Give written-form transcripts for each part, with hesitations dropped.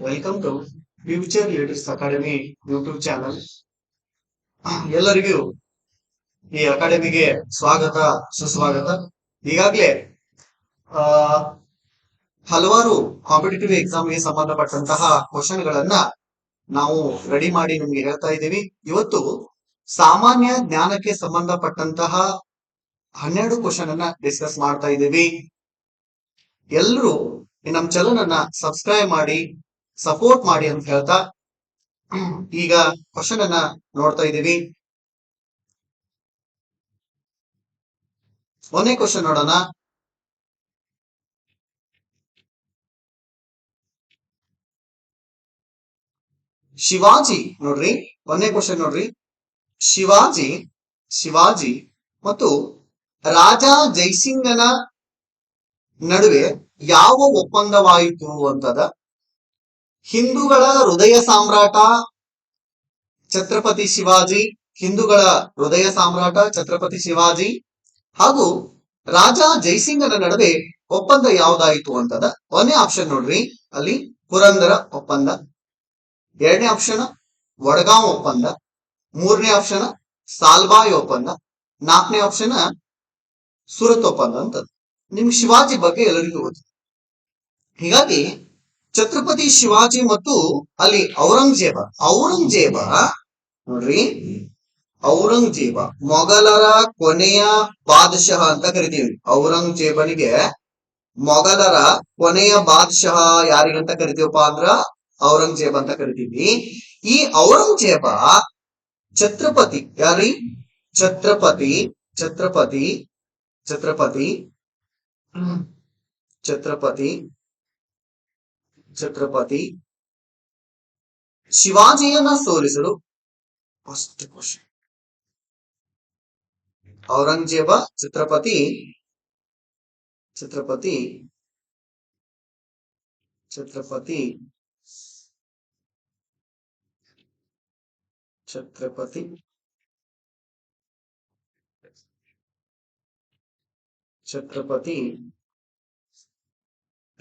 Welcome to future leaders academy YouTube channel. ಎಲ್ಲರಿಗೂ ಈ ಅಕಾಡೆಮಿಗೆ ಸ್ವಾಗತ ಸುಸ್ವಾಗತ. ಈಗಾಗಲೇ ಆ ಹಲವಾರು ಕಾಂಪಿಟೇಟಿವ್ ಎಕ್ಸಾಮ್ಗೆ ಸಂಬಂಧಪಟ್ಟಂತಹ ಕ್ವಶನ್ ಗಳನ್ನ ನಾವು ರೆಡಿ ಮಾಡಿ ನಿಮ್ಗೆ ಹೇಳ್ತಾ ಇದ್ದೀವಿ. ಇವತ್ತು ಸಾಮಾನ್ಯ ಜ್ಞಾನಕ್ಕೆ ಸಂಬಂಧಪಟ್ಟಂತಹ 12 ಕ್ವಶನ್ ಅನ್ನ ಡಿಸ್ಕಸ್ ಮಾಡ್ತಾ ಇದ್ದೀವಿ. ಎಲ್ಲರೂ ನಮ್ಮ ಚಾನಲ್ ಅನ್ನ ಸಬ್ಸ್ಕ್ರೈಬ್ ಮಾಡಿ ಸಪೋರ್ಟ್ ಮಾಡಿ ಅಂತ ಹೇಳ್ತಾ ಈಗ ಕ್ವಶನ್ ಅನ್ನ ನೋಡ್ತಾ ಇದ್ದೀವಿ. ಒಂದನೇ ಕ್ವಶನ್ ನೋಡೋಣ. ಶಿವಾಜಿ ನೋಡ್ರಿ, ಒಂದನೇ ಕ್ವಶನ್ ನೋಡ್ರಿ. ಶಿವಾಜಿ ಮತ್ತು ರಾಜ ಜೈಸಿಂಗನ ನಡುವೆ ಯಾವ ಒಪ್ಪಂದವಾಯಿತು ಅಂತದ. ಹಿಂದೂಗಳ ಹೃದಯ ಸಾಮ್ರಾಟ ಛತ್ರಪತಿ ಶಿವಾಜಿ, ಹಿಂದೂಗಳ ಹೃದಯ ಸಾಮ್ರಾಟ ಛತ್ರಪತಿ ಶಿವಾಜಿ ಹಾಗೂ ರಾಜ ಜೈಸಿಂಗನ ನಡುವೆ ಒಪ್ಪಂದ ಯಾವ್ದಾಯಿತು ಅಂತದ. ಒಂದನೇ ಆಪ್ಷನ್ ನೋಡ್ರಿ, ಅಲ್ಲಿ ಪುರಂದರ ಒಪ್ಪಂದ. ಎರಡನೇ ಆಪ್ಷನ್ ವಡಗಾಂವ್ ಒಪ್ಪಂದ. ಮೂರನೇ ಆಪ್ಷನ್ ಸಾಲ್ಬಾಯ್ ಒಪ್ಪಂದ. ನಾಲ್ಕನೇ ಆಪ್ಷನ್ ಸುರತ್ ಒಪ್ಪಂದ ಅಂತ. ನಿಮ್ಗೆ ಶಿವಾಜಿ ಬಗ್ಗೆ ಎಲ್ಲರಿಗೂ ಗೊತ್ತು. ಹೀಗಾಗಿ ಛತ್ರಪತಿ ಶಿವಾಜಿ ಮತ್ತು ಅಲ್ಲಿ ಔರಂಗಜೇಬ ನೋಡ್ರಿ, ಔರಂಗಜೇಬ ಮೊಘಲರ ಕೊನೆಯ ಬಾದಶಾಹ ಅಂತ ಕರಿತೀವಿ. ಔರಂಗಜೇಬನಿಗೆ ಮೊಘಲರ ಕೊನೆಯ ಬಾದಶಾಹ ಯಾರಿಗಂತ ಕರಿತೀವಪ್ಪ ಅಂದ್ರ ಔರಂಗಜೇಬ ಅಂತ ಕರಿತೀವಿ. ಈ ಔರಂಗಜೇಬ ಛತ್ರಪತಿ ಯಾರಿ ಛತ್ರಪತಿ ಛತ್ರಪತಿ ಛತ್ರಪತಿ ಛತ್ರಪತಿ ಛತ್ರಪತಿ ಶಿವಾಜಿಯನ್ನ ಸೋಲಿಸಲು ಫಸ್ಟ್ ಕ್ವಶನ್. ಔರಂಗಜೇಬ ಛತ್ರಪತಿ ಛತ್ರಪತಿ ಛತ್ರಪತಿ ಛತ್ರಪತಿ ಛತ್ರಪತಿ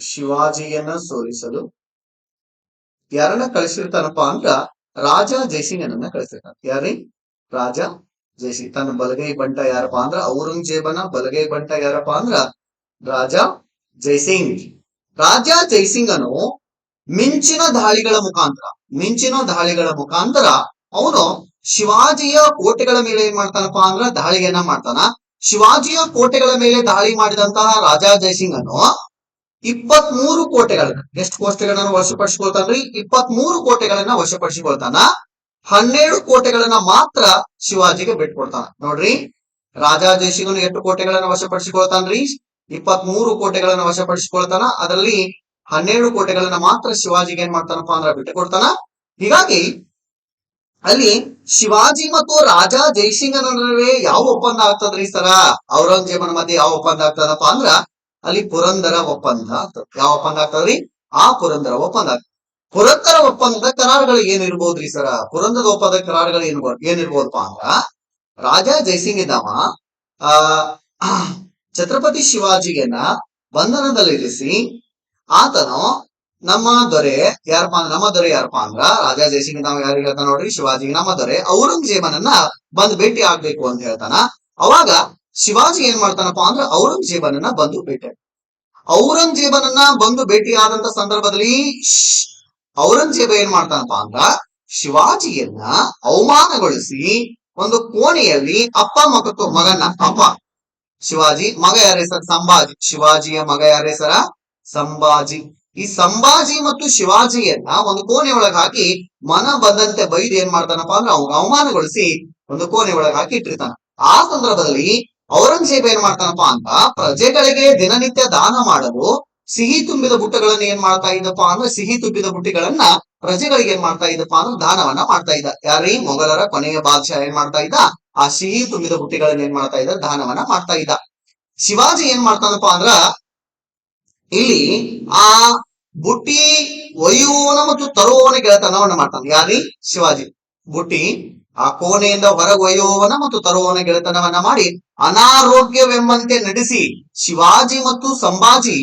ಶಿವಾಜಿಯನ್ನ ಸೋಲಿಸಲು ಯಾರನ್ನ ಕಳಿಸಿರ್ತಾನಪ್ಪ ಅಂದ್ರ ರಾಜ ಜೈಸಿಂಗನನ್ನ ಕಳಿಸಿರ್ತಾನ. ಯಾರಿ ರಾಜ ಜೈಸಿಂಗ್. ತನ್ನ ಬಲಗೈ ಬಂಟ ಯಾರಪ್ಪ ಅಂದ್ರ ಔರಂಗಜೇಬನ ಬಲಗೈ ಬಂಟ ಯಾರಪ್ಪ ಅಂದ್ರ ರಾಜ ಜೈಸಿಂಗ್. ರಾಜ ಜೈಸಿಂಗನು ಮಿಂಚಿನ ದಾಳಿಗಳ ಮುಖಾಂತರ ಅವನು ಶಿವಾಜಿಯ ಕೋಟೆಗಳ ಮೇಲೆ ಏನ್ ಮಾಡ್ತಾನಪ್ಪ ಅಂದ್ರ ದಾಳಿಯನ್ನ ಮಾಡ್ತಾನ. ಶಿವಾಜಿಯ ಕೋಟೆಗಳ ಮೇಲೆ ದಾಳಿ ಮಾಡಿದಂತಹ ರಾಜ ಜೈಸಿಂಗನು 23 ಕೋಟೆಗಳನ್ನ, ಎಷ್ಟು ಕೋಟೆಗಳನ್ನ ವಶಪಡಿಸಿಕೊಳ್ತಾನ್ರಿ? 23 ಕೋಟೆಗಳನ್ನ ವಶಪಡಿಸಿಕೊಳ್ತಾನ. 12 ಕೋಟೆಗಳನ್ನ ಮಾತ್ರ ಶಿವಾಜಿಗೆ ಬಿಟ್ಕೊಡ್ತಾನ. ನೋಡ್ರಿ, ರಾಜ ಜೈಸಿಂಗನು ಎಷ್ಟು ಕೋಟೆಗಳನ್ನ ವಶಪಡಿಸಿಕೊಳ್ತಾನ್ರಿ? 23 ಕೋಟೆಗಳನ್ನ ವಶಪಡಿಸಿಕೊಳ್ತಾನ. ಅದರಲ್ಲಿ 12 ಕೋಟೆಗಳನ್ನ ಮಾತ್ರ ಶಿವಾಜಿಗೆ ಏನ್ ಮಾಡ್ತಾನಪ್ಪ ಅಂದ್ರ ಬಿಟ್ಟುಕೊಡ್ತಾನ. ಹೀಗಾಗಿ ಅಲ್ಲಿ ಶಿವಾಜಿ ಮತ್ತು ರಾಜ ಜೈಸಿಂಗನ ನಡುವೆ ಯಾವ ಒಪ್ಪಂದ ಆಗ್ತದ್ರಿ ಸರ? ಔರಂಗಜೇಬನ ಮಧ್ಯೆ ಯಾವ ಒಪ್ಪಂದ ಆಗ್ತದಪ್ಪ ಅಂದ್ರ ಅಲ್ಲಿ ಪುರಂದರ ಒಪ್ಪಂದ. ಯಾವ ಒಪ್ಪಂದ ಆಗ್ತದ್ರಿ? ಆ ಪುರಂದರ ಒಪ್ಪಂದ. ಪುರಂದರ ಒಪ್ಪಂದದ ಕರಾರುಗಳು ಏನಿರ್ಬೋದ್ರಿ ಸರ? ಪುರಂದರ ಒಪ್ಪಂದ ಕರಾರುಗಳು ಏನಿರ್ಬೋದಪ್ಪ ಅಂದ್ರ ರಾಜ ಜೈಸಿಂಗ್ ಇದ್ದಾವ ಛತ್ರಪತಿ ಶಿವಾಜಿಯನ್ನ ಬಂಧನದಲ್ಲಿರಿಸಿ ಆತನು ನಮ್ಮ ದೊರೆ ಯಾರಪ್ಪ ಅಂದ್ರ ರಾಜ ಜೈಸಿಂಗ್ ನಾವು ಯಾರಿಗೆ ಹೇಳ್ತಾನ ನೋಡ್ರಿ, ಶಿವಾಜಿಗೆ ನಮ್ಮ ದೊರೆ ಔರಂಗಜೇಬನನ್ನ ಬಂದು ಭೇಟಿ ಆಗ್ಬೇಕು ಅಂತ ಹೇಳ್ತಾನ. ಅವಾಗ ಶಿವಾಜಿ ಏನ್ ಮಾಡ್ತಾನಪ್ಪ ಅಂದ್ರ ಔರಂಗಜೇಬನನ್ನ ಬಂದು ಭೇಟಿ ಆದಂತ ಸಂದರ್ಭದಲ್ಲಿ ಔರಂಗಜೇಬ ಏನ್ ಮಾಡ್ತಾನಪ್ಪ ಅಂದ್ರ ಶಿವಾಜಿಯನ್ನ ಅವಮಾನಗೊಳಿಸಿ ಒಂದು ಕೋಣೆಯಲ್ಲಿ ಅಪ್ಪ ಮತ್ತು ಮಗನ ಶಿವಾಜಿ ಮಗ ಯಾರ ಹೆಸರು? ಸಂಭಾಜಿ. ಶಿವಾಜಿಯ ಮಗ ಯಾರ ಹೆಸರ? ಸಂಭಾಜಿ. ಈ ಸಂಭಾಜಿ ಮತ್ತು ಶಿವಾಜಿಯನ್ನ ಒಂದು ಕೋಣೆ ಒಳಗೆ ಹಾಕಿ ಮನ ಬಂದಂತೆ ಬೈದು ಏನ್ ಮಾಡ್ತಾನಪ್ಪ ಅಂದ್ರೆ ಅವ್ನ ಅವಮಾನಗೊಳಿಸಿ ಒಂದು ಕೋಣೆ ಒಳಗೆ ಹಾಕಿ ಇಟ್ಟಿರ್ತಾನ. ಆ ಸಂದರ್ಭದಲ್ಲಿ ಔರಂಗಜೇಬ ಏನ್ ಮಾಡ್ತಾನಪ್ಪ ಅಂತ ಪ್ರಜೆಗಳಿಗೆ ದಿನನಿತ್ಯ ದಾನ ಮಾಡಲು ಸಿಹಿ ತುಂಬಿದ ಬುಟ್ಟಗಳನ್ನ ಏನ್ ಮಾಡ್ತಾ ಇದ್ದಪ್ಪ ಅಂದ್ರೆ ಸಿಹಿ ತುಂಬಿದ ಬುಟ್ಟಿಗಳನ್ನ ಪ್ರಜೆಗಳಿಗೆ ಏನ್ ಮಾಡ್ತಾ ಇದ್ದಪ್ಪ ಅಂದ್ರೆ ದಾನವನ್ನ ಮಾಡ್ತಾ ಇದ್ದ. ಯಾರೀ ಮೊಘಲರ ಕೊನೆಯ ಬಾದಶಾಹ ಏನ್ ಮಾಡ್ತಾ ಇದ್ದ? ಆ ಸಿಹಿ ತುಂಬಿದ ಬುಟ್ಟಿಗಳನ್ನ ಏನ್ ಮಾಡ್ತಾ ಇದ್ದ? ದಾನವನ್ನ ಮಾಡ್ತಾ ಇದ್ದ. ಶಿವಾಜಿ ಏನ್ ಮಾಡ್ತಾನಪ್ಪ ಅಂದ್ರ ಇಲ್ಲಿ ಆ ಬುಟ್ಟಿ ಒಯ್ಯುವವನ ಮತ್ತು ತರುವವನ ಗೆಳೆತನವನ್ನ ಮಾಡ್ತಾನೆ. ಯಾರಿ? ಶಿವಾಜಿ. ಬುಟ್ಟಿ ಆ ಕೋಣೆಯಿಂದ ಹೊರಗೆ ಒಯ್ಯುವವನ ಮತ್ತು ತರುವವನ ಗೆಳೆತನವನ್ನ ಮಾಡಿ ಅನಾರೋಗ್ಯವೆಂಬಂತೆ ನಡೆಸಿ ಶಿವಾಜಿ ಮತ್ತು ಸಂಭಾಜಿ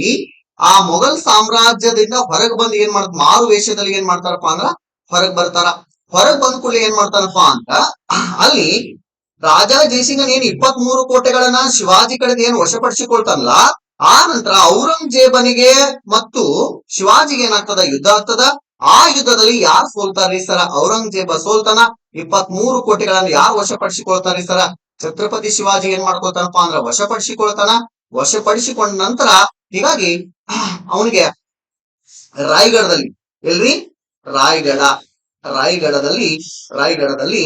ಆ ಮೊಘಲ್ ಸಾಮ್ರಾಜ್ಯದಿಂದ ಹೊರಗೆ ಬಂದು ಏನ್ ಮಾಡ್ತ ಮಾರು ವೇಷದಲ್ಲಿ ಏನ್ ಮಾಡ್ತಾರಪ್ಪ ಅಂದ್ರ ಹೊರಗ್ ಬರ್ತಾರ. ಹೊರಗ್ ಬಂದ ಕೂಡಲೇ ಏನ್ ಮಾಡ್ತಾರಪ್ಪ ಅಂತ ಅಲ್ಲಿ ರಾಜ ಜಯಸಿಂಗನ್ ಏನ್ 23 ಕೋಟೆಗಳನ್ನ ಶಿವಾಜಿ ಕಡೆದ ಏನ್ ವಶಪಡಿಸಿಕೊಳ್ತಾನಲ್ಲ, ಆ ನಂತರ ಔರಂಗಜೇಬನಿಗೆ ಮತ್ತು ಶಿವಾಜಿಗೆ ಏನಾಗ್ತದ, ಯುದ್ಧ ಆಗ್ತದ. ಆ ಯುದ್ಧದಲ್ಲಿ ಯಾರು ಸೋಲ್ತಾರ್ರಿ ಸರ? ಔರಂಗಜೇಬ ಸೋಲ್ತಾನ. 23 ಕೋಟೆಗಳನ್ನ ಯಾರು ವಶಪಡಿಸಿಕೊಳ್ತಾರ್ರಿ ಸರ? ಛತ್ರಪತಿ ಶಿವಾಜಿ ಏನ್ ಮಾಡ್ಕೊಳ್ತಾನಪ್ಪ ಅಂದ್ರ ವಶಪಡಿಸಿಕೊಳ್ತಾನ. ವಶಪಡಿಸಿಕೊಂಡ ನಂತರ ಹೀಗಾಗಿ ಅವನಿಗೆ ರಾಯಗಢದಲ್ಲಿ, ಎಲ್ರಿ ರಾಯಗಢದಲ್ಲಿ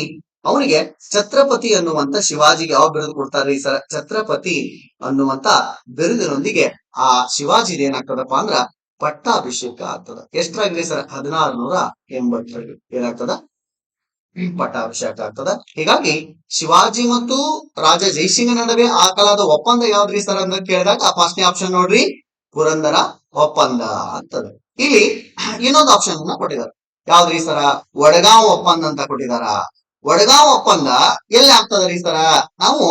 ಅವನಿಗೆ ಛತ್ರಪತಿ ಅನ್ನುವಂತ ಶಿವಾಜಿಗೆ ಯಾವ ಬಿರುದು ಕೊಡ್ತಾರ್ರಿ ಸರ? ಛತ್ರಪತಿ ಅನ್ನುವಂತ ಬಿರುದಿನೊಂದಿಗೆ ಆ ಶಿವಾಜಿ ಏನಾಗ್ತದಪ್ಪ ಅಂದ್ರ ಪಟ್ಟಾಭಿಷೇಕ ಆಗ್ತದ. ಎಷ್ಟ್ರಾಗ್ರಿ ಸರ್? 1680 ಏನಾಗ್ತದ? ಪಟ್ಟಾಭಿಷೇಕ ಆಗ್ತದ. ಹೀಗಾಗಿ ಶಿವಾಜಿ ಮತ್ತು ರಾಜ ಜಯಸಿಂಗ ನಡುವೆ ಆ ಕಾಲದ ಒಪ್ಪಂದ ಯಾವ್ದ್ರಿ ಸರ್ ಅಂತ ಕೇಳಿದಾಗ ಫಸ್ಟ್ನೇ ಆಪ್ಷನ್ ನೋಡ್ರಿ, ಪುರಂದರ ಒಪ್ಪಂದ ಅಂತದ. ಇಲ್ಲಿ ಇನ್ನೊಂದು ಆಪ್ಷನ್ ಅನ್ನ ಕೊಟ್ಟಿದ್ದಾರೆ. ಯಾವ್ದ್ರಿ ಸರ? ವಡಗಾಂವ್ ಒಪ್ಪಂದ ಅಂತ ಕೊಟ್ಟಿದಾರ. ವಡಗಾಂವ್ ಒಪ್ಪಂದ ಎಲ್ಲಿ ಆಗ್ತದ್ರಿ ಸರ? ನಾವು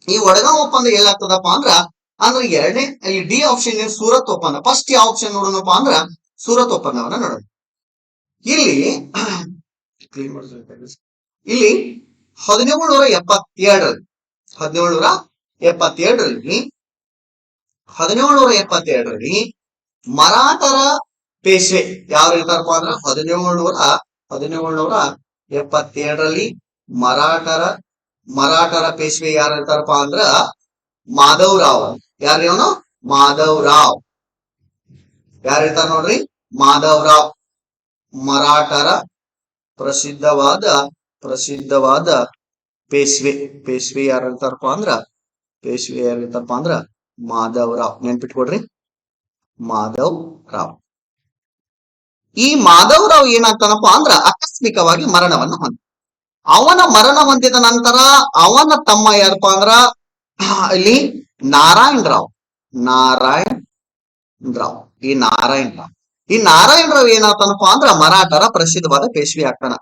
ಈ ವಡಗಾಂವ್ ಒಪ್ಪಂದ ಎಲ್ಲಿ ಆಗ್ತದಪ್ಪ ಅಂದ್ರೆ ಎರಡನೇ ಇಲ್ಲಿ ಡಿ ಆಪ್ಷನ್ ಸೂರತ್ ಒಪ್ಪಂದ. ಫಸ್ಟ್ ಯಾವ ಆಪ್ಷನ್ ನೋಡೋಣಪ್ಪ ಅಂದ್ರ ಸೂರತ್ ಒಪ್ಪಂದವನ್ನ ನೋಡೋಣ. ಇಲ್ಲಿ 1777ರಲ್ಲಿ ಮರಾಠರ ಪೇಶ್ವೆ ಯಾರು ಇರ್ತಾರಪ್ಪ ಅಂದ್ರ 1777ರಲ್ಲಿ ಮರಾಠರ ಪೇಶ್ವೆ ಯಾರು ಇರ್ತಾರಪ್ಪ ಅಂದ್ರ ಮಾಧವರಾವ್. ಯಾರೇವನು? ಮಾಧವರಾವ್. ಯಾರಿರ್ತಾರ ನೋಡ್ರಿ? ಮಾಧವರಾವ್. ಮರಾಠರ ಪ್ರಸಿದ್ಧವಾದ ಪೇಶ್ವೆ ಯಾರಿರ್ತಾರಪ್ಪ ಅಂದ್ರ ಮಾಧವರಾವ್. ನೆನ್ಪಿಟ್ಕೊಡ್ರಿ, ಮಾಧವರಾವ್. ಈ ಮಾಧವರಾವ್ ಏನಾಗ್ತಾನಪ್ಪ ಅಂದ್ರ ಆಕಸ್ಮಿಕವಾಗಿ ಮರಣವನ್ನ ಹೊಂದ. ಅವನ ಮರಣ ಹೊಂದಿದ ನಂತರ ಅವನ ತಮ್ಮ ಯಾರಪ್ಪ ಅಂದ್ರ ಇಲ್ಲಿ ನಾರಾಯಣ್ ರಾವ್. ಈ ನಾರಾಯಣ್ ರಾವ್ ಏನಾಗ್ತಾನಪ್ಪ ಅಂದ್ರ ಮರಾಠರ ಪ್ರಸಿದ್ಧವಾದ ಪೇಶ್ವೆ ಆಗ್ತಾನ.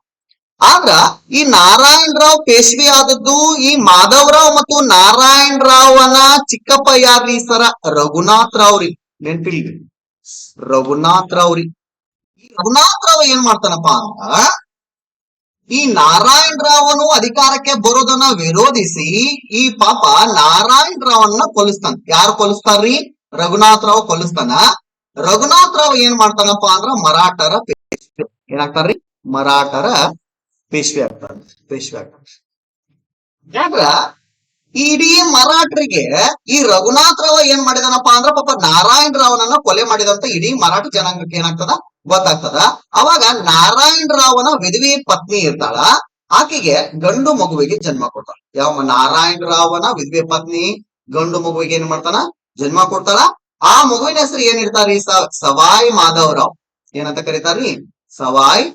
ಆದ್ರ ಈ ನಾರಾಯಣ್ ರಾವ್ ಪೇಶ್ವೆ ಆದದ್ದು ಈ ಮಾಧವರಾವ್ ಮತ್ತು ನಾರಾಯಣ್ ರಾವ್ನ ಚಿಕ್ಕಪ್ಪ ಯಾರ್ರಿ ಸರ? ರಘುನಾಥ್ ರಾವ್ರಿ. ನೆನ್ಪಿಲ್ರಿ? ರಘುನಾಥ್ ರಾವ್ರಿ. ಈ ರಘುನಾಥ್ ರಾವ್ ಏನ್ ಮಾಡ್ತಾನಪ್ಪ ಅಂದ್ರ ಈ ನಾರಾಯಣ್ ರಾವನು ಅಧಿಕಾರಕ್ಕೆ ಬರೋದನ್ನ ವಿರೋಧಿಸಿ ಈ ಪಾಪ ನಾರಾಯಣ್ ರಾವನ್ನ ಕೊಲಿಸ್ತಾನ. ಯಾರು ಕೊಲಿಸ್ತಾರ್ರಿ? ರಘುನಾಥ್ ರಾವ್ ಕೊಲಿಸ್ತಾನ. ರಘುನಾಥ್ ರಾವ್ ಏನ್ ಮಾಡ್ತಾನಪ್ಪ ಅಂದ್ರ ಮರಾಠರ ಪೇಶ್ವೆ ಏನಾಗ್ತಾರ್ರಿ? ಮರಾಠರ ಪೇಶ್ವೆ ಆಗ್ತಾರ. ಯಾಕ ಇಡೀ ಮರಾಠರಿಗೆ ಈ ರಘುನಾಥ್ ರಾವ್ ಏನ್ ಮಾಡಿದಾನಪ್ಪ ಅಂದ್ರ ಪಾಪ ನಾರಾಯಣ್ ರಾವನನ್ನ ಕೊಲೆ ಮಾಡಿದಂತ ಇಡೀ ಮರಾಠ ಜನಾಂಗಕ್ಕೆ ಏನಾಗ್ತದ? ಗೊತ್ತಾಗ್ತದ. ಅವಾಗ ನಾರಾಯಣ್ ರಾವನ ವಿಧವೆ ಪತ್ನಿ ಇರ್ತಾಳ, ಆಕೆಗೆ ಗಂಡು ಮಗುವಿಗೆ ಜನ್ಮ ಕೊಡ್ತಾಳ. ಯಾವ? ನಾರಾಯಣ್ ರಾವನ ವಿಧವೆ ಪತ್ನಿ ಗಂಡು ಮಗುವಿಗೆ ಏನ್ ಮಾಡ್ತಾನ? ಜನ್ಮ ಕೊಡ್ತಾಳ. ಆ ಮಗುವಿನ ಹೆಸರು ಏನಿರ್ತಾರಿ? ಸವಾಯ್ ಮಾಧವರಾವ್. ಏನಂತ ಕರೀತಾರ್ರಿ? ಸವಾಯ್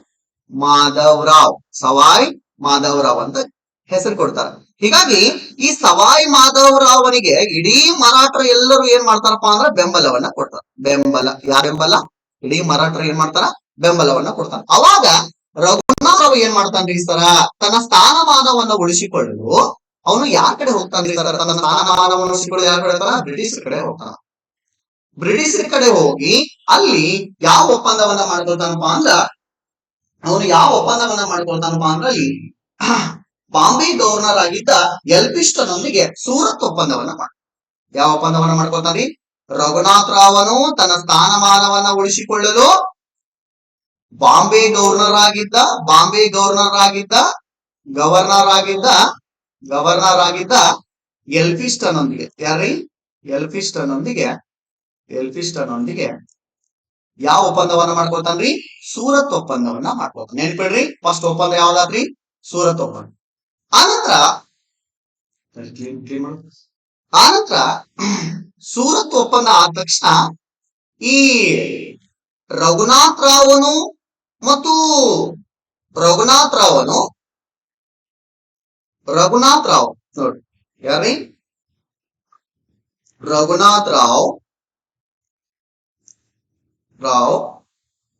ಮಾಧವರಾವ್ ಅಂತ ಹೆಸರು ಕೊಡ್ತಾರ. ಹೀಗಾಗಿ ಈ ಸವಾಯ್ ಮಾಧವರಾವನಿಗೆ ಇಡೀ ಮರಾಠರು ಎಲ್ಲರೂ ಏನ್ ಮಾಡ್ತಾರಪ್ಪ ಅಂದ್ರ ಬೆಂಬಲವನ್ನ ಕೊಡ್ತಾರ. ಯಾರ ಬೆಂಬಲ? ಇಡೀ ಮರಾಠರು ಏನ್ ಮಾಡ್ತಾರ? ಬೆಂಬಲವನ್ನ ಕೊಡ್ತಾರ. ಅವಾಗ ರಘುನಾಥ್ ರಾವ್ ಏನ್ ಮಾಡ್ತಾನ್ರಿ ಸರ? ತನ್ನ ಸ್ಥಾನಮಾನವನ್ನ ಉಳಿಸಿಕೊಳ್ಳಲು ಅವನು ಯಾರ ಕಡೆ ಹೋಗ್ತಾನ್ರಿ ಸರ? ತನ್ನ ಸ್ಥಾನಮಾನವನ್ನು ಉಳಿಸಿಕೊಳ್ಳಲು ಯಾರ ಕಡೆ ಹೋಗ್ತಾನ? ಬ್ರಿಟಿಷರ ಕಡೆ ಹೋಗ್ತಾನ. ಬ್ರಿಟಿಷರ ಕಡೆ ಹೋಗಿ ಅಲ್ಲಿ ಯಾವ ಒಪ್ಪಂದವನ್ನ ಮಾಡ್ಕೊಳ್ತಾನಪ್ಪ ಅಂದ್ರ ಅಲ್ಲಿ ಬಾಂಬೆ ಗವರ್ನರ್ ಆಗಿದ್ದ ಎಲ್ಫಿಸ್ಟನ್ನೊಂದಿಗೆ ಸೂರತ್ ಒಪ್ಪಂದವನ್ನ ಯಾವ ಒಪ್ಪಂದವನ್ನ ಮಾಡ್ಕೊತಾನ್ರಿ? ರಘುನಾಥ್ ರಾವನು ತನ್ನ ಸ್ಥಾನಮಾನವನ್ನ ಉಳಿಸಿಕೊಳ್ಳಲು ಬಾಂಬೆ ಗವರ್ನರ್ ಆಗಿದ್ದ ಎಲ್ಫಿಸ್ಟನ್ನೊಂದಿಗೆ ಯಾರ್ರಿ? ಎಲ್ಫಿಸ್ಟನ್ನೊಂದಿಗೆ ಯಾವ ಒಪ್ಪಂದವನ್ನ ಮಾಡ್ಕೊತಾನ್ರಿ? ಸೂರತ್ ಒಪ್ಪಂದವನ್ನ ಮಾಡ್ಕೊತಾನ. ನೆನ್ಪಿಡ್ರಿ, ಫಸ್ಟ್ ಒಪ್ಪಂದ ಯಾವ್ದಾದ್ರಿ? ಸೂರತ್ ಒಪ್ಪಂದ. ಆನಂತರ ಸೂರತ್ ಒಪ್ಪಂದ ಆದ ತಕ್ಷಣ ಈ ರಘುನಾಥ್ ರಾವ್ ನೋಡಿ ಯಾರ್ರಿ? ರಘುನಾಥ್ ರಾವ್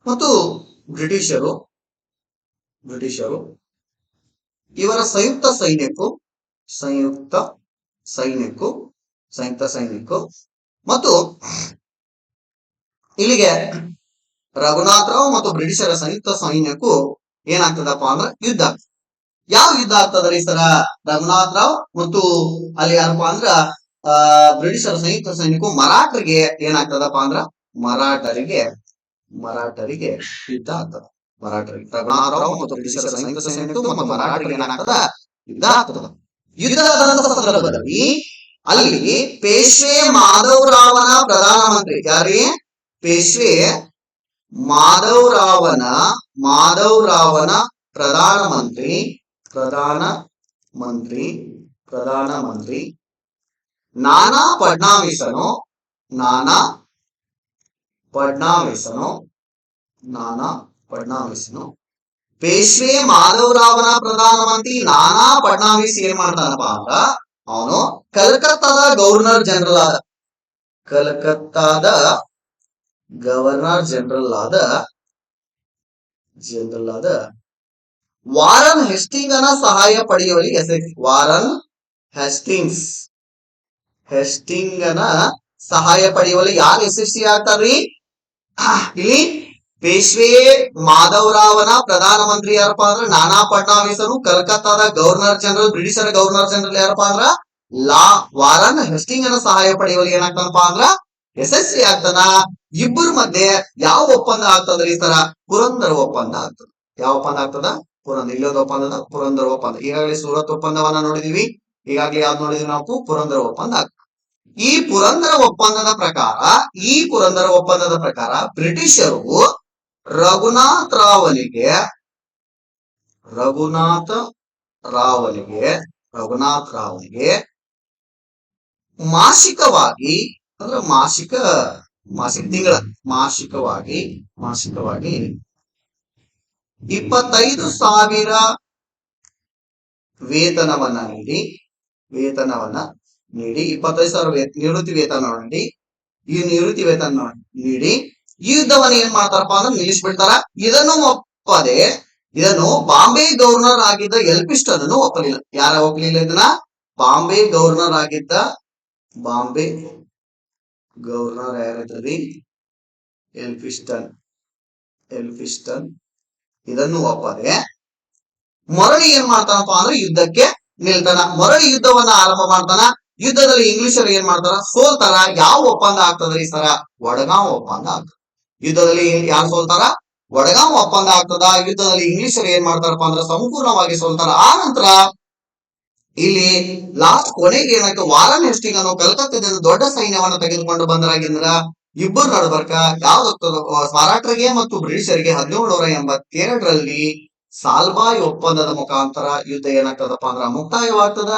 ಮತ್ತು ಬ್ರಿಟಿಷರು ಇವರ ಸಂಯುಕ್ತ ಸೈನಿಕು ಮತ್ತು ಇಲ್ಲಿಗೆ ರಘುನಾಥರಾವ್ ಮತ್ತು ಬ್ರಿಟಿಷರ ಸಂಯುಕ್ತ ಸೈನ್ಯಕ್ಕೂ ಏನಾಗ್ತದಪ್ಪ ಅಂದ್ರ ಯುದ್ಧ. ಯಾವ ಯುದ್ಧ ಆಗ್ತದ್ರಿ ಸರ? ರಘುನಾಥರಾವ್ ಮತ್ತು ಅಲ್ಲಿ ಯಾರಪ್ಪ ಅಂದ್ರ ಬ್ರಿಟಿಷರ ಸಂಯುಕ್ತ ಸೈನ್ಯಕ್ಕೂ ಮರಾಠರಿಗೆ ಏನಾಗ್ತದಪ್ಪ ಅಂದ್ರ ಮರಾಠರಿಗೆ ಯುದ್ಧ ಆಗ್ತದ. ಮರಾಠರಿಗೆ ರಘುನಾಥರಾವ್ ಮತ್ತು ಬ್ರಿಟಿಷರ ಸಂಯುಕ್ತ ಸೈನ್ಯಕ್ಕೂ ಮತ್ತು ಮರಾಠರಿಗೆ ಏನಾಗ್ತದ ಯುದ್ಧ ಆಗ್ತದ. ಯುದ್ಧದ ಸಂದರ್ಭದಲ್ಲಿ ಅಲ್ಲಿ ಪೇಶ್ವೆ ಮಾಧವರಾವನ ಪ್ರಧಾನಮಂತ್ರಿ ಯಾರೇ? ಪೇಶ್ವೆ ಮಾಧವರಾವನ ಪ್ರಧಾನಮಂತ್ರಿ ನಾನಾ ಫಡ್ನವೀಸನು ಪೇಶ್ವೆ ಮಾಧವರಾವನ ಪ್ರಧಾನಮಂತ್ರಿ ನಾನಾ ಫಡ್ನವೀಸ್ ಏನ್ ಮಾಡ್ತಾನಪ್ಪ ಅಂದ್ರ ಅವನು ಕಲ್ಕತ್ತಾದ ಗವರ್ನರ್ ಜನರಲ್ ಆದ ವಾರನ್ ಹೆಸ್ಟಿಂಗ್ನ ಸಹಾಯ ಪಡೆಯುವಲ್ಲಿ ವಾರನ್ ಹೆಸ್ಟಿಂಗ್ನ ಸಹಾಯ ಪಡೆಯುವಲ್ಲಿ ಯಾರು ಯಶಸ್ವಿ ಆಗ್ತಾರ್ರಿ? ಇಲ್ಲಿ ಪೇಶ್ವೆ ಮಾಧವರಾವನ ಪ್ರಧಾನಮಂತ್ರಿ ಯಾರಪ್ಪ ಅಂದ್ರ ನಾನಾ ಫಡ್ನವೀಸನು, ಕಲ್ಕತ್ತಾದ ಬ್ರಿಟಿಷರ ಗವರ್ನರ್ ಜನರಲ್ ಯಾರಪ್ಪ ಅಂದ್ರ ವಾರನ್ ಹೆಸ್ಟಿಂಗ್ನ ಸಹಾಯ ಪಡೆಯುವಲ್ಲಿ ಏನಾಗ್ತಾನಪ್ಪ ಅಂದ್ರ ಯಶಸ್ವಿ ಆಗ್ತಾನ. ಇಬ್ಬರ ಮಧ್ಯೆ ಯಾವ ಒಪ್ಪಂದ ಆಗ್ತದ್ರಿ ಈ ತರ? ಪುರಂದರ ಒಪ್ಪಂದ ಆಗ್ತದ. ಯಾವ ಒಪ್ಪಂದ ಆಗ್ತದ? ಇಲ್ಲೊಂದು ಒಪ್ಪಂದದ ಪುರಂದರ ಒಪ್ಪಂದ. ಈಗಾಗಲೇ ಸೂರತ್ ಒಪ್ಪಂದವನ್ನ ನೋಡಿದೀವಿ. ಈಗಾಗಲೇ ಯಾವ್ದು ನೋಡಿದ್ವಿ ನಾವು? ಪುರಂದರ ಒಪ್ಪಂದ ಆಗ್ತದೆ. ಈ ಪುರಂದರ ಒಪ್ಪಂದದ ಪ್ರಕಾರ ಬ್ರಿಟಿಷರು ರಘುನಾಥ್ ರಾವನಿಗೆ ಮಾಸಿಕವಾಗಿ ಅಂದ್ರೆ ಮಾಸಿಕವಾಗಿ 25,000 ವೇತನವನ್ನ ನೀಡಿ 25,000 ನಿವೃತ್ತಿ ವೇತನ ನೀಡಿ ಈ ಯುದ್ಧವನ್ನ ಏನ್ ಮಾಡ್ತಾರಪ್ಪ ಅಂದ್ರೆ ನಿಲ್ಲಿಸ್ಬಿಡ್ತಾರ. ಇದನ್ನು ಬಾಂಬೆ ಗವರ್ನರ್ ಆಗಿದ್ದ ಎಲ್ಫಿಸ್ಟನ್ ಒಪ್ಪಲಿಲ್ಲ. ಯಾರ ಒಪ್ಪಲಿಲ್ಲ ಇದನ್ನ? ಬಾಂಬೆ ಗವರ್ನರ್ ಯಾರಿದ್ರಿ? ಎಲ್ಫಿಸ್ಟನ್ ಇದನ್ನು ಒಪ್ಪದೆ ಮರಳಿ ಏನ್ ಮಾಡ್ತಾನಪ್ಪ ಅಂದ್ರೆ ಯುದ್ಧಕ್ಕೆ ನಿಲ್ತಾನ. ಮರಳಿ ಯುದ್ಧವನ್ನ ಆರಂಭ ಮಾಡ್ತಾನ. ಯುದ್ಧದಲ್ಲಿ ಇಂಗ್ಲಿಷರು ಏನ್ ಮಾಡ್ತಾರ? ಸೋಲ್ತಾರ. ಯಾವ ಒಪ್ಪಂದ ಆಗ್ತದ್ರಿ ಸರ? ವಡಗಾಂವ್ ಒಪ್ಪಂದ ಆಗ್ತದ. ಯುದ್ಧದಲ್ಲಿ ಯಾರು ಸೋಲ್ತಾರ? ವಡಗಾಂವ್ ಒಪ್ಪಂದ ಆಗ್ತದ. ಯುದ್ಧದಲ್ಲಿ ಇಂಗ್ಲಿಷರು ಏನ್ ಮಾಡ್ತಾರಪ್ಪ ಅಂದ್ರೆ ಸಂಪೂರ್ಣವಾಗಿ ಸೋಲ್ತಾರ. ಆ ನಂತರ ಇಲ್ಲಿ ಲಾಸ್ಟ್ ಕೊನೆಗೆ ಏನಾಯ್ತು? ವಾರನ್ ಹೆಸ್ಟಿಂಗ್ ಅನ್ನೋ ಕಲ್ಕತ್ತಾದಿಂದ ದೊಡ್ಡ ಸೈನ್ಯವನ್ನ ತೆಗೆದುಕೊಂಡು ಬಂದರಾಗಿಂದ್ರ ಇಬ್ಬರು ನಡುಬರ್ಕ ಯಾವ್ದಾಗ್ತದ? ಮರಾಠರಿಗೆ ಮತ್ತು ಬ್ರಿಟಿಷರಿಗೆ 1782ರಲ್ಲಿ ಸಾಲ್ಬಾಯ್ ಒಪ್ಪಂದದ ಮುಖಾಂತರ ಯುದ್ಧ ಏನಾಗ್ತದಪ್ಪ ಅಂದ್ರ ಮುಕ್ತಾಯವಾಗ್ತದ.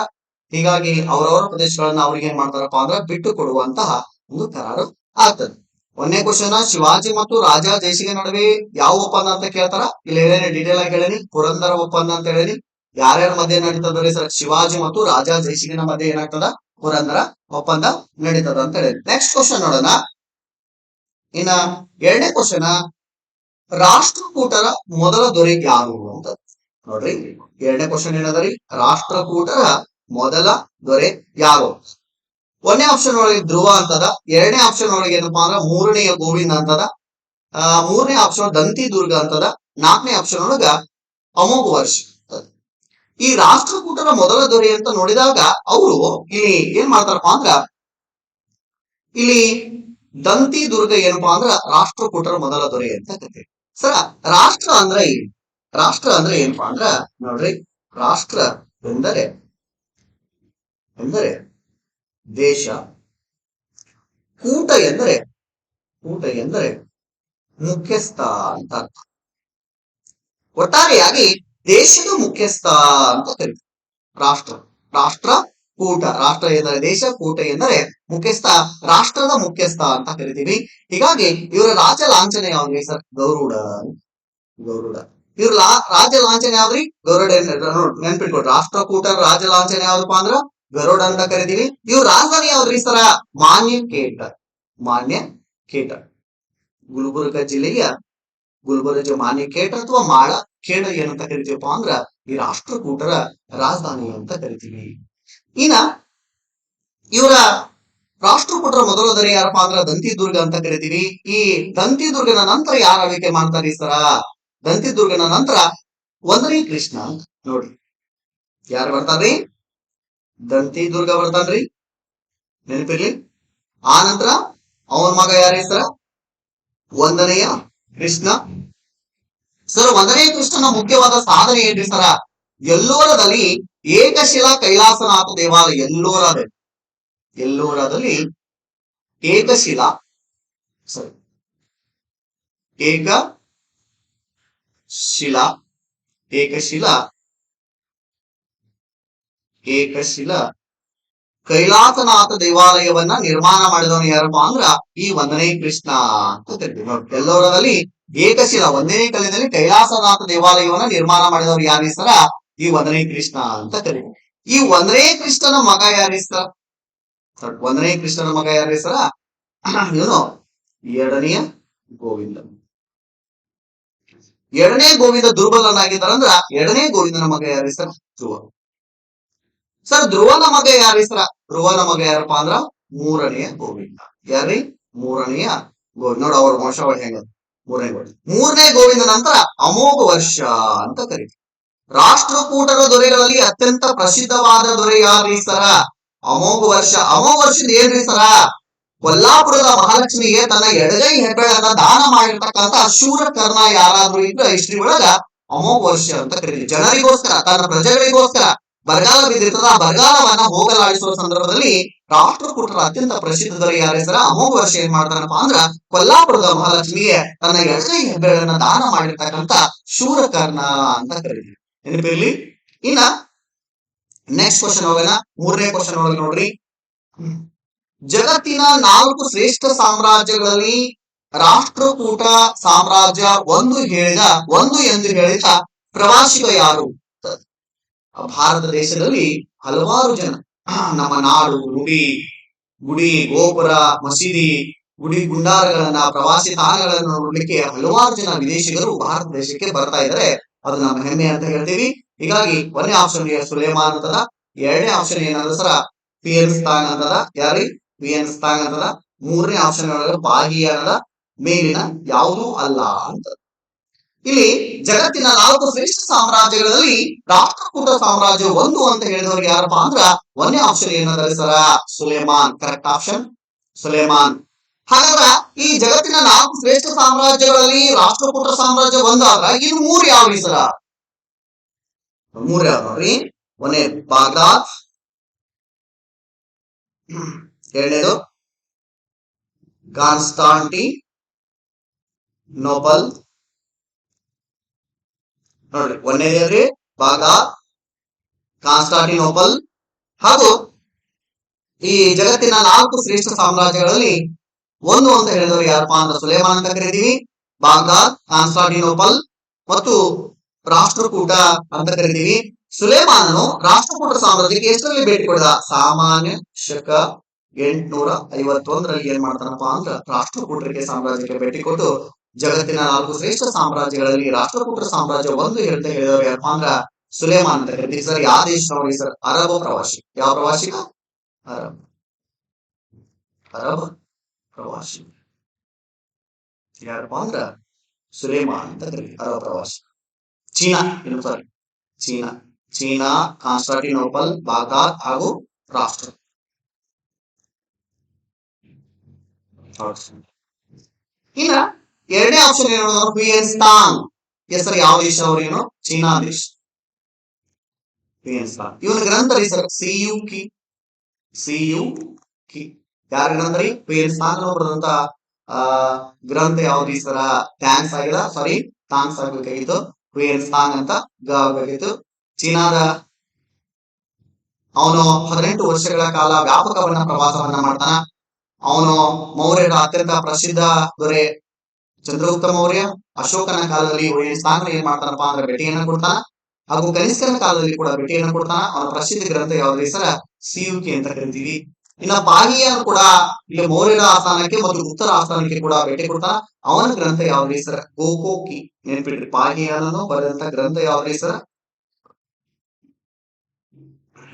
ಹೀಗಾಗಿ ಅವರವರ ಪ್ರದೇಶಗಳನ್ನ ಅವ್ರಿಗೆ ಏನ್ ಮಾಡ್ತಾರಪ್ಪ ಅಂದ್ರ ಬಿಟ್ಟು ಕೊಡುವಂತಹ ಒಂದು ಕರಾರು ಆಗ್ತದೆ. ಒಂದನೇ ಕ್ವಶನ್, ಶಿವಾಜಿ ಮತ್ತು ರಾಜಾ ಜೈಸಿಗೆ ನಡುವೆ ಯಾವ ಒಪ್ಪಂದ ಅಂತ ಕೇಳ್ತಾರ. ಇಲ್ಲಿ ಹೇಳೇನಿ, ಡೀಟೇಲ್ ಆಗಿ ಹೇಳೇನಿ, ಪುರಂದರ ಒಪ್ಪಂದ ಅಂತ ಹೇಳೇನಿ. ಯಾರ್ಯಾರ ಮಧ್ಯೆ ನಡೀತದ್ರಿ ಸರ್? ಶಿವಾಜಿ ಮತ್ತು ರಾಜಾ ಜೈಸಿಗಿನ ಮಧ್ಯೆ ಏನಾಗ್ತದ? ಪುರಂದರ ಒಪ್ಪಂದ ನಡೀತದ ಅಂತ ಹೇಳಿ. ನೆಕ್ಸ್ಟ್ ಕ್ವಶನ್ ನೋಡೋಣ. ಇನ್ನ ಎರಡನೇ ಕ್ವಶನ್, ರಾಷ್ಟ್ರಕೂಟರ ಮೊದಲ ದೊರೆ ಯಾರು ಅಂತ ನೋಡ್ರಿ. ಎರಡನೇ ಕ್ವಶನ್ ಏನದರಿ? ರಾಷ್ಟ್ರಕೂಟರ ಮೊದಲ ದೊರೆ ಯಾರು? ಒಂದನೇ ಆಪ್ಷನ್ ಒಳಗೆ ಧ್ರುವ ಅಂತದ. ಎರಡನೇ ಆಪ್ಷನ್ ಒಳಗೆ ಏನಪ್ಪಾ ಅಂದ್ರ ಮೂರನೆಯ ಗೋವಿಂದ ಅಂತದ. ಮೂರನೇ ಆಪ್ಷನ್ ದಂತಿ ದುರ್ಗ ಅಂತದ. ನಾಲ್ಕನೇ ಆಪ್ಷನ್ ಒಳಗ ಅಮೋಘ ವರ್ಷ. ಈ ರಾಷ್ಟ್ರಕೂಟರ ಮೊದಲ ದೊರೆ ಅಂತ ನೋಡಿದಾಗ ಅವರು ಇಲ್ಲಿ ಏನ್ ಮಾಡ್ತಾರಪ್ಪ ಅಂದ್ರ ಇಲ್ಲಿ ದಂತಿ ದುರ್ಗ ಏನಪ್ಪಾ ಅಂದ್ರ ರಾಷ್ಟ್ರಕೂಟರ ಮೊದಲ ದೊರೆ ಅಂತ ಕರೀತೀವಿ. ಸರ, ರಾಷ್ಟ್ರ ಅಂದ್ರೆ ಏನು? ರಾಷ್ಟ್ರ ಅಂದ್ರೆ ಏನಪ್ಪಾ ಅಂದ್ರ ನೋಡ್ರಿ, ರಾಷ್ಟ್ರ ಎಂದರೆ ದೇಶ, ಕೂಟ ಎಂದರೆ ಮುಖ್ಯಸ್ಥ ಅಂತ ಅರ್ಥ. ಒಟ್ಟಾರೆಯಾಗಿ ದೇಶದ ಮುಖ್ಯಸ್ಥ ಅಂತ ಕರೀತೀವಿ ರಾಷ್ಟ್ರ ಕೂಟ. ರಾಷ್ಟ್ರ ಎಂದರೆ ದೇಶ, ಕೂಟ ಎಂದರೆ ಮುಖ್ಯಸ್ಥ, ರಾಷ್ಟ್ರದ ಮುಖ್ಯಸ್ಥ ಅಂತ ಕರಿತೀವಿ. ಹೀಗಾಗಿ ಇವರ ರಾಜ ಲಾಂಛನ ಯಾವ್ದ್ರಿ ಸರ್? ಗರುಡ. ಇವ್ರ ರಾಜ ಲಾಂಛನ ಯಾವ್ದ್ರಿ? ಗರುಡ. ನೆನ್ಪಿಟ್ಕೊಡ್ರಿ, ರಾಷ್ಟ್ರಕೂಟರ ರಾಜ ಲಾಂಛನ ಯಾವ್ದಪ್ಪ ಅಂದ್ರ ಗರುಡ ಅಂತ ಕರಿತೀವಿ. ಇವ್ರ ರಾಜಧಾನಿ ಯಾವ್ದ್ರಿ ಸರ? ಮಾನ್ಯಕೇಟ. ಗುಲ್ಬರ್ಗ ಜಿಲ್ಲೆಯ ಮಾನ್ಯಕೇಟ ಅಥವಾ ಮಾಳಖೇಡ ಏನಂತ ಕರಿತೀವಪ್ಪ ಅಂದ್ರ ಈ ರಾಷ್ಟ್ರಕೂಟರ ರಾಜಧಾನಿ ಅಂತ ಕರಿತೀವಿ. ಇನ್ನ ಇವರ ರಾಷ್ಟ್ರಕೂಟರ ಮೊದಲ ದೊರೆ ಯಾರಪ್ಪ ಅಂದ್ರ ದಂತಿದುರ್ಗ ಅಂತ ಕರಿತೀವಿ. ಈ ದಂತಿದುರ್ಗನ ನಂತರ ಯಾರ ಆಳ್ವಿಕೆ ಮಾಡ್ತಾರೆ ಸರ? ದಂತಿದುರ್ಗನ ನಂತರ ಒಂದನೇ ಕೃಷ್ಣ ಅಂತ ನೋಡ್ರಿ. ಯಾರು ಬರ್ತಾರ್ರಿ? ದಂತಿದುರ್ಗ ಬರ್ತಾನ್ರಿ, ನೆನಪಿರ್ಲಿ. ಆ ನಂತರ ಅವನ ಮಗ ಯಾರ ಹೆಸರ? ಒಂದನೆಯ ಕೃಷ್ಣ. ಸರ್, ಒಂದನೇ ಕೃಷ್ಣನ ಮುಖ್ಯವಾದ ಸಾಧನೆ ಏನ್ರಿ ಸರ? ಎಲ್ಲೋರದಲ್ಲಿ ಏಕಶಿಲಾ ಕೈಲಾಸನಾಥ ದೇವಾಲಯ. ಎಲ್ಲೋರದಲ್ಲಿ ಏಕಶಿಲಾ ಸರಿ ಏಕಶಿಲಾ ಏಕಶಿಲಾ ಏಕಶಿಲಾ ಕೈಲಾಸನಾಥ ದೇವಾಲಯವನ್ನ ನಿರ್ಮಾಣ ಮಾಡಿದವನು ಯಾರಪ್ಪ ಅಂದ್ರ ಈ ಒಂದನೇ ಕೃಷ್ಣ ಅಂತ ಕರಿತೀವಿ. ನೋಡಿ, ಎಲ್ಲೋರದಲ್ಲಿ ಏಕಶಿಲಾ ಒಂದನೇ ಕಲ್ಲಿನಲ್ಲಿ ಕೈಲಾಸನಾಥ ದೇವಾಲಯವನ್ನ ನಿರ್ಮಾಣ ಮಾಡಿದವರು ಯಾರ ಹೆಸರ? ಈ ಒಂದನೇ ಕೃಷ್ಣ ಅಂತ ಕರಿತೀವಿ. ಈ ಒಂದನೇ ಕೃಷ್ಣನ ಮಗ ಯಾರ ಹೆಸರ? ಒಂದನೇ ಕೃಷ್ಣನ ಮಗ ಯಾರ ಹೆಸರ? ಇವನು ಎರಡನೆಯ ಗೋವಿಂದ. ಎರಡನೇ ಗೋವಿಂದ ದುರ್ಬಲನಾಗಿದ್ದಾರಂದ್ರ ಎರಡನೇ ಗೋವಿಂದನ ಮಗ ಯಾರ ಹೆಸರ? ಧ್ರುವ. ಸರ್, ಧ್ರುವನ ಮಗ ಯಾರ ಹೆಸರ? ಧ್ರುವನ ಮಗ ಯಾರಪ್ಪ ಅಂದ್ರ ಮೂರನೆಯ ಗೋವಿಂದ. ಯಾರ್ರಿ? ಮೂರನೆಯ ಗೋವಿಂದ. ನೋಡ ಅವ್ರ ವಂಶಾವಳಿ ಹೆಂಗ. ಮೂರನೇ ಗೋವಿಂದ ನಂತರ ಅಮೋಘ ವರ್ಷ ಅಂತ ಕರೀತೀವಿ. ರಾಷ್ಟ್ರಕೂಟರ ದೊರೆಗಳಲ್ಲಿ ಅತ್ಯಂತ ಪ್ರಸಿದ್ಧವಾದ ದೊರೆ ಯಾರ್ರಿ ಸರ? ಅಮೋಘ ವರ್ಷ. ಅಮೋಘ ವರ್ಷದ ಏನ್ರಿ ಸರ? ಕೊಲ್ಲಾಪುರದ ಮಹಾಲಕ್ಷ್ಮಿಗೆ ತನ್ನ ಎಡಗೈ ಹೆಬ್ಬೆಳನ್ನ ದಾನ ಮಾಡಿರ್ತಕ್ಕಂಥ ಶೂರ ಕರ್ಣ ಯಾರಾದ್ರೂ ಇದ್ರೆ ಹಿಸ್ಟ್ರಿ ಒಳಗ ಅಮೋಘ ವರ್ಷ ಅಂತ ಕರೀತೀವಿ. ಜನರಿಗೋಸ್ಕರ, ತನ್ನ ಪ್ರಜೆಗಳಿಗೋಸ್ಕರ ಬರಗಾಲ ಬಿದ್ದಿರ್ತದ, ಆ ಬರಗಾಲವನ್ನ ಹೋಗಲಾಡಿಸುವ ಸಂದರ್ಭದಲ್ಲಿ ರಾಷ್ಟ್ರಕೂಟರ ಅತ್ಯಂತ ಪ್ರಸಿದ್ಧ ದೊರೆ ಯಾರ ಹೆಸರ? ಅಮೋಘ ವರ್ಷ ಏನ್ ಮಾಡ್ತಾನಪ್ಪ ಅಂದ್ರ ಕೊಲ್ಲಾಪುರದ ಮಹಾಲಕ್ಷ್ಮಿಗೆ ತನ್ನ ಎಡಗೈ ಹೆಬ್ಬೆಳನ್ನ ದಾನ ಮಾಡಿರ್ತಕ್ಕಂಥ ಶೂರ ಕರ್ಣ ಅಂತ ಕರೀತೀವಿ. ನೆನಪಿರ್ಲಿ. ಇನ್ನ ನೆಕ್ಸ್ಟ್ ಕ್ವಶನ್ ಹೋಗೋಣ. ಮೂರನೇ ಕ್ವಶನ್ ಒಳಗೆ ನೋಡ್ರಿ, ಜಗತ್ತಿನ 4 ಶ್ರೇಷ್ಠ ಸಾಮ್ರಾಜ್ಯಗಳಲ್ಲಿ ರಾಷ್ಟ್ರಕೂಟ ಸಾಮ್ರಾಜ್ಯ ಒಂದು ಎಂದು ಹೇಳಿದ ಪ್ರವಾಸಿಗ ಯಾರು? ಭಾರತ ದೇಶದಲ್ಲಿ ಹಲವಾರು ಜನ ನಮ್ಮ ನಾಡು, ಗುಡಿ ಗೋಪುರ, ಮಸೀದಿ, ಗುಡಿ ಗುಂಡಾರಗಳನ್ನ, ಪ್ರವಾಸಿ ತಾಣಗಳನ್ನ ನೋಡ್ಲಿಕ್ಕೆ ಹಲವಾರು ಜನ ವಿದೇಶಿಗರು ಭಾರತ ದೇಶಕ್ಕೆ ಬರ್ತಾ ಇದ್ದಾರೆ. ಅದು ನಮ್ಮ ಹೆಮ್ಮೆ ಅಂತ ಹೇಳ್ತೀವಿ. ಹೀಗಾಗಿ ಒಂದನೇ ಆಪ್ಷನ್ ಸುಲೇಮಾನ್ ಅಂತದ. ಎರಡನೇ ಆಪ್ಷನ್ ಏನಂದ್ರ ಸರ ಪಿಯನ್ಸ್ತಾಂಗ್ ಅಂತದ. ಯಾರಿ? ಪಿಯನ್ಸ್ತಾಂಗ್ ಅಂತದ. ಮೂರನೇ ಆಪ್ಷನ್ ಬಾಗಿ ಅನ್ನದ. ಮೇಲಿನ ಯಾವುದೂ ಅಲ್ಲ ಅಂತ. ಇಲ್ಲಿ ಜಗತ್ತಿನ 4 ಶ್ರೇಷ್ಠ ಸಾಮ್ರಾಜ್ಯಗಳಲ್ಲಿ ರಾಷ್ಟ್ರಕೂಟ ಸಾಮ್ರಾಜ್ಯ ಒಂದು ಅಂತ ಹೇಳಿದವ್ರಿಗೆ ಯಾರಪ್ಪ ಅಂದ್ರ ಒಂದನೇ ಆಪ್ಷನ್ ಏನಂದ್ರೆ sir Suleman. Correct option Suleman. ಹಾಗಾದ್ರ ಈ ಜಗತ್ತಿನ 4 ಶ್ರೇಷ್ಠ ಸಾಮ್ರಾಜ್ಯಗಳಲ್ಲಿ ರಾಷ್ಟ್ರಕೂಟ ಸಾಮ್ರಾಜ್ಯ ಒಂದಾದ್ರ ಇನ್ನು 3 ಯಾವ್ರಿ ಸರ? 3 ಯಾವ್ದು ನೋಡ್ರಿ. ಒಂದೇ ಬಾಗ್ದಾದ್, ಎರಡನೇದು ಕಾನ್ಸ್ಟಾಂಟಿನೋಪಲ್. ನೋಡ್ರಿ, ಒಂದನೇದ್ರಿ ಬಾಗ್ದಾದ್, ಕಾನ್ಸ್ಟಾಂಟಿನೋಪಲ್. ಹಾಗೂ ಈ ಜಗತ್ತಿನ 4 ಶ್ರೇಷ್ಠ ಸಾಮ್ರಾಜ್ಯಗಳಲ್ಲಿ ಒಂದು ಅಂತ ಹೇಳಿದವರು ಯಾರಪ್ಪ ಅಂದ್ರೆ ಸುಲೇಮಾನ್ ಅಂತ ಕರಿತೀವಿ. ಬಾಗ್ದಾದ್, ಕಾನ್ಸ್ಟಾಂಟಿನೋಪಲ್ ಮತ್ತು ರಾಷ್ಟ್ರಕೂಟ ಅಂತ ಕರಿತೀವಿ. ಸುಲೇಮಾನನು ರಾಷ್ಟ್ರಕೂಟ ಸಾಮ್ರಾಜ್ಯಕ್ಕೆ ಎಷ್ಟರಲ್ಲಿ ಭೇಟಿ ಕೊಡಿದ? ಸಾಮಾನ್ಯ ಶಕ 851ರಲ್ಲಿ ಏನ್ ಮಾಡ್ತಾನಪ್ಪ ಅಂದ್ರ ರಾಷ್ಟ್ರಕೂಟರಿಗೆ ಸಾಮ್ರಾಜ್ಯಕ್ಕೆ ಭೇಟಿ ಕೊಟ್ಟು ಜಗತ್ತಿನ 4 ಶ್ರೇಷ್ಠ ಸಾಮ್ರಾಜ್ಯಗಳಲ್ಲಿ ರಾಷ್ಟ್ರಕೂಟ ಸಾಮ್ರಾಜ್ಯ ಒಂದು ಅಂತ ಹೇಳಿದವರು ಯಾರಪ್ಪ ಅಂದ್ರ ಸುಲೇಮಾನ್ ಅಂತ ಕರಿತೀವಿ. ಸರ್, ಯಾವ ದೇಶದವ್ರಿಗೆ ಸರ್? ಅರಬ್ ಪ್ರವಾಸಿ. ಯಾವ ಪ್ರವಾಸಿಗ? ಅರಬ್ ಪ್ರವಾಸಿ. ಯಾರಪ್ಪ ಅಂದ್ರ ಸುಲೇಮಾನ್ ಅಂತ ಕರಿತೀವಿ, ಅರಬ್ ಪ್ರವಾಸಿ. ಚೀನಾ, ಚೀನಾ, ಕಾನ್ಸ್ಟಾಂಟಿನೋಪಲ್, ಬಾಗ್ದಾದ್ ಹಾಗೂ ರಾಷ್ಟ್ರ. ಇನ್ನ ಎರಡನೇ ಆಪ್ಷನ್ ಏನು? ಪಿಯನ್ಸ್ತಾಂಗ್. ಹೆಸರು ಯಾವ ದೇಶ ಅವ್ರೇನು? ಚೀನಾ ದೇಶ. ಪಿಯನ್ಸ್ತಾಂಗ್. ಇವನ ಗ್ರಂಥ ರೀ ಸರ್ ಸಿಯುಕಿ. ಯಾರ ಗ್ರಂಥ ರೀ? ಪಿಯನ್ಸ್ತಾಂಗ್ ಬರೆದಂತ ಗ್ರಂಥ ಯಾವ್ದು ಸರ? ಥ್ಯಾಂಕ್ಸ್ ಆಗಿಲ್ಲ, ಸಾರಿ ಥ್ಯಾಂಕ್ಸ್ ಆಗ್ಬೇಕಾಗಿತ್ತು. ಪಿಯನ್ಸ್ತಾಂಗ್ ಅಂತ ಆಗಬೇಕಾಗಿತ್ತು. ಚೀನಾದ ಅವನು 18 ವರ್ಷಗಳ ಕಾಲ ವ್ಯಾಪಕವನ್ನ ಪ್ರವಾಸವನ್ನ ಮಾಡ್ತಾನ. ಅವನು ಮೌರ್ಯರ ಅತ್ಯಂತ ಪ್ರಸಿದ್ಧ ದೊರೆ ಚಂದ್ರಗುಪ್ತ ಮೌರ್ಯ, ಅಶೋಕನ ಕಾಲದಲ್ಲಿ ಸ್ಥಾನ ಏನ್ ಮಾಡ್ತಾನಪ್ಪ ಅಂದ್ರೆ ಭೇಟಿಯನ್ನ ಕೊಡ್ತಾನ. ಹಾಗೂ ಕನಿಷ್ಕನ ಕಾಲದಲ್ಲಿ ಕೂಡ ಭೇಟಿಯನ್ನ ಕೊಡ್ತಾನ. ಅವನ ಪ್ರಸಿದ್ಧ ಗ್ರಂಥ ಯಾವ್ದು ಹೆಸರ? ಸಿಯುಕಿ ಅಂತ ಕರಿತೀವಿ. ಇನ್ನ ಬಾಗಿಯ ಕೂಡ ಇಲ್ಲಿ ಮೌರ್ಯರ ಆಸ್ಥಾನಕ್ಕೆ ಮತ್ತು ಉತ್ತರ ಆಸ್ಥಾನಕ್ಕೆ ಕೂಡ ಭೇಟಿ ಕೊಡ್ತಾನ. ಅವನ ಗ್ರಂಥ ಯಾವ್ದು ಹೆಸರ? ಗೋಕೋಕಿ. ನೆನ್ಪಿಡ್ರಿ, ಬಾಗಿಯನನ್ನು ಬರೆದಂತ ಗ್ರಂಥ ಯಾವ್ದು ಹೆಸರ?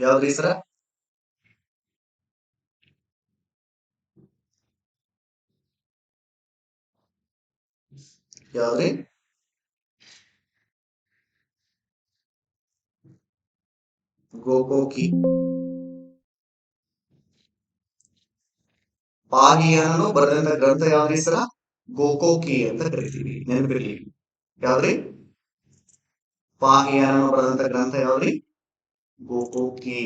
ಯಾವ್ದು ಹೆಸರ? ಯಾವ್ದ್ರಿ? ಗೋಕೋಕಿ. ಪಾಹಿಯಾನನು ಬರೆದಂತ ಗ್ರಂಥ ಯಾವ್ದ್ರಿ ಸರ? ಗೋಕೋಕಿ ಅಂತ ಕರಿತೀವಿ, ನೆನಪಿರ್ಲಿ. ಯಾವ್ದ್ರಿ? ಪಾಹಿಯಾನನು ಬರೆದಂತ ಗ್ರಂಥ ಯಾವ್ದ್ರಿ? ಗೋಕೋಕಿ.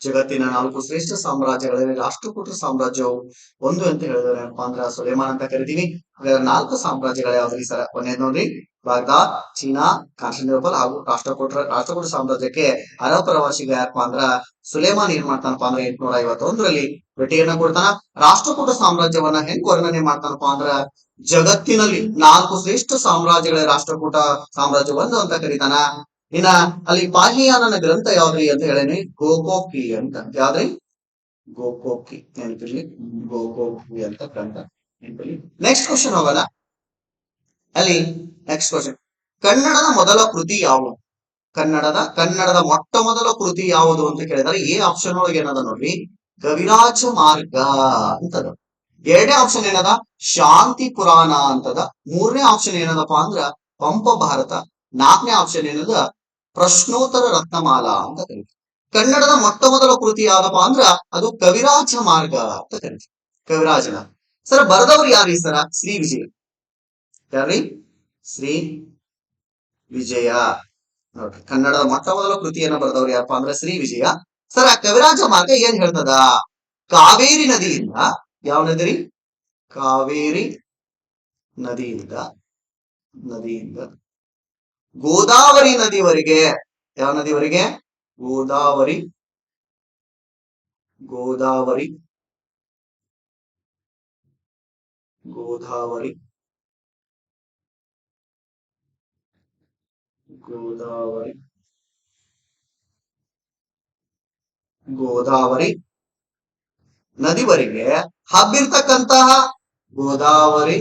ಜಗತ್ತಿನ 4 ಶ್ರೇಷ್ಠ ಸಾಮ್ರಾಜ್ಯಗಳಲ್ಲಿ ರಾಷ್ಟ್ರಕೂಟ ಸಾಮ್ರಾಜ್ಯವು ಒಂದು ಅಂತ ಹೇಳಿದ್ರೆ ಏನಪ್ಪಾ ಅಂದ್ರ ಸುಲೇಮಾನ್ ಅಂತ ಕರಿತೀವಿ. ಹಾಗಾದ್ರೆ 4 ಸಾಮ್ರಾಜ್ಯಗಳು ಯಾವ್ದ್ರಿ ಸರ್? ಒಂದೇದ್ ನೋಡ್ರಿ, ಬಾಗ್ದಾದ್, ಚೀನಾ, ಕಾನ್ಸ್ಟಾಂಟಿನೋಪಲ್ ಹಾಗೂ ರಾಷ್ಟ್ರಕೂಟ ಸಾಮ್ರಾಜ್ಯಕ್ಕೆ ಅರಬ್ ಪ್ರವಾಸಿಗ ಯಾರಪ್ಪ ಅಂದ್ರ ಸುಲೇಮಾನ್ ಏನ್ ಮಾಡ್ತಾನಪ್ಪಾ ಅಂದ್ರೆ 851ರಲ್ಲಿ ಭೇಟಿಯನ್ನ ಕೊಡ್ತಾನ. ರಾಷ್ಟ್ರಕೂಟ ಸಾಮ್ರಾಜ್ಯವನ್ನ ಹೆಂಗ್ ವರ್ಣನೆ ಮಾಡ್ತಾನಪ್ಪಾ ಅಂದ್ರ ಜಗತ್ತಿನಲ್ಲಿ 4 ಶ್ರೇಷ್ಠ ಸಾಮ್ರಾಜ್ಯಗಳ ರಾಷ್ಟ್ರಕೂಟ ಸಾಮ್ರಾಜ್ಯ ಒಂದು ಅಂತ ಕರೀತಾನ. ಇನ್ನ ಅಲ್ಲಿ ಪಾಹಿಯಾನನ ಗ್ರಂಥ ಯಾವ್ದ್ರಿ ಅಂತ ಹೇಳೇನಿ? ಗೋಕೋಕಿ ಅಂತ. ಯಾವ್ದ್ರಿ? ಗೋಕೋಕಿ. ನೆನಪಿರ್ಲಿ, ಗೋಕೋಕಿ ಅಂತ ಗ್ರಂಥ ನೆನಪಿರ್ಲಿ. ನೆಕ್ಸ್ಟ್ ಕ್ವಶನ್ ಹೋಗೋಣ. ಅಲ್ಲಿ ನೆಕ್ಸ್ಟ್ ಕ್ವಶನ್, ಕನ್ನಡದ ಮೊದಲ ಕೃತಿ ಯಾವುದು? ಕನ್ನಡದ ಮೊಟ್ಟ ಮೊದಲ ಕೃತಿ ಯಾವುದು ಅಂತ ಕೇಳಿದ್ರೆ ಎ ಆಪ್ಷನ್ ಒಳಗೆ ಏನದ ನೋಡ್ರಿ, ಕವಿರಾಜ ಮಾರ್ಗ ಅಂತದ. ಎರಡನೇ ಆಪ್ಷನ್ ಏನದ? ಶಾಂತಿ ಪುರಾಣ ಅಂತದ. ಮೂರನೇ ಆಪ್ಷನ್ ಏನದಪ್ಪ ಅಂದ್ರ ಪಂಪ ಭಾರತ. ನಾಲ್ಕನೇ ಆಪ್ಷನ್ ಏನದ? ಪ್ರಶ್ನೋತ್ತರ ರತ್ನಮಾಲಾ ಅಂತ ಕರಿತೀವಿ. ಕನ್ನಡದ ಮೊಟ್ಟ ಮೊದಲ ಕೃತಿ ಯಾವ್ದಪ್ಪ ಅಂದ್ರ ಅದು ಕವಿರಾಜ ಮಾರ್ಗ ಅಂತ ಕರಿತೀವಿ. ಕವಿರಾಜನ ಸರ ಬರೆದವ್ರು ಯಾರೀ ಸರ? ಶ್ರೀ ವಿಜಯ. ಯಾರೀ? ಶ್ರೀ ವಿಜಯ. ನೋಡ್ರಿ, ಕನ್ನಡದ ಮೊಟ್ಟ ಮೊದಲ ಕೃತಿಯನ್ನ ಬರೆದವ್ರು ಯಾರಪ್ಪ ಅಂದ್ರ ಶ್ರೀ ವಿಜಯ. ಸರ ಕವಿರಾಜ ಮಾರ್ಗ ಏನ್ ಹೇಳ್ತದ? ಕಾವೇರಿ ನದಿಯಿಂದ, ಯಾವ ನದಿ ರೀ? ಕಾವೇರಿ ನದಿಯಿಂದ ಗೋದಾವರಿ ನದಿವರೆಗೆ. ಯಾವ ನದಿವರೆಗೆ? ಗೋದಾವರಿ ಗೋದಾವರಿ ಗೋದಾವರಿ ಗೋದಾವರಿ ಗೋದಾವರಿ ನದಿವರೆಗೆ ಹಬ್ಬಿರ್ತಕ್ಕಂತಹ ಗೋದಾವರಿ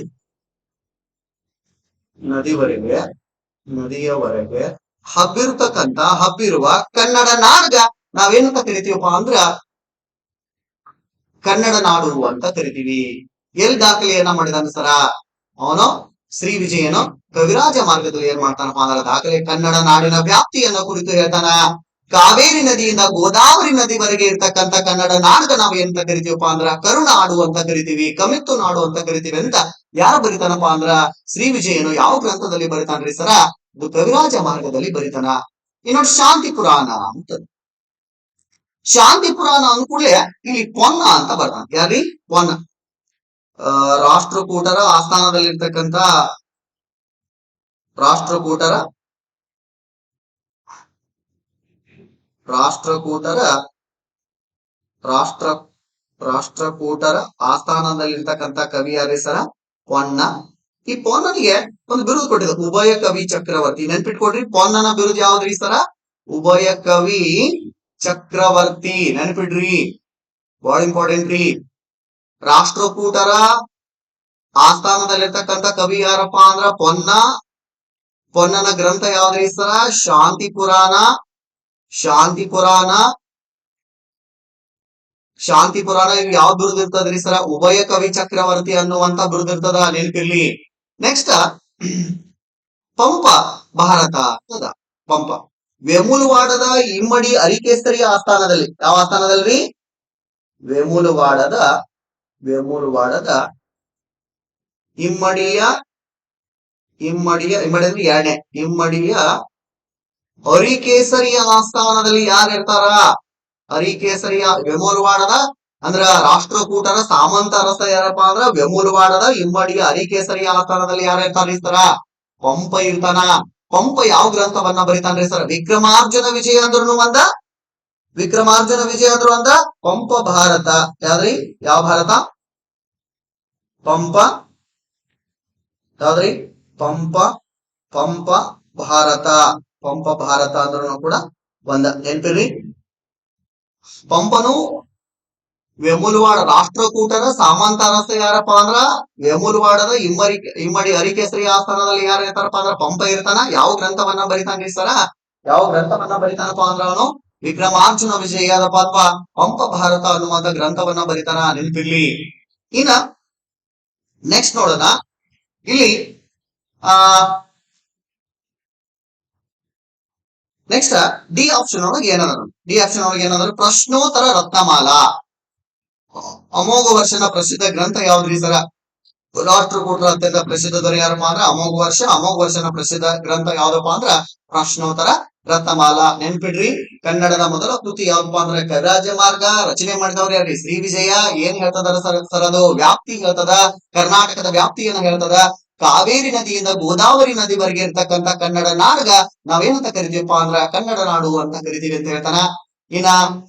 ನದಿಯವರೆಗೆ ಹಬ್ಬಿರುವ ಕನ್ನಡ ನಾಡ್ಗ ನಾವೇನಂತ ಕರಿತೀವಪ್ಪ ಅಂದ್ರ ಕನ್ನಡ ನಾಡು ಅಂತ ಕರಿತೀವಿ. ಎಲ್ಲಿ ದಾಖಲೆಯನ್ನ ಮಾಡಿದಾನ ಸರ? ಅವನು ಶ್ರೀ ವಿಜಯನು ಕವಿರಾಜ ಮಾರ್ಗದಲ್ಲಿ ಏನ್ ಮಾಡ್ತಾನಪ್ಪ ಅಂದ್ರೆ ದಾಖಲೆ ಕನ್ನಡ ನಾಡಿನ ವ್ಯಾಪ್ತಿಯನ್ನ ಕುರಿತು ಹೇಳ್ತಾನ. ಕಾವೇರಿ ನದಿಯಿಂದ ಗೋದಾವರಿ ನದಿವರೆಗೆ ಇರ್ತಕ್ಕಂಥ ಕನ್ನಡ ನಾಡ್ಗ ನಾವ್ ಏನಂತ ಕರಿತೀವಪ್ಪ ಅಂದ್ರ ಕರುನಾಡು ಅಂತ ಕರಿತೀವಿ, ಕಮಿತ್ತು ನಾಡು ಅಂತ ಕರಿತೀವಿ ಅಂತ ಯಾರು ಬರಿತಾನಪ್ಪ ಅಂದ್ರ ಶ್ರೀ ವಿಜಯನು. ಯಾವ ಗ್ರಂಥದಲ್ಲಿ ಬರಿತಾನ್ರಿ ಸರ? ಇದು ಕವಿರಾಜ ಮಾರ್ಗದಲ್ಲಿ ಬರಿತಾನ. ಇನ್ನೊಂದು ಶಾಂತಿ ಪುರಾಣ ಅಂತ. ಶಾಂತಿ ಪುರಾಣ ಅನ್ಕೂಡ್ಲೆ ಇಲ್ಲಿ ಪೊನ್ನ ಅಂತ ಬರ್ತಾನ. ಯಾರಿ? ಪೊನ್ನ. ರಾಷ್ಟ್ರಕೂಟರ ಆಸ್ಥಾನದಲ್ಲಿರ್ತಕ್ಕಂಥ ರಾಷ್ಟ್ರಕೂಟರ ಆಸ್ಥಾನದಲ್ಲಿರ್ತಕ್ಕಂಥ ಕವಿ ಯಾರ ಹೆಸರ? ಪೊನ್ನ. ಈ ಪೊನ್ನನಿಗೆ ಒಂದು ಬಿರುದು ಕೊಟ್ಟಿದೆ, ಉಭಯ ಕವಿ ಚಕ್ರವರ್ತಿ. ನೆನ್ಪಿಟ್ಕೊಡ್ರಿ, ಪೊನ್ನನ ಬಿರುದು ಯಾವ್ದ್ರಿ ಸರ? ಉಭಯ ಕವಿ ಚಕ್ರವರ್ತಿ. ನೆನ್ಪಿಡ್ರಿ, ಬಹಳ ಇಂಪಾರ್ಟೆಂಟ್ ರೀ. ರಾಷ್ಟ್ರಕೂಟರ ಆಸ್ಥಾನದಲ್ಲಿರ್ತಕ್ಕಂಥ ಕವಿ ಯಾರಪ್ಪ ಅಂದ್ರ ಪೊನ್ನ. ಪೊನ್ನನ ಗ್ರಂಥ ಯಾವ್ದ್ರಿ ಸರ? ಶಾಂತಿ ಪುರಾಣ. ಇವ್ ಯಾವ್ದು ಬಿರುದಿರ್ತದ್ರಿ ಸರ? ಉಭಯ ಕವಿ ಚಕ್ರವರ್ತಿ ಅನ್ನುವಂತ ಬಿರುದಿರ್ತದ, ನೆನಪಿರ್ಲಿ. ನೆಕ್ಸ್ಟ್ ಪಂಪ ಭಾರತ ಅದ. ಪಂಪ ವೆಮುಲವಾಡದ ಇಮ್ಮಡಿ ಅರಿಕೇಸರಿಯ ಆಸ್ಥಾನದಲ್ಲಿ. ಯಾವ ಆಸ್ಥಾನದಲ್ಲಿ? ವೆಮುಲವಾಡದ ಇಮ್ಮಡಿಯ ಅರಿಕೇಸರಿಯ ಆಸ್ಥಾನದಲ್ಲಿ ಯಾರು ಇರ್ತಾರ? ಅರಿಕೇಸರಿಯ ವೆಮುಲವಾಡದ ಅಂದ್ರ ರಾಷ್ಟ್ರಕೂಟರ ಸಾಮಂತ ಅರಸ ಯಾರಪ್ಪ ಅಂದ್ರ ವೆಮುಲವಾಡದ ಇಮ್ಮಡಿಯ ಅರಿಕೇಸರಿಯ ಆಸ್ಥಾನದಲ್ಲಿ ಯಾರು ಇರ್ತಾರ? ಪಂಪ ಇರ್ತಾನ. ಪಂಪ ಯಾವ ಗ್ರಂಥವನ್ನ ಬರಿತಾನ್ರಿ ಸರ್? ವಿಕ್ರಮಾರ್ಜುನ ವಿಜಯ ಅಂದ್ರೂ ಒಂದ, ವಿಕ್ರಮಾರ್ಜುನ ವಿಜಯ ಅಂದ್ರು ಅಂದ್ರ ಪಂಪ ಭಾರತ. ಯಾವ್ದ್ರಿ? ಯಾವ ಭಾರತ? ಪಂಪ. ಯಾವ್ದ್ರಿ? ಪಂಪ. ಪಂಪ ಭಾರತ. ಪಂಪ ಭಾರತ ಅಂದ್ರೂ ಕೂಡ ಒಂದ. ನೆನ್ಪಿರ್ರಿ, ಪಂಪನು ವೆಮುಲವಾಡ ರಾಷ್ಟ್ರಕೂಟರ ಸಾಮಂತಾರಸ್ಥ ಯಾರಪ್ಪ ಅಂದ್ರ ವೆಮುಲವಾಡದ ಇಮ್ಮಡಿ ಹರಿಕೇಸರಿ ಆಸ್ಥಾನದಲ್ಲಿ ಯಾರು ಇರ್ತಾರಪ್ಪ ಅಂದ್ರ ಪಂಪ ಇರ್ತಾನ. ಯಾವ ಗ್ರಂಥವನ್ನ ಬರಿತಾನ್ರಿ ಸರ? ಯಾವ ಗ್ರಂಥವನ್ನ ಬರಿತಾನಪ್ಪ ಅಂದ್ರ ಅವನು ವಿಕ್ರಮಾರ್ಜುನ ವಿಜಯದ ಅಥವಾ ಪಂಪ ಭಾರತ ಅನ್ನುವಂತ ಗ್ರಂಥವನ್ನ ಬರಿತಾನ. ನೆನಪಿರ್ಲಿ. ಇನ್ನ ನೆಕ್ಸ್ಟ್ ನೋಡೋಣ. ಇಲ್ಲಿ ಆ ನೆಕ್ಸ್ಟ್ ಡಿ ಆಪ್ಷನ್ ಒಳಗೆ ಏನದ? ಡಿ ಆಪ್ಷನ್ ಒಳಗೆ ಏನಂದ್ರೆ ಪ್ರಶ್ನೋತ್ತರ ರತ್ನಮಾಲಾ. ಅಮೋಘ ವರ್ಷನ ಪ್ರಸಿದ್ಧ ಗ್ರಂಥ ಯಾವ್ದ್ರಿ ಸರ? ರಾಷ್ಟ್ರಕೂಟರ ಅತ್ಯಂತ ಪ್ರಸಿದ್ಧ ದೊರೆ ಯಾರಪ್ಪ ಅಂದ್ರ ಅಮೋಘ ವರ್ಷ. ಅಮೋಘ ವರ್ಷನ ಪ್ರಸಿದ್ಧ ಗ್ರಂಥ ಯಾವ್ದಪ್ಪ ಅಂದ್ರ ಪ್ರಶ್ನೋತ್ತರ ರತ್ನಮಾಲಾ. ನೆನ್ಪಿಡ್ರಿ, ಕನ್ನಡದ ಮೊದಲ ಕೃತಿ ಯಾವ್ದಪ್ಪ ಅಂದ್ರೆ ಕವಿರಾಜ ಮಾರ್ಗ. ರಚನೆ ಮಾಡಿದವ್ರು ಯಾರ್ರಿ? ಶ್ರೀ ವಿಜಯ. ಏನ್ ಹೇಳ್ತದ ಸರ್ ಅದು? ವ್ಯಾಪ್ತಿ ಹೇಳ್ತದ, ಕರ್ನಾಟಕದ ವ್ಯಾಪ್ತಿಯನ್ನ ಹೇಳ್ತದ. ಕಾವೇರಿ ನದಿಯಿಂದ ಗೋದಾವರಿ ನದಿವರೆಗೆ ಇರ್ತಕ್ಕಂಥ ಕನ್ನಡ ನಾಡ್ಗ ನಾವೇನಂತ ಕರಿತೀವಪ್ಪ ಅಂದ್ರ ಕನ್ನಡ ನಾಡು ಅಂತ ಕರಿತೀವಿ ಅಂತ ಹೇಳ್ತಾನ. ಇನ್ನ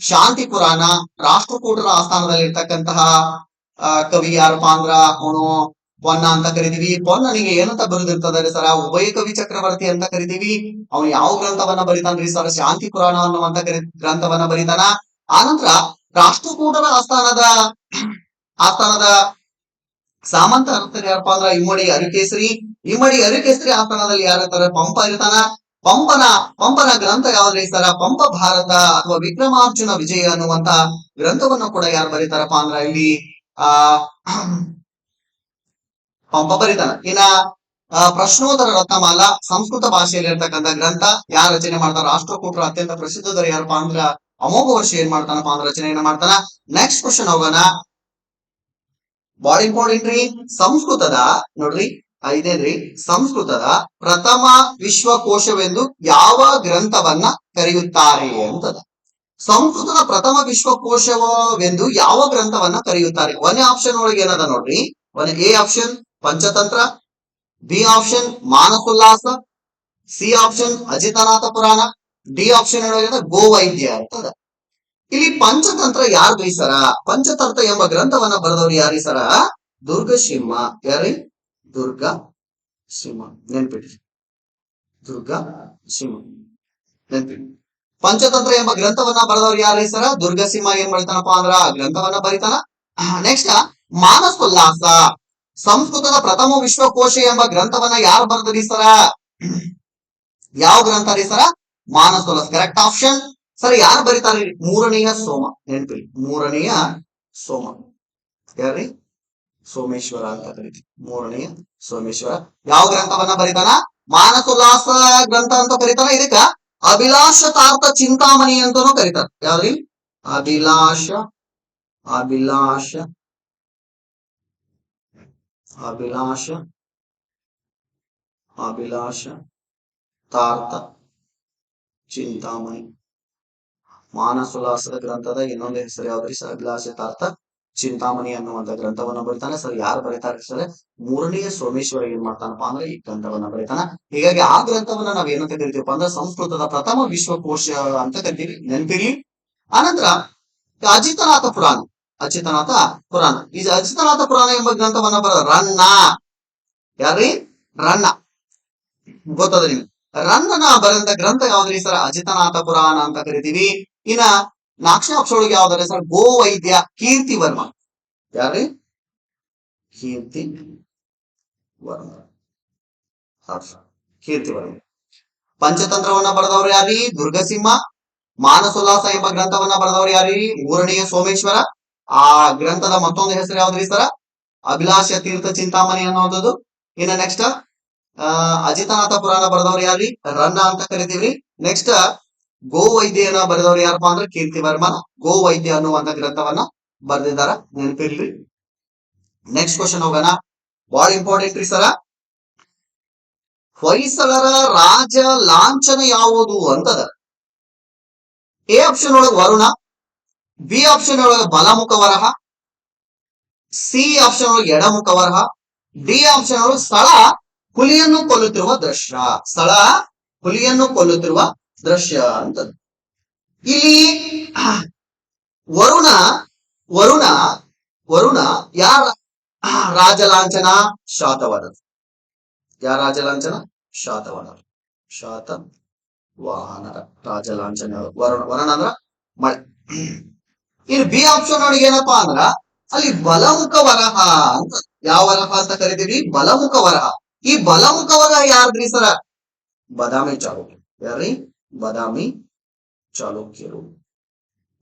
ಶಾಂತಿ ಪುರಾಣ, ರಾಷ್ಟ್ರಕೂಟರ ಆಸ್ಥಾನದಲ್ಲಿ ಇರ್ತಕ್ಕಂತಹ ಕವಿ ಯಾರಪ್ಪ ಅಂದ್ರ ಅವನು ಪೊನ್ನ ಅಂತ ಕರಿತೀವಿ. ಪೊನ್ನನಿಗೆ ಏನಂತ ಬರೆದಿರ್ತದ ಸರ? ಉಭಯ ಕವಿ ಚಕ್ರವರ್ತಿ ಅಂತ ಕರಿತೀವಿ. ಅವನು ಯಾವ ಗ್ರಂಥವನ್ನ ಬರಿತಾನ್ರಿ ಸರ್? ಶಾಂತಿ ಪುರಾಣ ಅನ್ನುವಂತ ಗ್ರಂಥವನ್ನ ಬರಿತಾನ. ಆನಂತರ ರಾಷ್ಟ್ರಕೂಟರ ಆಸ್ಥಾನದ ಸಾಮಂತ ಅರ್ಥರು ಯಾರಪ್ಪ ಅಂದ್ರ ಇಮ್ಮಡಿ ಹರಿಕೇಸರಿ. ಇಮ್ಮಡಿ ಹರಿಕೇಸರಿ ಆಸ್ಥಾನದಲ್ಲಿ ಯಾರಿರ್ತಾರೆ? ಪಂಪ ಇರ್ತಾನ. ಪಂಪನ ಗ್ರಂಥ ಯಾವ್ದ್ರಿ ಸರ? ಪಂಪ ಭಾರತ ಅಥವಾ ವಿಕ್ರಮಾರ್ಜುನ ವಿಜಯ ಅನ್ನುವಂತ ಗ್ರಂಥವನ್ನು ಕೂಡ ಯಾರು ಬರೀತಾರಪ್ಪ ಅಂದ್ರ ಇಲ್ಲಿ ಪಂಪ ಬರೀತಾನ. ಇನ್ನ ಪ್ರಶ್ನೋತ್ತರ ರತ್ನಮಾಲಾ ಸಂಸ್ಕೃತ ಭಾಷೆಯಲ್ಲಿ ಇರ್ತಕ್ಕಂಥ ಗ್ರಂಥ. ಯಾರು ರಚನೆ ಮಾಡ್ತಾರ? ರಾಷ್ಟ್ರಕೂಟರ ಅತ್ಯಂತ ಪ್ರಸಿದ್ಧರು ಯಾರಪ್ಪ ಅಂದ್ರ ಅಮೋಘ ವರ್ಷ ಏನ್ ಮಾಡ್ತಾನಪ್ಪ ಅಂದ್ರ ರಚನೆಯನ್ನ ಮಾಡ್ತಾನ. ನೆಕ್ಸ್ಟ್ ಕ್ವಶನ್ ಹೋಗೋಣ. ಬಾಳ ಇಂಪಾರ್ಟೆಂಟ್ ರೀ. ಸಂಸ್ಕೃತದ ನೋಡ್ರಿ, ಐದೇನ್ರಿ, ಸಂಸ್ಕೃತದ ಪ್ರಥಮ ವಿಶ್ವಕೋಶವೆಂದು ಯಾವ ಗ್ರಂಥವನ್ನ ಕರೆಯುತ್ತಾರೆ ಅಂತದ. ಸಂಸ್ಕೃತದ ಪ್ರಥಮ ವಿಶ್ವಕೋಶವೆಂದು ಯಾವ ಗ್ರಂಥವನ್ನ ಕರೆಯುತ್ತಾರೆ? ಒಂದೇ ಆಪ್ಷನ್ ಒಳಗೆ ಏನದ ನೋಡ್ರಿ. A option Panchatantra, B option Manasollasa, C option Ajitanatha Purana, D option ಒಳಗೆ ಗೋವೈದ್ಯ ಅಂತದ. ಇಲ್ಲಿ ಪಂಚತಂತ್ರ ಯಾರ್ದು ಸರ? ಪಂಚತಂತ್ರ ಎಂಬ ಗ್ರಂಥವನ್ನ ಬರೆದವ್ರು ಯಾರಿ ಸರ? ದುರ್ಗಸಿಂಹ. ಯಾರಿ? ದುರ್ಗ ಸಿಂಹ. ನೆನ್ಪಿಡ್ರಿ, ದುರ್ಗ ಸಿಂಹ ನೆನ್ಪಿಡ್ರಿ. ಪಂಚತಂತ್ರ ಎಂಬ ಗ್ರಂಥವನ್ನ ಬರೆದವ್ರು ಯಾರಿ ಸರ? ದುರ್ಗಸಿಂಹ ಏನ್ ಬರೀತಾನಪ್ಪ ಅಂದ್ರ ಗ್ರಂಥವನ್ನ ಬರೀತಾನ. ನೆಕ್ಸ್ಟ್ ಮಾನಸೋಲ್ಲಾಸ ಸಂಸ್ಕೃತದ ಪ್ರಥಮ ವಿಶ್ವಕೋಶ ಎಂಬ ಗ್ರಂಥವನ್ನ ಯಾರು ಬರೆದ್ರಿ ಸರ? ಯಾವ ಗ್ರಂಥ ರೀ sir? Manasollasa. Correct option. Sir ಯಾರು ಬರೀತಾರ್ರಿ? ಮೂರನೆಯ ಸೋಮ. ನೆನಪಿ, ಮೂರನೆಯ ಸೋಮ. ಯಾರ್ರಿ? ಸೋಮೇಶ್ವರ ಅಂತ ಕರಿತೀವಿ. ಮೂರನೆಯ ಸೋಮೇಶ್ವರ ಯಾವ ಗ್ರಂಥವನ್ನ ಬರೀತಾನ? ಮಾನಸೋಲ್ಲಾಸ ಗ್ರಂಥ ಅಂತ ಕರೀತಾನ. ಇದಕ್ಕ ಅಭಿಲಾಷ ತಾರ್ಥ ಚಿಂತಾಮಣಿ ಅಂತಾನೂ ಕರೀತಾರ. ಯಾವ್ದ್ರಿ? ಅಭಿಲಾಷ ಅಭಿಲಾಷ ಅಭಿಲಾಷ ಅಭಿಲಾಷ ತಾರ್ಥ ಚಿಂತಾಮಣಿ. ಮಾನಸೋಲ್ಲಾಸದ ಗ್ರಂಥದ ಇನ್ನೊಂದು ಹೆಸರು ಯಾವ್ದ್ರಿ ಸರ್? ಅಭಿಲಾಷ ತಾರ್ಥ ಚಿಂತಾಮಣಿ ಅನ್ನುವಂತ ಗ್ರಂಥವನ್ನ ಬರೀತಾನೆ. ಸರ್ ಯಾರು ಬರೀತಾರೆ ಸರ್? ಮೂರನೆಯ ಸೋಮೇಶ್ವರ ಏನ್ ಮಾಡ್ತಾನಪ್ಪ ಅಂದ್ರೆ ಈ ಗ್ರಂಥವನ್ನ ಬರೀತಾನ. ಹೀಗಾಗಿ ಆ ಗ್ರಂಥವನ್ನ ನಾವ್ ಏನಂತ ಕರಿತೀವಪ್ಪ ಅಂದ್ರೆ ಸಂಸ್ಕೃತದ ಪ್ರಥಮ ವಿಶ್ವಕೋಶ ಅಂತ ಕರಿತೀವಿ. ನೆನಪಿರ್ಲಿ. ಆನಂತರ ಅಜಿತನಾಥ ಪುರಾಣ. ಅಜಿತನಾಥ ಪುರಾಣ. ಈ ಅಜಿತನಾಥ ಪುರಾಣ ಎಂಬ ಗ್ರಂಥವನ್ನ ಬರ ರನ್ನ. ಯಾರ್ರಿ? ರನ್ನ. ಗೊತ್ತದ ನಿಮ್ಗೆ? ರನ್ನನ ಬರೆದ ಗ್ರಂಥ ಯಾವ್ದ್ರಿ ಸರ್? ಅಜಿತನಾಥ ಪುರಾಣ ಅಂತ ಕರಿತೀವಿ. ಇನ್ನ ನಾಕ್ಷಾಕ್ಷರೊಳಗೆ ಯಾವ್ದಾರೆ ಸರ್? ಗೋವೈದ್ಯ ಕೀರ್ತಿವರ್ಮ. ಯಾರ್ರಿ? ಕೀರ್ತಿವರ್ಮ. ಕೀರ್ತಿವರ್ಮ. ಪಂಚತಂತ್ರವನ್ನ ಬರೆದವ್ರು ಯಾರಿ? ದುರ್ಗಸಿಂಹ. ಮಾನಸೋಲ್ಲಾಸ ಎಂಬ ಗ್ರಂಥವನ್ನ ಬರೆದವ್ರು ಯಾರಿ? ಮೂರನೆಯ ಸೋಮೇಶ್ವರ. ಆ ಗ್ರಂಥದ ಮತ್ತೊಂದು ಹೆಸರು ಯಾವ್ದ್ರಿ ಸರ? ಅಭಿಲಾಷ ತೀರ್ಥ ಚಿಂತಾಮಣಿ ಅನ್ನೋದು. ಇನ್ನ ನೆಕ್ಸ್ಟ್ ಅಜಿತನಾಥ ಪುರಾಣ ಬರೆದವ್ರು ಯಾರಿ? ರನ್ನ ಅಂತ ಕರಿತೀವ್ರಿ. ನೆಕ್ಸ್ಟ್ ಗೋವೈದ್ಯನ ಬರೆದವ್ರು ಯಾರಪ್ಪ ಅಂದ್ರೆ ಕೀರ್ತಿವರ್ಮ. ಗೋವೈದ್ಯ ಅನ್ನುವಂತ ಗ್ರಂಥವನ್ನ ಬರೆದಿದ್ದಾರ. ನೆನಪಿರ್ಲಿ. ನೆಕ್ಸ್ಟ್ ಕ್ವಶನ್ ಹೋಗೋಣ. ಬಹಳ ಇಂಪಾರ್ಟೆಂಟ್ ರೀ ಸರ. ಹೊಯ್ಸಳರ ರಾಜ ಲಾಂಛನ ಯಾವುದು ಅಂತದ. ಎ ಆಪ್ಷನ್ ಒಳಗೆ ವರುಣ, ಬಿ ಆಪ್ಷನ್ ಒಳಗೆ ಬಲಮುಖವರಹ, ಸಿ ಆಪ್ಷನ್ ಒಳಗೆ ಎಡಮುಖವರಹ, ಡಿ ಆಪ್ಷನ್ ಒಳಗೆ ಸ್ಥಳ ಹುಲಿಯನ್ನು ಕೊಲ್ಲುತ್ತಿರುವ ದೃಶ್ಯ. ಸ್ಥಳ ಹುಲಿಯನ್ನು ಕೊಲ್ಲುತ್ತಿರುವ ದೃಶ್ಯ ಅಂತ. ಇಲ್ಲಿ ವರುಣ ವರುಣ ವರುಣ ಯಾರ ರಾಜಲಾಂಛನ? ಶಾತವಾಹನ. ಯಾರ ರಾಜಲಾಂಛನ? ಶಾತವಾಹನ. ಶಾತವಾಹನ ರಾಜಲಾಂಛನ ವರುಣ ಅಂದ್ರ ಮಳೆ. ಇನ್ನು ಬಿ ಆಪ್ಷನ್ ಒಳಗೆ ಏನಪ್ಪಾ ಅಂದ್ರ ಅಲ್ಲಿ ಬಲಮುಖ ವರಹ ಅಂತ. ಯಾವ ವರಹ ಅಂತ ಕರಿತೀವಿ? ಬಲಮುಖ ವರಹ. ಈ ಬಲಮುಖ ವರಹ ಯಾರ್ದ್ರಿ ಸರ? ಬಾದಾಮಿ ಚಾಲುಕ್ಯ. ಯಾರ್ರಿ? ಬಾದಾಮಿ ಚಾಲುಕ್ಯರು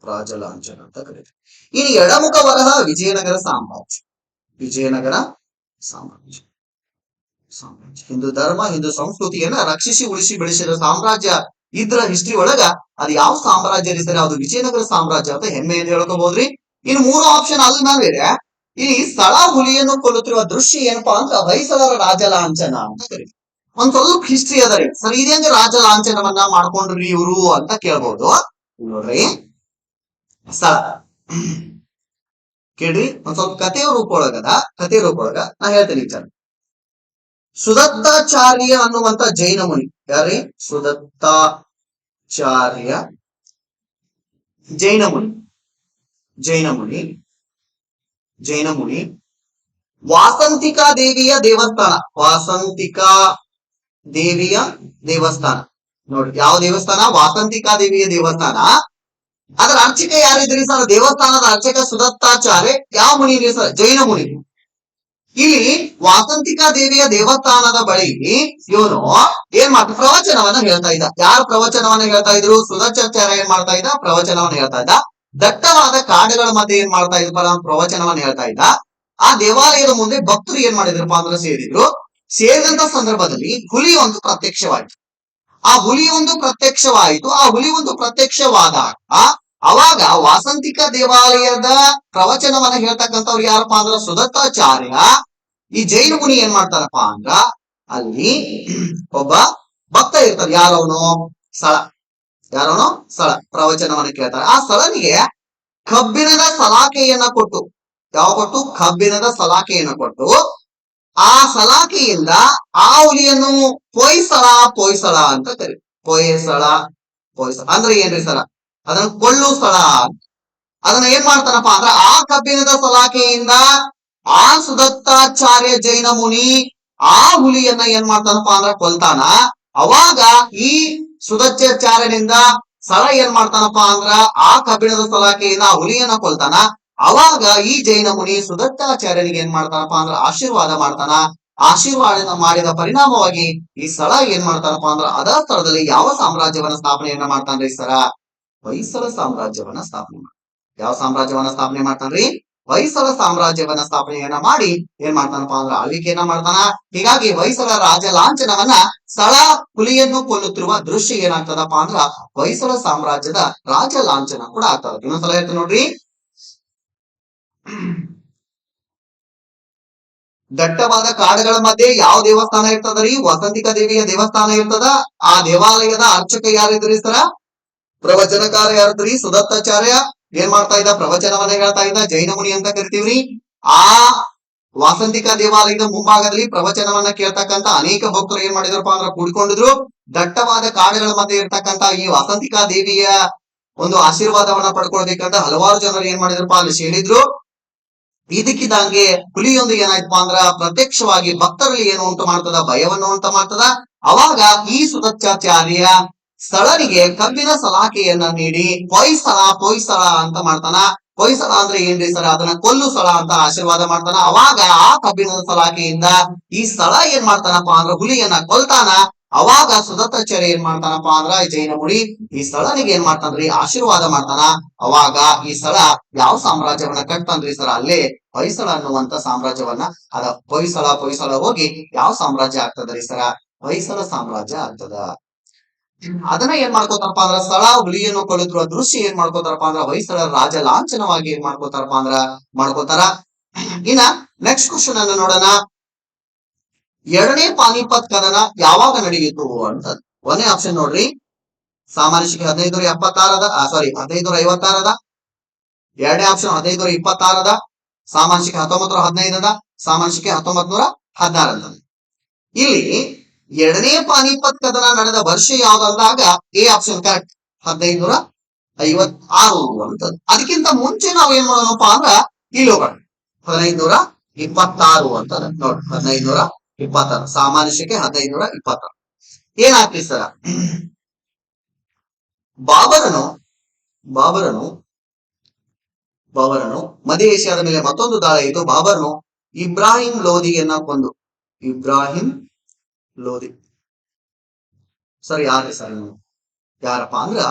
ರಾಜಲಾಂಛನ ಅಂತ ಕರೀತೀವಿ. ಇನ್ನು ಎಡಮುಖ ವರಹ ವಿಜಯನಗರ ಸಾಮ್ರಾಜ್ಯ. ವಿಜಯನಗರ ಸಾಮ್ರಾಜ್ಯ. ಹಿಂದೂ ಧರ್ಮ, ಹಿಂದೂ ಸಂಸ್ಕೃತಿಯನ್ನ ರಕ್ಷಿಸಿ ಉಳಿಸಿ ಬೆಳೆಸಿದ ಸಾಮ್ರಾಜ್ಯ ಇದ್ರ ಹಿಸ್ಟ್ರಿ ಒಳಗ ಅದು ಯಾವ ಸಾಮ್ರಾಜ್ಯ ಇರ್ತಾರೆ? ಅದು ವಿಜಯನಗರ ಸಾಮ್ರಾಜ್ಯ ಅಂತ ಹೆಮ್ಮೆಯಿಂದ ಹೇಳ್ಕೋಬಹುದ್ರಿ. ಇನ್ನು ಮೂರು ಆಪ್ಷನ್ ಅಲ್ಲಿ ನಾವೇರೆ ಇಲ್ಲಿ ಸ್ಥಳ ಹುಲಿಯನ್ನು ಕೊಲ್ಲುತ್ತಿರುವ ದೃಶ್ಯ ಏನಪ್ಪಾ ಅಂತ ಹೊಯ್ಸಳರ ರಾಜಲಾಂಛನ ಅಂತ ಕರೀತೀವಿ. ಒಂದ್ ಸ್ವಲ್ಪ ಹಿಸ್ಟ್ರಿ ಅದ ರೀ ಸರ್, ಇದೇಂಗ ರಾಜಲಾಂಛನವನ್ನ ಮಾಡ್ಕೊಂಡ್ರಿ ಇವರು ಅಂತ ಕೇಳ್ಬಹುದು. ನೋಡ್ರಿ ಸ್ಥಳ ಕೇಳ್ರಿ, ಒಂದ್ ಸ್ವಲ್ಪ ಕಥೆಯ ರೂಪ ಒಳಗದ. ಕಥೆಯ ರೂಪ ಒಳಗ ನಾ ಹೇಳ್ತೇನೆ ವಿಚಾರ. ಸುದತ್ತಾಚಾರ್ಯ ಅನ್ನುವಂತ ಜೈನ ಮುನಿ. ಯಾರಿ? ಸುದತ್ತಾಚಾರ್ಯ ಜೈನ ಮುನಿ. ಜೈನ ಮುನಿ ಜೈನ ಮುನಿ ವಾಸಂತಿಕಾ ದೇವಿಯ ದೇವಸ್ಥಾನ. ವಾಸಂತಿಕಾ ದೇವಿಯ ದೇವಸ್ಥಾನ. ನೋಡಿ ಯಾವ ದೇವಸ್ಥಾನ? ವಾಸಂತಿಕಾ ದೇವಿಯ ದೇವಸ್ಥಾನ. ಅದರ ಅರ್ಚಕ ಯಾರಿದ್ರಿ ಸರ್? ದೇವಸ್ಥಾನದ ಅರ್ಚಕ ಸುದತ್ತಾಚಾರ್ಯ. ಯಾವ ಮುನಿ ಇದ್ರಿ ಸರ್? ಜೈನ ಮುನಿ. ಇಲ್ಲಿ ವಾಸಂತಿಕಾ ದೇವಿಯ ದೇವಸ್ಥಾನದ ಬಳಿ ಇವನು ಏನ್ ಮಾಡ್ತ ಪ್ರವಚನವನ್ನ ಹೇಳ್ತಾ ಇದ್ದ. ಯಾರು ಪ್ರವಚನವನ್ನ ಹೇಳ್ತಾ ಇದ್ರು? ಸುದತ್ತಾಚಾರ್ಯ ಏನ್ ಮಾಡ್ತಾ ಇದ್ದ? ಪ್ರವಚನವನ್ನ ಹೇಳ್ತಾ ಇದ್ದ. ದಟ್ಟವಾದ ಕಾಡುಗಳ ಮಧ್ಯೆ ಏನ್ ಮಾಡ್ತಾ ಇದ್ರಪ್ಪ? ಪ್ರವಚನವನ್ನ ಹೇಳ್ತಾ ಇದ್ದ. ಆ ದೇವಾಲಯದ ಮುಂದೆ ಭಕ್ತರು ಏನ್ ಮಾಡಿದ್ರಪ್ಪ ಅಂದ್ರೆ ಸೇರಿದ್ರು. ಸೇರಿದಂತ ಸಂದರ್ಭದಲ್ಲಿ ಹುಲಿ ಒಂದು ಪ್ರತ್ಯಕ್ಷವಾಯಿತು. ಆ ಹುಲಿ ಒಂದು ಪ್ರತ್ಯಕ್ಷವಾಯಿತು. ಆ ಹುಲಿ ಒಂದು ಪ್ರತ್ಯಕ್ಷವಾದಾಗ ಅವಾಗ ವಾಸಂತಿಕ ದೇವಾಲಯದ ಪ್ರವಚನವನ್ನ ಹೇಳ್ತಕ್ಕಂಥವ್ರು ಯಾರಪ್ಪ ಅಂದ್ರ ಸುದತ್ತಾಚಾರ್ಯ. ಈ ಜೈನ ಮುನಿ ಏನ್ ಮಾಡ್ತಾರಪ್ಪ ಅಂದ್ರ ಅಲ್ಲಿ ಒಬ್ಬ ಭಕ್ತ ಇರ್ತಾರೆ. ಯಾರವನು? ಸ್ಥಳ. ಯಾರವನು? ಸ್ಥಳ. ಪ್ರವಚನವನ್ನ ಕೇಳ್ತಾರೆ. ಆ ಸ್ಥಳನಿಗೆ ಕಬ್ಬಿಣದ ಸಲಾಕೆಯನ್ನ ಕೊಟ್ಟು, ಯಾವ ಕೊಟ್ಟು? ಕಬ್ಬಿಣದ ಸಲಾಕೆಯನ್ನ ಕೊಟ್ಟು ಆ ಸಲಾಕೆಯಿಂದ ಆ ಹುಲಿಯನ್ನು ಪೊಯ್ಸಳ ಪೊಯ್ಸಳ ಅಂತ ಕರಿ. ಪೊಯ್ಸಳ ಪೊಯ್ಸಳ ಅಂದ್ರೆ ಏನ್ರಿ ಸರ? ಅದನ್ನ ಕೊಳ್ಳು ಸ್ಥಳ. ಅದನ್ನ ಏನ್ ಮಾಡ್ತಾನಪ್ಪ ಅಂದ್ರ ಆ ಕಬ್ಬಿಣದ ಸಲಾಕೆಯಿಂದ ಆ ಸುದತ್ತಾಚಾರ್ಯ ಜೈನ ಮುನಿ ಆ ಹುಲಿಯನ್ನ ಏನ್ ಮಾಡ್ತಾನಪ್ಪ ಅಂದ್ರ ಕೊಲ್ತಾನ. ಅವಾಗ ಈ ಸುದತ್ತಾಚಾರ್ಯನಿಂದ ಸ್ಥಳ ಏನ್ ಮಾಡ್ತಾನಪ್ಪ ಅಂದ್ರ ಆ ಕಬ್ಬಿಣದ ಸಲಾಕೆಯಿಂದ ಆ ಹುಲಿಯನ್ನ ಕೊಲ್ತಾನ. ಅವಾಗ ಈ ಜೈನ ಮುನಿ ಸುದತ್ತಾಚಾರ್ಯನಿಗೆ ಏನ್ ಮಾಡ್ತಾನಪ್ಪ ಅಂದ್ರ ಆಶೀರ್ವಾದ ಮಾಡ್ತಾನ. ಆಶೀರ್ವಾದ ಮಾಡಿದ ಪರಿಣಾಮವಾಗಿ ಈ ಸ್ಥಳ ಏನ್ ಮಾಡ್ತಾನಪ್ಪ ಅಂದ್ರ ಅದ ಸ್ಥಳದಲ್ಲಿ ಯಾವ ಸಾಮ್ರಾಜ್ಯವನ್ನ ಸ್ಥಾಪನೆಯನ್ನ ಮಾಡ್ತಾನ್ರಿ ಸರ? ಹೊಯ್ಸಳ ಸಾಮ್ರಾಜ್ಯವನ್ನ ಸ್ಥಾಪನೆ ಮಾಡ್ತಾನ. ಯಾವ ಸಾಮ್ರಾಜ್ಯವನ್ನ ಸ್ಥಾಪನೆ ಮಾಡ್ತಾನ್ರಿ? ಹೊಯ್ಸಳ ಸಾಮ್ರಾಜ್ಯವನ್ನ ಸ್ಥಾಪನೆಯನ್ನ ಮಾಡಿ ಏನ್ ಮಾಡ್ತಾನಪ್ಪ ಅಂದ್ರ ಆಳ್ವಿಕೆಯನ್ನ ಮಾಡ್ತಾನ. ಹೀಗಾಗಿ ಹೊಯ್ಸಳ ರಾಜ ಲಾಂಛನವನ್ನ ಸ್ಥಳ ಹುಲಿಯನ್ನು ಕೊಲ್ಲುತ್ತಿರುವ ದೃಶ್ಯ ಏನಾಗ್ತದಪ್ಪ ಅಂದ್ರ ಹೊಯ್ಸಳ ಸಾಮ್ರಾಜ್ಯದ ರಾಜ ಲಾಂಛನ ಕೂಡ ಆಗ್ತದ. ಇನ್ನೊಂದ್ಸಲ ಹೇಳ್ತೀನಿ ನೋಡ್ರಿ. ದಟ್ಟವಾದ ಕಾಡುಗಳ ಮಧ್ಯೆ ಯಾವ ದೇವಸ್ಥಾನ ಇರ್ತದ್ರಿ? ವಸಂತಿಕಾ ದೇವಿಯ ದೇವಸ್ಥಾನ ಇರ್ತದ. ಆ ದೇವಾಲಯದ ಅರ್ಚಕ ಯಾರಿದ್ರಿ ಸರ? ಪ್ರವಚನಕಾರ ಯಾರಿದ್ರಿ? ಸುದತ್ತಾಚಾರ್ಯ. ಏನ್ ಮಾಡ್ತಾ ಇದ್ದ? ಪ್ರವಚನವನ್ನ ಹೇಳ್ತಾ ಇದ್ದ. ಜೈನ ಮುನಿ ಅಂತ ಕರಿತೀವ್ರಿ. ಆ ವಾಸಂತಿಕಾ ದೇವಾಲಯದ ಮುಂಭಾಗದಲ್ಲಿ ಪ್ರವಚನವನ್ನ ಕೇಳ್ತಕ್ಕಂತ ಅನೇಕ ಭಕ್ತರು ಏನ್ ಮಾಡಿದ್ರಪ್ಪ ಅಂದ್ರ ಕೂಡಿಕೊಂಡಿದ್ರು. ದಟ್ಟವಾದ ಕಾಡುಗಳ ಮಧ್ಯೆ ಇರ್ತಕ್ಕಂತ ಈ ವಾಸಂತಿಕಾ ದೇವಿಯ ಒಂದು ಆಶೀರ್ವಾದವನ್ನ ಪಡ್ಕೊಳ್ಬೇಕಂತ ಹಲವಾರು ಜನರು ಏನ್ ಮಾಡಿದ್ರಪ್ಪ ಅಲ್ಲಿ ಸೇರಿದ್ರು. ಇದಕ್ಕಿದಂಗೆ ಹುಲಿಯೊಂದು ಏನಾಯ್ತಪ್ಪ ಅಂದ್ರ ಪ್ರತ್ಯಕ್ಷವಾಗಿ ಭಕ್ತರಲ್ಲಿ ಏನು ಉಂಟು ಮಾಡ್ತದ? ಭಯವನ್ನು ಉಂಟು ಮಾಡ್ತದ. ಅವಾಗ ಈ ಸುದತ್ತಾಚಾರ್ಯ ಸ್ಥಳನಿಗೆ ಕಬ್ಬಿನ ಸಲಾಕೆಯನ್ನ ನೀಡಿ ಪೊಯ್ಸಳ ಪೊಯ್ಸಳ ಅಂತ ಮಾಡ್ತಾನ. ಪೊಯ್ಸಳ ಅಂದ್ರೆ ಏನ್ರಿ ಸರ್? ಅದನ್ನ ಕೊಲ್ಲು ಸ್ಥಳ ಅಂತ ಆಶೀರ್ವಾದ ಮಾಡ್ತಾನ. ಅವಾಗ ಆ ಕಬ್ಬಿಣದ ಸಲಾಕೆಯಿಂದ ಈ ಸ್ಥಳ ಏನ್ ಮಾಡ್ತಾನಪ್ಪ ಅಂದ್ರ ಹುಲಿಯನ್ನ ಕೊಲ್ತಾನ. ಅವಾಗ ಸುದತ್ತಾಚಾರ್ಯ ಏನ್ ಮಾಡ್ತಾನಪ್ಪ ಅಂದ್ರ ಜೈನ ಮುನಿ ಈ ಸ್ಥಳನಿಗೆ ಏನ್ ಮಾಡ್ತಾನ್ರಿ? ಆಶೀರ್ವಾದ ಮಾಡ್ತಾನ. ಅವಾಗ ಈ ಸ್ಥಳ ಯಾವ ಸಾಮ್ರಾಜ್ಯವನ್ನ ಕಟ್ತಾನ್ರಿ ಸರ್? ಅಲ್ಲೇ ಹೊಯ್ಸಳ ಅನ್ನುವಂತ ಸಾಮ್ರಾಜ್ಯವನ್ನ. ಅದ ಹೊಯ್ಸಳ ಹೊಯ್ಸಳ ಹೋಗಿ ಯಾವ ಸಾಮ್ರಾಜ್ಯ ಆಗ್ತದ್ರಿ ಸರ? ಹೊಯ್ಸಳ ಸಾಮ್ರಾಜ್ಯ ಆಗ್ತದ. ಅದನ್ನ ಏನ್ ಮಾಡ್ಕೋತಾರಪ್ಪ ಅಂದ್ರ ಸ್ಥಳ ಹುಲಿಯನ್ನು ಕೊಲ್ಲುತ್ತಿರುವ ದೃಶ್ಯ ಏನ್ ಮಾಡ್ಕೋತಾರಪ್ಪ ಅಂದ್ರ ಹೊಯ್ಸಳ ರಾಜ ಲಾಂಛನವಾಗಿ ಏನ್ ಮಾಡ್ಕೋತಾರಪ್ಪ ಅಂದ್ರ ಮಾಡ್ಕೋತಾರ. ಇನ್ನ ನೆಕ್ಸ್ಟ್ ಕ್ವಶನ್ ಅನ್ನ ನೋಡೋಣ. ಎರಡನೇ ಪಾನಿಪತ್ ಕದನ ಯಾವಾಗ ನಡೆಯಿತು ಅಂತ. ಒಂದೇ ಆಪ್ಷನ್ ನೋಡ್ರಿ. ಸಾಮಾನ್ಯ 1576 ಸಾರಿ 1556. ಎರಡನೇ ಆಪ್ಷನ್ 1526. ಸಾಮಾನ್ಯ 1915. ಸಾಮಾನ್ಯ 1916. ಇಲ್ಲಿ ಎರಡನೇ ಪಾನಿಪತ್ ಕದನ ನಡೆದ ವರ್ಷ ಯಾವ್ದಂದಾಗ ಎ ಆಪ್ಷನ್ ಕರೆಕ್ಟ್. 1556. 56 ಅಂತ. ಅದಕ್ಕಿಂತ ಮುಂಚೆ ನಾವು ಏನ್ ಮಾಡೋಣಪ್ಪ ಅಂದ್ರ ಇಲ್ಲಿ ಹೋಗೋಣ. 1526 ಅಂತ ನೋಡಿ. 1526 ಸಾಮಾನ್ಯ ಶಕೆ 1526 ಏನಾಗ್ತಿ ಸರ. ಬಾಬರನು ಬಾಬರನು ಬಾಬರನು ಮಧ್ಯ ಏಷ್ಯಾದ ಮೇಲೆ ಮತ್ತೊಂದು ದಾಳಿ ಆಯಿತು. ಬಾಬರನು ಇಬ್ರಾಹಿಂ ಲೋದಿಯನ್ನ ಕೊಂದು. ಇಬ್ರಾಹಿಂ ಲೋದಿ ಸರ್ ಯಾರೇ ಸರ್ ಯಾರಪ್ಪ ಅಂದ್ರ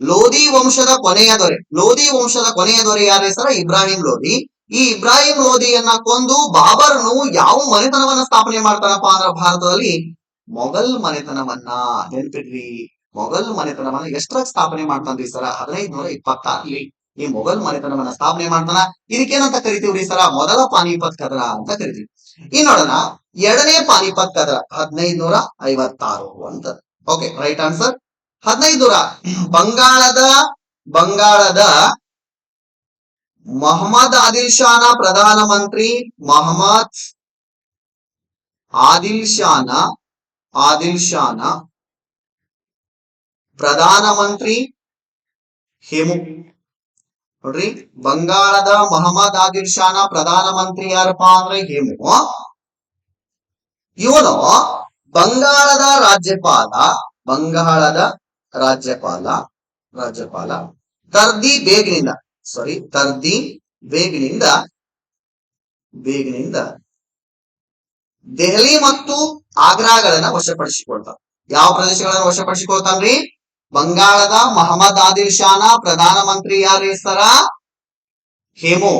ಲೋದಿ ವಂಶದ ಕೊನೆಯ ದೊರೆ. ಲೋದಿ ವಂಶದ ಕೊನೆಯ ದೊರೆ ಯಾರ ಹೆಸರ ಇಬ್ರಾಹಿಂ ಲೋದಿ. ಈ ಇಬ್ರಾಹಿಂ ಲೋದಿಯನ್ನ ಕೊಂದು ಬಾಬರನು ಯಾವ ಮನೆತನವನ್ನ ಸ್ಥಾಪನೆ ಮಾಡ್ತಾನಪ್ಪ ಅಂದ್ರ ಭಾರತದಲ್ಲಿ ಮೊಘಲ್ ಮನೆತನವನ್ನ. ನೆನ್ಪಿಡ್ರಿ, ಮೊಘಲ್ ಮನೆತನವನ್ನ ಎಷ್ಟರಾಗ ಸ್ಥಾಪನೆ ಮಾಡ್ತಾನ್ರಿ ಸರ 1526 ಈ ಮೊಘಲ್ ಮನೆತನವನ್ನ ಸ್ಥಾಪನೆ ಮಾಡ್ತಾನ. ಇದಕ್ಕೇನಂತ ಕರಿತೀವ್ರಿ ಸರ ಮೊದಲ ಪಾನಿಪತ್ ಕದನ ಅಂತ ಕರಿತೀವಿ. ಇನ್ ನೋಡೋಣ ಎರಡನೇ ಪಾನಿಪತ್ ಕದನ 1556 ಅಂತ. Okay right answer 1500. ಬಂಗಾಳದ ಮೊಹಮ್ಮದ್ ಆದಿಲ್ ಶಾನ ಪ್ರಧಾನಮಂತ್ರಿ ಆದಿಲ್ ಶಾನ ಪ್ರಧಾನಮಂತ್ರಿ ಹೇಮು. ನೋಡ್ರಿ, ಬಂಗಾಳದ ಮೊಹಮ್ಮದ್ ಆದಿಲ್ ಶಾನ ಪ್ರಧಾನಮಂತ್ರಿ ಯಾರಪ್ಪ ಅಂದ್ರೆ ಹೇಮು. ಇವನು ಬಂಗಾಳದ ರಾಜ್ಯಪಾಲ ತರ್ದಿ ಬೇಗ್ನಿಂದ ದೆಹಲಿ ಮತ್ತು ಆಗ್ರಾಗಳನ್ನ ವಶಪಡಿಸಿಕೊಳ್ತಾನ. ಯಾವ ಪ್ರದೇಶಗಳನ್ನ ವಶಪಡಿಸಿಕೊಳ್ತಾನ್ರಿ? ಬಂಗಾಳದ ಮೊಹಮ್ಮದ್ ಆದಿಲ್ ಶಾನ ಪ್ರಧಾನಮಂತ್ರಿ ಯಾರ ಹೆಸರ ಹೇಮು.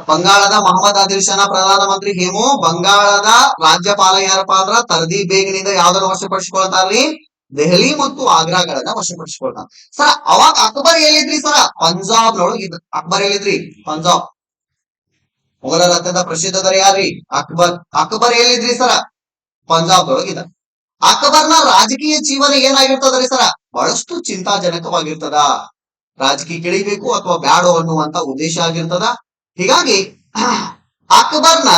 ಬಂಗಾಳದ ಮೊಹಮ್ಮದ್ ಆದಿಲ್ ಶಾನ ಪ್ರಧಾನಮಂತ್ರಿ ಹೇಮು. ಬಂಗಾಳದ ರಾಜ್ಯಪಾಲ ಯಾರಪ್ಪ ಅಂದ್ರ ತರ್ದಿ ಬೇಗ್ನಿಂದ ಯಾವ್ದನ್ನ ವಶಪಡಿಸಿಕೊಳ್ತಾರ್ರಿ? ದೆಹಲಿ ಮತ್ತು ಆಗ್ರಾಗಳನ್ನ ವಶಪಡಿಸಿಕೊಳ್ತಾನ. ಸರ ಅವಾಗ ಅಕ್ಬರ್ ಎಲ್ಲಿದ್ರಿ ಸರ? ಪಂಜಾಬ್ನೊಳಗಿದ್ದ. ಅಕ್ಬರ್ ಎಲ್ಲಿದ್ರಿ? ಪಂಜಾಬ್. ಮೊಘಲರ ಅತ್ಯಂತ ಪ್ರಸಿದ್ಧ ದೊರೆ ಯಾರ್ರಿ? ಅಕ್ಬರ್ ಎಲ್ಲಿದ್ರಿ ಸರ? ಪಂಜಾಬ್ನೊಳಗಿದ್ದ. ಅಕ್ಬರ್ನ ರಾಜಕೀಯ ಜೀವನ ಏನಾಗಿರ್ತದ್ರಿ ಸರ? ಬಹಳಷ್ಟು ಚಿಂತಾಜನಕವಾಗಿರ್ತದ. ರಾಜಕೀಯ ಕೆಳಿಬೇಕು ಅಥವಾ ಬ್ಯಾಡೋ ಅನ್ನುವಂತ ಉದ್ದೇಶ ಆಗಿರ್ತದ. ಹೀಗಾಗಿ ಅಕ್ಬರ್ನ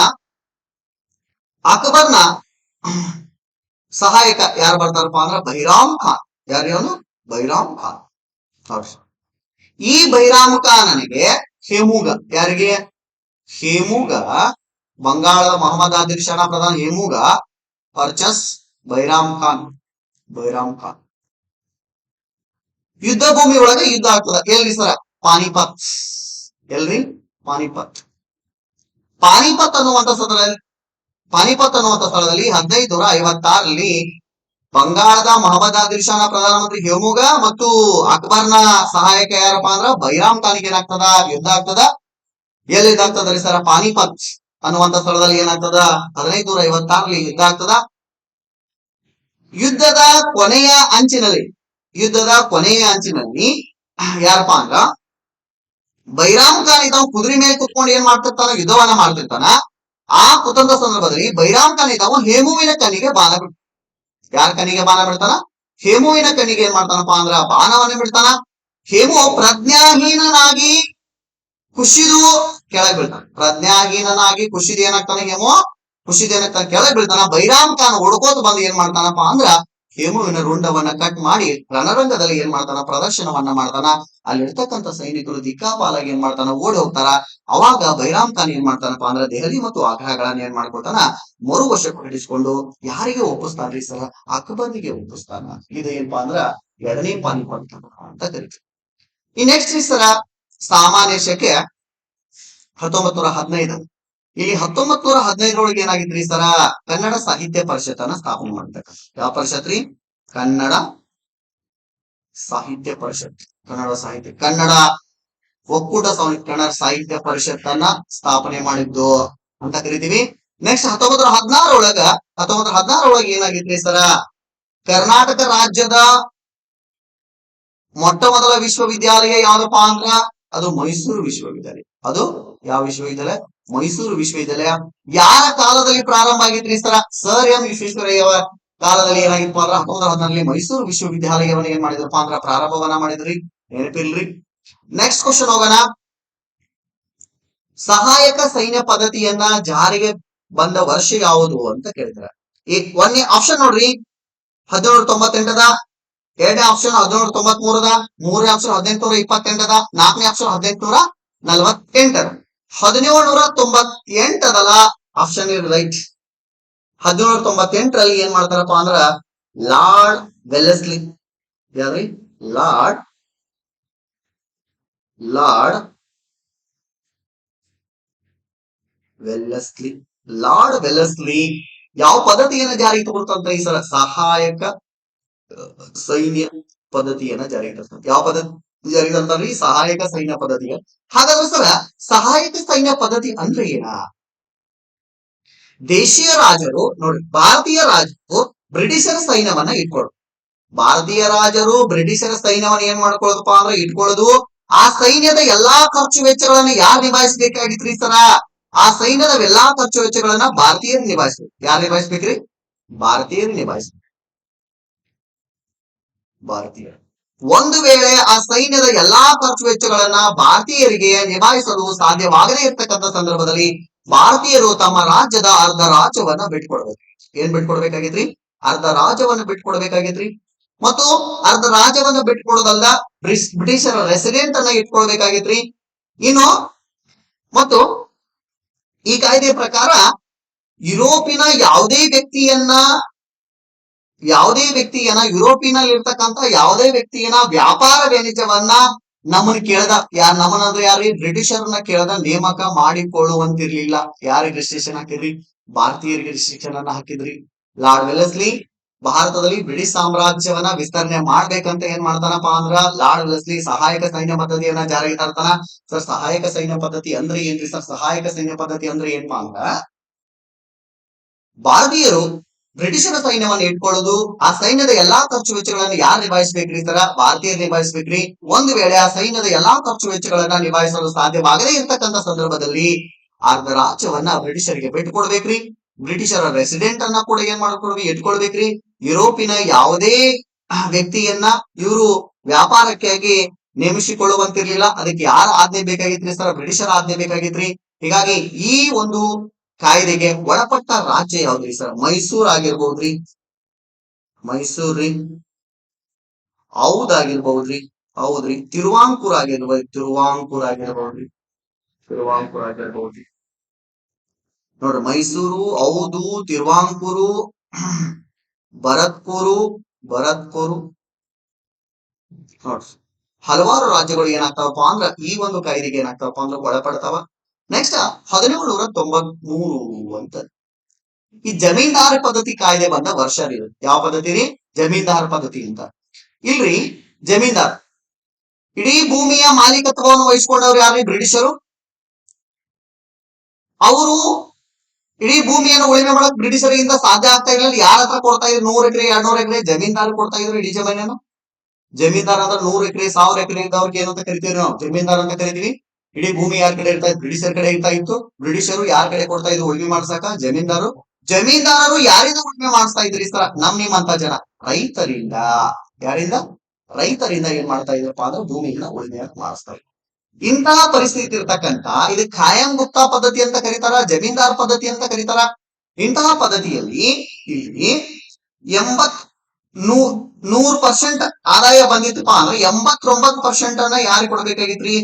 ಸಹಾಯಕ ಯಾರು ಬರ್ತಾರಪ್ಪ ಅಂದ್ರ ಬೈರಾಮ್ ಖಾನ್. ಯಾರು? ಬೈರಾಮ್ ಖಾನ್. ಈ ಬೈರಾಮ್ ಖಾನನಿಗೆ ಹೇಮುಗ, ಯಾರಿಗೆ? ಹೇಮುಗ, ಬಂಗಾಳದ ಮೊಹಮ್ಮದ್ ಆದಿಲ್ ಶಾನ ಪ್ರಧಾನ ಹೇಮುಗ ಪರ್ಚಸ್ ಬೈರಾಮ್ ಖಾನ್. ಯುದ್ಧ ಭೂಮಿ ಒಳಗೆ ಯುದ್ಧ ಆಗ್ತದ. ಎಲ್ರಿ ಸರ? ಪಾನಿಪತ್. ಎಲ್ರಿ? ಪಾನಿಪತ್ ಅನ್ನುವಂತ ಸ್ಥಳದಲ್ಲಿ 1556 ಬಂಗಾಳದ ಮೊಹಮ್ಮದ್ ಆದಿಲ್ ಶಾನ ಪ್ರಧಾನಮಂತ್ರಿ ಹೇಮುಗ ಮತ್ತು ಅಕ್ಬರ್ನ ಸಹಾಯಕ ಯಾರಪ್ಪ ಅಂದ್ರ ಬೈರಾಮ್ ಖಾನಿಗೆ ಏನಾಗ್ತದ? ಯುದ್ಧ ಆಗ್ತದ. ಎಲ್ಲಿ ಯುದ್ಧ ಆಗ್ತದ್ರಿ ಸರ? ಪಾನಿಪತ್ ಅನ್ನುವಂತ ಸ್ಥಳದಲ್ಲಿ ಏನಾಗ್ತದ? 1556 ಯುದ್ಧ ಆಗ್ತದ. ಯುದ್ಧದ ಕೊನೆಯ ಅಂಚಿನಲ್ಲಿ ಯಾರಪ್ಪ ಅಂದ್ರ ಬೈರಾಮ್ ಖಾನ್ ಇದ್ದಾವ ಕುದುರೆ ಮೇಲೆ ಕುತ್ಕೊಂಡು ಏನ್ ಮಾಡ್ತಿರ್ತಾನ? ಯುದ್ಧವನ್ನ ಮಾಡ್ತಿರ್ತಾನ. ಆ ಕುತಂತ್ರ ಸಂದರ್ಭದಲ್ಲಿ ಬೈರಾಮ್ ಖಾನ್ ಇದ್ದಾವ ಹೇಮುವಿನ ಕಣ್ಣಿಗೆ ಬಾಣ ಬಿಡ್ತಾನ. ಯಾರ ಕಣ್ಣಿಗೆ ಬಾಣ ಬಿಡ್ತಾನ? ಹೇಮುವಿನ ಕಣ್ಣಿಗೆ ಏನ್ ಮಾಡ್ತಾನಪ್ಪ ಅಂದ್ರ ಬಾಣವನ್ನ ಬಿಡ್ತಾನ. ಹೇಮು ಪ್ರಜ್ಞಾಹೀನನಾಗಿ ಕುಸಿದು ಕೆಳಗೆ ಏನಾಗ್ತಾನೆ? ಹೇಮು ಕುಸಿದು ಏನಾಗ್ತಾನೆ? ಕೆಳಗೆ ಬೀಳ್ತಾನ. ಬೈರಾಮ್ ಖಾನ್ ಹೊಡ್ಕೋತ ಬಂದು ಏನ್ ಮಾಡ್ತಾನಪ್ಪ ಅಂದ್ರ ಹೇಮುವಿನ ರುಂಡವನ್ನ ಕಟ್ ಮಾಡಿ ರಣರಂಗದಲ್ಲಿ ಏನ್ ಮಾಡ್ತಾನ? ಪ್ರದರ್ಶನವನ್ನ ಮಾಡ್ತಾನ. ಅಲ್ಲಿರ್ತಕ್ಕಂಥ ಸೈನಿಕರು ದಿಕ್ಕಾಪಾಲಾಗಿ ಏನ್ ಮಾಡ್ತಾನ? ಓಡಿ ಹೋಗ್ತಾರ. ಅವಾಗ ಬೈರಾಮ್ ಖಾನ್ ಏನ್ ಮಾಡ್ತಾನಪ್ಪ ಅಂದ್ರ ದೆಹಲಿ ಮತ್ತು ಆಗ್ರಾಗಳನ್ನ ಏನ್ ಮಾಡ್ಕೊಳ್ತಾನ? ಮರು ವಶಪಡಿಸಿಕೊಂಡು ಯಾರಿಗೆ ಒಪ್ಪಿಸ್ತಾನ್ರಿ ಸರ್? ಅಕ್ಬರ್ನಿಗೆ ಒಪ್ಪಿಸ್ತಾನ. ಇದು ಏನಪ್ಪಾ ಅಂದ್ರ ಎರಡನೇ ಪಾನಿಪತ್ ಅಂತ ಕರಿತೀವಿ. ಈ ನೆಕ್ಸ್ಟ್ ಸರ ಸಾಮಾನ್ಯ ಶಕೆ 1915. ಇಲ್ಲಿ 1915 ಏನಾಗಿದ್ರಿ ಸರ? ಕನ್ನಡ ಸಾಹಿತ್ಯ ಪರಿಷತ್ತನ್ನ ಸ್ಥಾಪನೆ ಮಾಡ್ತಕ್ಕಂಥ. ಯಾವ ಪರಿಷತ್ ರೀ? ಕನ್ನಡ ಸಾಹಿತ್ಯ ಪರಿಷತ್. ಕನ್ನಡ ಒಕ್ಕೂಟ ಕನ್ನಡ ಸಾಹಿತ್ಯ ಪರಿಷತ್ತನ್ನ ಸ್ಥಾಪನೆ ಮಾಡಿದ್ದು ಅಂತ ಕರಿತೀವಿ. ನೆಕ್ಸ್ಟ್ 1916 ಏನಾಗಿದ್ರಿ ಸರ? ಕರ್ನಾಟಕ ರಾಜ್ಯದ ಮೊಟ್ಟ ಮೊದಲ ವಿಶ್ವವಿದ್ಯಾಲಯ ಯಾವ್ದಪ್ಪ ಅಂದ್ರ ಅದು ಮೈಸೂರು ವಿಶ್ವವಿದ್ಯಾಲಯ. ಅದು ಯಾವ ವಿಶ್ವವಿದ್ಯಾಲಯ? ಮೈಸೂರು ವಿಶ್ವವಿದ್ಯಾಲಯ. ಯಾರ ಕಾಲದಲ್ಲಿ ಪ್ರಾರಂಭ ಆಗಿದ್ರಿ ಸರ? ಸರ್ ಎಂ ವಿಶ್ವೇಶ್ವರಯ್ಯ ಕಾಲದಲ್ಲಿ ಏನಾಗಿತ್ತು ಅಂದ್ರ 1916 ಮೈಸೂರು ವಿಶ್ವವಿದ್ಯಾಲಯವನ್ನ ಏನ್ ಮಾಡಿದ್ರಪ್ಪ ಅಂದ್ರ ಪ್ರಾರಂಭವನ್ನ ಮಾಡಿದ್ರಿ. ನೆನಪಿಲ್ರಿ? ನೆಕ್ಸ್ಟ್ ಕ್ವಶನ್ ಹೋಗೋಣ. ಸಹಾಯಕ ಸೈನ್ಯ ಪದ್ಧತಿಯನ್ನ ಜಾರಿಗೆ ಬಂದ ವರ್ಷ ಯಾವುದು ಅಂತ ಕೇಳಿದ್ರ. ಒಂದೇ ಆಪ್ಷನ್ ನೋಡ್ರಿ, 1798 ಎರಡನೇ ಆಪ್ಷನ್ 1793 ಮೂರನೇ ಆಪ್ಷನ್ 1828 ನಾಲ್ಕನೇ ಆಪ್ಷನ್ 1848 1798 ಆಪ್ಷನ್ ಇಸ್ ರೈಟ್. 1798ರಲ್ಲಿ ಏನ್ ಮಾಡ್ತಾರಪ್ಪ ಅಂದ್ರ ಲಾರ್ಡ್ ವೆಲ್ಲೆಸ್ಲಿ, ಯಾವ್ರಿ ಲಾರ್ಡ್ ವೆಲ್ಲೆಸ್ಲಿ ಲಾರ್ಡ್ ವೆಲ್ಲೆಸ್ಲಿ ಯಾವ ಪದ್ಧತಿಯನ್ನ ಜಾರಿಗೆ ತಗೊಳ್ತಂತ ಈ ಸಲ ಸಹಾಯಕ ಸೈನ್ಯ ಪದ್ಧತಿಯನ್ನ ಜಾರಿಗೆ ತರ್ತಾರೆ. ಯಾವ ಪದ್ಧತಿ ಜಾರಿಗೆ ತಂದ್ರಿ? ಸಹಾಯಕ ಸೈನ್ಯ ಪದ್ಧತಿಯ. ಹಾಗಾದ್ರೆ ಸರ ಸಹಾಯಕ ಸೈನ್ಯ ಪದ್ಧತಿ ಅಂದ್ರೆ ಏನ? ದೇಶೀಯ ರಾಜರು ನೋಡಿ, ಭಾರತೀಯ ರಾಜರು ಬ್ರಿಟಿಷರ ಸೈನ್ಯವನ್ನ ಇಟ್ಕೊಳ್ಳೋದು. ಭಾರತೀಯ ರಾಜರು ಬ್ರಿಟಿಷರ ಸೈನ್ಯವನ್ನ ಏನ್ ಮಾಡ್ಕೊಳ್ಳೋದಪ್ಪ ಅಂದ್ರೆ ಇಟ್ಕೊಳ್ಳೋದು. ಆ ಸೈನ್ಯದ ಎಲ್ಲಾ ಖರ್ಚು ವೆಚ್ಚಗಳನ್ನ ಯಾರು ನಿಭಾಯಿಸಬೇಕಾಗಿತ್ರಿ ಸರ? ಆ ಸೈನ್ಯದ ಎಲ್ಲಾ ಖರ್ಚು ವೆಚ್ಚಗಳನ್ನ ಭಾರತೀಯರು ನಿಭಾಯಿಸ್ಬೇಕು. ಯಾರು ನಿಭಾಯಿಸ್ಬೇಕ್ರಿ? ಭಾರತೀಯರು ನಿಭಾಯಿಸ್ಬೇಕು. ಭಾರತೀಯರು ಒಂದು ವೇಳೆ ಆ ಸೈನ್ಯದ ಎಲ್ಲಾ ಖರ್ಚು ವೆಚ್ಚಗಳನ್ನ ಭಾರತೀಯರಿಗೆ ನಿಭಾಯಿಸಲು ಸಾಧ್ಯವಾಗದೇ ಇರ್ತಕ್ಕಂಥ ಸಂದರ್ಭದಲ್ಲಿ ಭಾರತೀಯರು ತಮ್ಮ ರಾಜ್ಯದ ಅರ್ಧ ರಾಜ್ಯವನ್ನ ಬಿಟ್ಕೊಡ್ಬೇಕು. ಏನ್ ಬಿಟ್ಕೊಡ್ಬೇಕಾಗಿತ್ರಿ? ಅರ್ಧ ರಾಜ್ಯವನ್ನ ಬಿಟ್ಕೊಡ್ಬೇಕಾಗಿತ್ರಿ. ಮತ್ತು ಅರ್ಧ ರಾಜ್ಯವನ್ನ ಬಿಟ್ಕೊಡೋದಲ್ದ ಬ್ರಿಟಿಷರ ರೆಸಿಡೆಂಟ್ ಅನ್ನ ಇಟ್ಕೊಳ್ಬೇಕಾಗಿತ್ರಿ. ಇನ್ನು ಮತ್ತು ಈ ಕಾಯ್ದೆ ಪ್ರಕಾರ ಯುರೋಪಿನ ಯಾವುದೇ ವ್ಯಕ್ತಿಯನ್ನ ಯುರೋಪಿನಲ್ಲಿ ಇರ್ತಕ್ಕಂಥ ಯಾವುದೇ ವ್ಯಕ್ತಿಯನ್ನ ವ್ಯಾಪಾರ ವಾಣಿಜ್ಯವನ್ನ ನಮ್ಮನ್ನ ಕೇಳದ ನಮ್ಮನ್ನಂದ್ರೆ ಯಾರು? ಬ್ರಿಟಿಷರ್ನ ಕೇಳದ ನೇಮಕ ಮಾಡಿಕೊಳ್ಳುವಂತಿರ್ಲಿಲ್ಲ. ಯಾರಿಗೆ ರಿಸ್ಟ್ರಿಕ್ಷನ್ ಹಾಕಿದ್ರಿ? ಭಾರತೀಯರಿಗೆ ರಿಸ್ಟ್ರಿಕ್ಷನ್ ಅನ್ನ ಹಾಕಿದ್ರಿ. ಲಾರ್ಡ್ ವೆಲ್ಲೆಸ್ಲಿ ಭಾರತದಲ್ಲಿ ಬ್ರಿಟಿಷ್ ಸಾಮ್ರಾಜ್ಯವನ್ನ ವಿಸ್ತರಣೆ ಮಾಡ್ಬೇಕಂತ ಏನ್ ಮಾಡ್ತಾನಪ್ಪ ಅಂದ್ರ ಲಾರ್ಡ್ ವೆಲ್ಲೆಸ್ಲಿ ಸಹಾಯಕ ಸೈನ್ಯ ಪದ್ಧತಿಯನ್ನ ಜಾರಿಗೆ ತರ್ತಾನ. ಸರ್ ಸಹಾಯಕ ಸೈನ್ಯ ಪದ್ಧತಿ ಅಂದ್ರೆ ಏನ್ರಿ ಸರ್? ಸಹಾಯಕ ಸೈನ್ಯ ಪದ್ಧತಿ ಅಂದ್ರೆ ಏನಪ್ಪಾ ಅಂದ್ರ ಭಾರತೀಯರು ಬ್ರಿಟಿಷರ ಸೈನ್ಯವನ್ನ ಇಟ್ಕೊಳ್ಳೋದು. ಆ ಸೈನ್ಯದ ಎಲ್ಲಾ ಖರ್ಚು ವೆಚ್ಚಗಳನ್ನ ಯಾರು ನಿಭಾಯಿಸ್ಬೇಕ್ರಿ ಸರ? ಭಾರತೀಯರು ನಿಭಾಯಿಸ್ಬೇಕ್ರಿ. ಒಂದು ವೇಳೆ ಆ ಸೈನ್ಯದ ಎಲ್ಲಾ ಖರ್ಚು ವೆಚ್ಚಗಳನ್ನ ನಿಭಾಯಿಸಲು ಸಾಧ್ಯವಾಗದೇ ಇರ್ತಕ್ಕಂಥ ಸಂದರ್ಭದಲ್ಲಿ ಅರ್ಧ ರಾಜ್ಯವನ್ನ ಬ್ರಿಟಿಷರಿಗೆ ಬಿಟ್ಟುಕೊಡ್ಬೇಕ್ರಿ. ಬ್ರಿಟಿಷರ ರೆಸಿಡೆಂಟ್ ಅನ್ನ ಕೂಡ ಏನ್ ಮಾಡ್ಕೊಡ್ಬೇಕು? ಇಟ್ಕೊಳ್ಬೇಕ್ರಿ. ಯುರೋಪಿನ ಯಾವುದೇ ವ್ಯಕ್ತಿಯನ್ನ ಇವರು ವ್ಯಾಪಾರಕ್ಕಾಗಿ ನೇಮಿಸಿಕೊಳ್ಳುವಂತಿರ್ಲಿಲ್ಲ. ಅದಕ್ಕೆ ಯಾರ ಆಜ್ಞೆ ಬೇಕಾಗಿತ್ರಿ ಸರ್? ಬ್ರಿಟಿಷರ ಆಜ್ಞೆ ಬೇಕಾಗಿತ್ರಿ. ಹೀಗಾಗಿ ಈ ಒಂದು ಕಾಯ್ದೆಗೆ ಒಳಪಟ್ಟ ರಾಜ್ಯ ಯಾವ್ದ್ರಿ ಸರ್? ಮೈಸೂರ್ ಆಗಿರ್ಬೋದ್ರಿ, ಮೈಸೂರ್ರಿ. ಹೌದಾಗಿರ್ಬಹುದ್ರಿ, ಹೌದ್ರಿ. ತಿರುವಾಂಕೂರ್ ಆಗಿರ್ಬೋದು, ತಿರುವಾಂಕೂರ್ ಆಗಿರ್ಬೋದ್ರಿ. ನೋಡ್ರಿ, ಮೈಸೂರು ಹೌದು, ತಿರುವಾಂಕೂರು, ಭರತ್ಪುರು ನೋಡ್ರಿ, ಹಲವಾರು ರಾಜ್ಯಗಳು ಏನಾಗ್ತಾವಪ್ಪ ಅಂದ್ರ ಈ ಒಂದು ಕಾಯ್ದೆಗೆ ಏನಾಗ್ತಾವಪ್ಪ ಅಂದ್ರ ಒಳಪಡ್ತಾವ. ನೆಕ್ಸ್ಟ್ 1793 ಅಂತ ಈ ಜಮೀನ್ದಾರ ಪದ್ಧತಿ ಕಾಯ್ದೆ ಬಂದ ವರ್ಷ ಇರುತ್ತೆ. ಯಾವ ಪದ್ಧತಿ ರೀ? ಜಮೀನ್ದಾರ ಪದ್ಧತಿ ಅಂತ. ಇಲ್ರಿ, ಜಮೀನ್ದಾರ್ ಇಡೀ ಭೂಮಿಯ ಮಾಲೀಕತ್ವವನ್ನು ವಹಿಸ್ಕೊಂಡವ್ರು ಯಾರು? ಬ್ರಿಟಿಷರು. ಅವರು ಇಡೀ ಭೂಮಿಯನ್ನು ಉಳಿಮೆ ಮಾಡಕ್ ಬ್ರಿಟಿಷರಿಂದ ಸಾಧ್ಯ ಆಗ್ತಾ ಇರಲಿಲ್ಲ. ಯಾರ ಹತ್ರ ಕೊಡ್ತಾ ಇದ್ರು? 100 ಎಕರೆ 200 ಎಕರೆ ಜಮೀನ್ದಾರ್ ಕೊಡ್ತಾ ಇದ್ರು ಇಡೀ ಜಮೀನನ್ನು. ಜಮೀನ್ದಾರ್ ಅಂದ್ರೆ 100 ಎಕರೆ 1000 ಎಕರೆ ಇದ್ದವ್ರಿಗೆ ಏನಂತ ಕರಿತೀವಿ ನಾವು? ಜಮೀನ್ದಾರ್ ಅಂತ ಕರಿತೀವಿ. ಇಡೀ ಭೂಮಿ ಯಾರ ಕಡೆ ಇರ್ತಾ ಇತ್ತು? ಬ್ರಿಟಿಷರ ಕಡೆ ಇರ್ತಾ ಇತ್ತು. ಬ್ರಿಟಿಷರು ಯಾರ ಕಡೆ ಕೊಡ್ತಾ ಇದ್ರು ಉಳುಮೆ ಮಾಡ್ಸಕ? ಜಮೀನ್ದಾರರು ಯಾರಿಂದ ಉಳುಮೆ ಮಾಡಿಸ್ತಾ ಇದ್ರಿ ಸರ್? ನಿಮ್ಮಂತ ಜನ ರೈತರಿಂದ. ಯಾರಿಂದ? ರೈತರಿಂದ ಏನ್ ಮಾಡ್ತಾ ಇದ್ರಪ್ಪ ಅಂದ್ರೆ ಭೂಮಿಯನ್ನ ಉಳುಮೆ ಮಾಡಿಸ್ತಾ ಇದ್ರು. ಇಂತಹ ಪರಿಸ್ಥಿತಿ ಇರ್ತಕ್ಕಂತ ಇದು ಖಾಯಂ ಗುಪ್ತಾ ಪದ್ಧತಿ ಅಂತ ಕರೀತಾರ, ಜಮೀನ್ದಾರ್ ಪದ್ಧತಿ ಅಂತ ಕರೀತಾರ. ಇಂತಹ ಪದ್ಧತಿಯಲ್ಲಿ ಇಲ್ಲಿ 100% ಆದಾಯ ಬಂದಿತ್ತಪ್ಪ ಅಂದ್ರೆ 89% ಅನ್ನ ಯಾರಿಗೆ ಕೊಡ್ಬೇಕಾಗಿತ್ರಿ?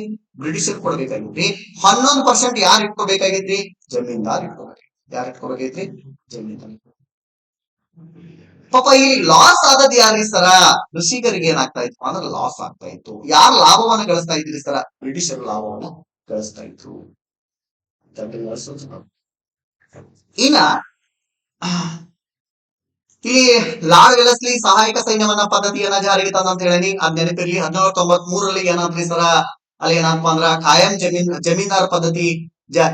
ಬ್ರಿಟಿಷರ್ ಕೊಡ್ಬೇಕಾಗಿತ್ರಿ. 11% ಯಾರು ಇಟ್ಕೋಬೇಕಾಗಿತ್ರಿ? ಜಮೀನ್ದಾರ್ ಇಟ್ಕೋಬೇಕು. ಯಾರು ಇಟ್ಕೋಬೇಕಾಗಿತ್ರಿ? ಜಮೀನ್ದಾರ್. ಪಾಪ ಇಲ್ಲಿ ಲಾಸ್ ಆದದ್ ಯಾರಿಗೆ ಸರ? ಕೃಷಿಕರಿಗೆ ಏನಾಗ್ತಾ ಇತ್ತು ಅಂದ್ರೆ ಲಾಸ್ ಆಗ್ತಾ ಇತ್ತು. ಯಾರು ಲಾಭವನ್ನ ಗಳಿಸ್ತಾ ಇದ್ರಿ ಸರ? ಬ್ರಿಟಿಷರು ಲಾಭವನ್ನ ಗಳಿಸ್ತಾ ಇದ್ರು. ಇನ್ನ ಇಲ್ಲಿ ಲಾರ್ಡ್ ವೆಲ್ಲೆಸ್ಲಿ ಸಹಾಯಕ ಸೈನ್ಯವನ್ನ ಪದ್ಧತಿಯನ್ನ ಜಾರಿಗೆ ತಂದ ಅಂತ ಹೇಳಿ ಅದ್ ನೆನಪಿರ್ಲಿ. 1793 ಏನಾದ್ರಿ ಸರ? ಅಲ್ಲಿ ಏನಪ್ಪಾ ಅಂದ್ರ ಖಾಯಂ ಜಮೀನ್ದಾರ್ ಪದ್ಧತಿ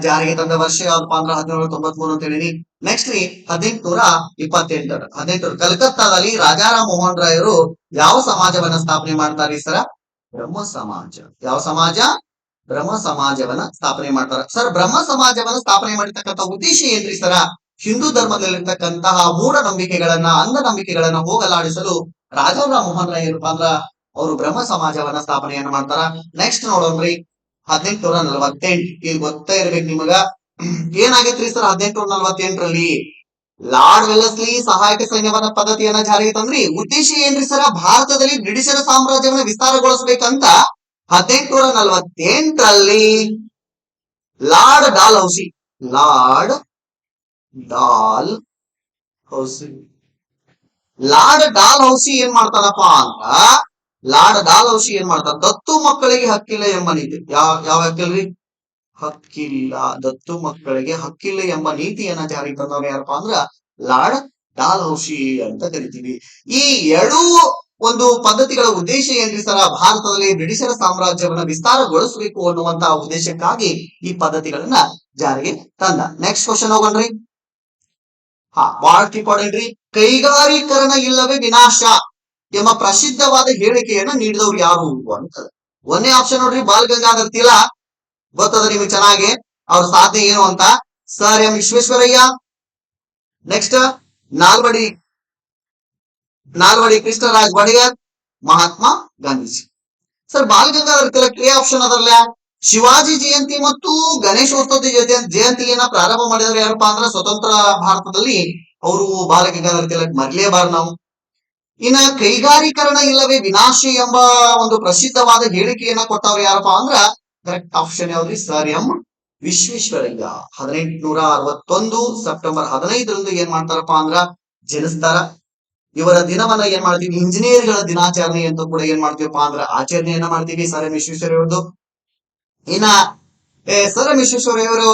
ಜಾರಿಗೆ ತಂದ ವರ್ಷ ಯಾವ್ದಪ್ಪ ಅಂದ್ರ 1793 ಅಂತ ಹೇಳಿ. ನೆಕ್ಸ್ಟ್ ರೀ 1828 ಕಲ್ಕತ್ತಾದಲ್ಲಿ ರಾಜಾರಾಮ್ ಮೋಹನ್ ರಾಯರು ಯಾವ ಸಮಾಜವನ್ನ ಸ್ಥಾಪನೆ ಮಾಡ್ತಾರೆ ಸರ? ಬ್ರಹ್ಮ ಸಮಾಜ. ಯಾವ ಸಮಾಜ? ಬ್ರಹ್ಮ ಸಮಾಜವನ್ನ ಸ್ಥಾಪನೆ ಮಾಡ್ತಾರ. ಸರ್ ಬ್ರಹ್ಮ ಸಮಾಜವನ್ನ ಸ್ಥಾಪನೆ ಮಾಡಿರ್ತಕ್ಕಂಥ ಉದ್ದೇಶ ಏನ್ರಿ ಸರ? ಹಿಂದೂ ಧರ್ಮದಲ್ಲಿರ್ತಕ್ಕಂತಹ ಮೂಢನಂಬಿಕೆಗಳನ್ನ ಅಂಧನಂಬಿಕೆಗಳನ್ನ ಹೋಗಲಾಡಿಸಲು ರಾಜಾರಾಮ್ ಮೋಹನ್ ರಾಯ್ ಏನಪ್ಪಾ ಅಂದ್ರ ಅವರು ಬ್ರಹ್ಮ ಸಮಾಜವನ್ನ ಸ್ಥಾಪನೆಯನ್ನ ಮಾಡ್ತಾರ. ನೆಕ್ಸ್ಟ್ ನೋಡೋಣ್ರಿ 1848. ಈಗ ಗೊತ್ತಾ ಇರ್ಬೇಕು ನಿಮಗ ಏನಾಗೈತ್ರಿ ಸರ್? 1848ರಲ್ಲಿ ಲಾರ್ಡ್ ವೆಲ್ಲಸ್ಲಿ ಸಹಾಯಕ ಸೈನ್ಯವನ್ನ ಪದ್ಧತಿಯನ್ನ ಜಾರಿಗೆ ತಂದ್ರಿ. ಉದ್ದೇಶ ಏನ್ರಿ ಸರ? ಭಾರತದಲ್ಲಿ ಬ್ರಿಟಿಷರ ಸಾಮ್ರಾಜ್ಯವನ್ನ ವಿಸ್ತಾರಗೊಳಿಸ್ಬೇಕಂತ 1848ರಲ್ಲಿ Lord Dalhousie Lord Dalhousie Lord Dalhousie ಏನ್ ಮಾಡ್ತಾನಪ್ಪ ಅಂದ್ರ ಲಾರ್ಡ್ ಡಾಲ್ ಹೌಸಿ ಏನ್ ಮಾಡ್ತಾನ? ದತ್ತು ಮಕ್ಕಳಿಗೆ ಹಕ್ಕಿಲ್ಲ ಎಂಬ ನೀತಿ. ಯಾವ ಹಕ್ಕಿಲ್ರಿ? ಹಕ್ಕಿಲ್ಲ. ದತ್ತು ಮಕ್ಕಳಿಗೆ ಹಕ್ಕಿಲ್ಲ ಎಂಬ ನೀತಿಯನ್ನ ಜಾರಿಗೆ ತಂದವರು ಯಾರಪ್ಪ ಅಂದ್ರ ಲಾರ್ಡ್ ಡಾಲ್ ಹೌಸಿ ಅಂತ ಕರಿತೀವಿ. ಈ ಎರಡೂ ಒಂದು ಪದ್ಧತಿಗಳ ಉದ್ದೇಶ ಏನ್ರಿ ಸರ? ಭಾರತದಲ್ಲಿ ಬ್ರಿಟಿಷರ ಸಾಮ್ರಾಜ್ಯವನ್ನ ವಿಸ್ತಾರಗೊಳಿಸಬೇಕು ಅನ್ನುವಂತಹ ಉದ್ದೇಶಕ್ಕಾಗಿ ಈ ಪದ್ಧತಿಗಳನ್ನ ಜಾರಿಗೆ ತಂದ. ನೆಕ್ಸ್ಟ್ ಕ್ವಶನ್ ಹೋಗೋಣ್ರಿ. ಬಹಳ ಇಂಪಾರ್ಟೆಂಟ್ ರೀ. ಕೈಗಾರೀಕರಣ ಇಲ್ಲವೇ ವಿನಾಶ ಎಂಬ ಪ್ರಸಿದ್ಧವಾದ ಹೇಳಿಕೆಯನ್ನ ನೀಡಿದವರು ಯಾರು ಅಂತ. ಒಂದೇ ಆಪ್ಷನ್ ನೋಡ್ರಿ, ಬಾಲ್ ಗಂಗಾಧರ್ ತಿಲಕ್. ಗೊತ್ತದ ನಿಮಗೆ ಚೆನ್ನಾಗಿ ಅವ್ರ ಸಾಧನೆ ಏನು ಅಂತ. Sir M Visvesvaraya. Next Nalvadi Krishnaraj Wodeyar, Mahatma Gandhiji. Sir Bal Gangadhar Tilak A option ಅದಲ್ಲ. ಶಿವಾಜಿ ಜಯಂತಿ ಮತ್ತು ಗಣೇಶೋತ್ಸವ ಜಯಂತಿಯನ್ನ ಪ್ರಾರಂಭ ಮಾಡಿದವರು ಯಾರಪ್ಪ ಅಂದ್ರ ಸ್ವತಂತ್ರ ಭಾರತದಲ್ಲಿ ಅವರು ಬಾಲ ಗಂಗಾಧರ್ ತಿಲಕ್ ಮರ್ಲೇಬಾರ್ದು ನಾವು. ಇನ್ನ ಕೈಗಾರೀಕರಣ ಇಲ್ಲವೇ ವಿನಾಶ ಎಂಬ ಒಂದು ಪ್ರಸಿದ್ಧವಾದ ಹೇಳಿಕೆಯನ್ನ ಕೊಟ್ಟವ್ರು ಯಾರಪ್ಪ ಅಂದ್ರ ಕರೆಕ್ಟ್ ಆಪ್ಷನ್ ಯಾವ್ದ್ರಿ? Sir M Visvesvaraya. 1861 ಸೆಪ್ಟೆಂಬರ್ 15ರಂದು ಏನ್ ಮಾಡ್ತಾರಪ್ಪ ಅಂದ್ರ ಜನಿಸ್ತಾರ. ಇವರ ದಿನವನ್ನ ಏನ್ ಮಾಡ್ತೀವಿ? ಇಂಜಿನಿಯರ್ಗಳ ದಿನಾಚರಣೆ ಅಂತ ಕೂಡ ಏನ್ ಮಾಡ್ತೀವಪ್ಪ ಅಂದ್ರ ಆಚರಣೆಯನ್ನ ಮಾಡ್ತೀವಿ. ಸರ್ ಎಂ ವಿಶ್ವೇಶ್ವರಯ್ಯವ್ರದ್ದು. ಇನ್ನ ಸರ್ ಎಂ ವಿಶ್ವೇಶ್ವರಯ್ಯವರು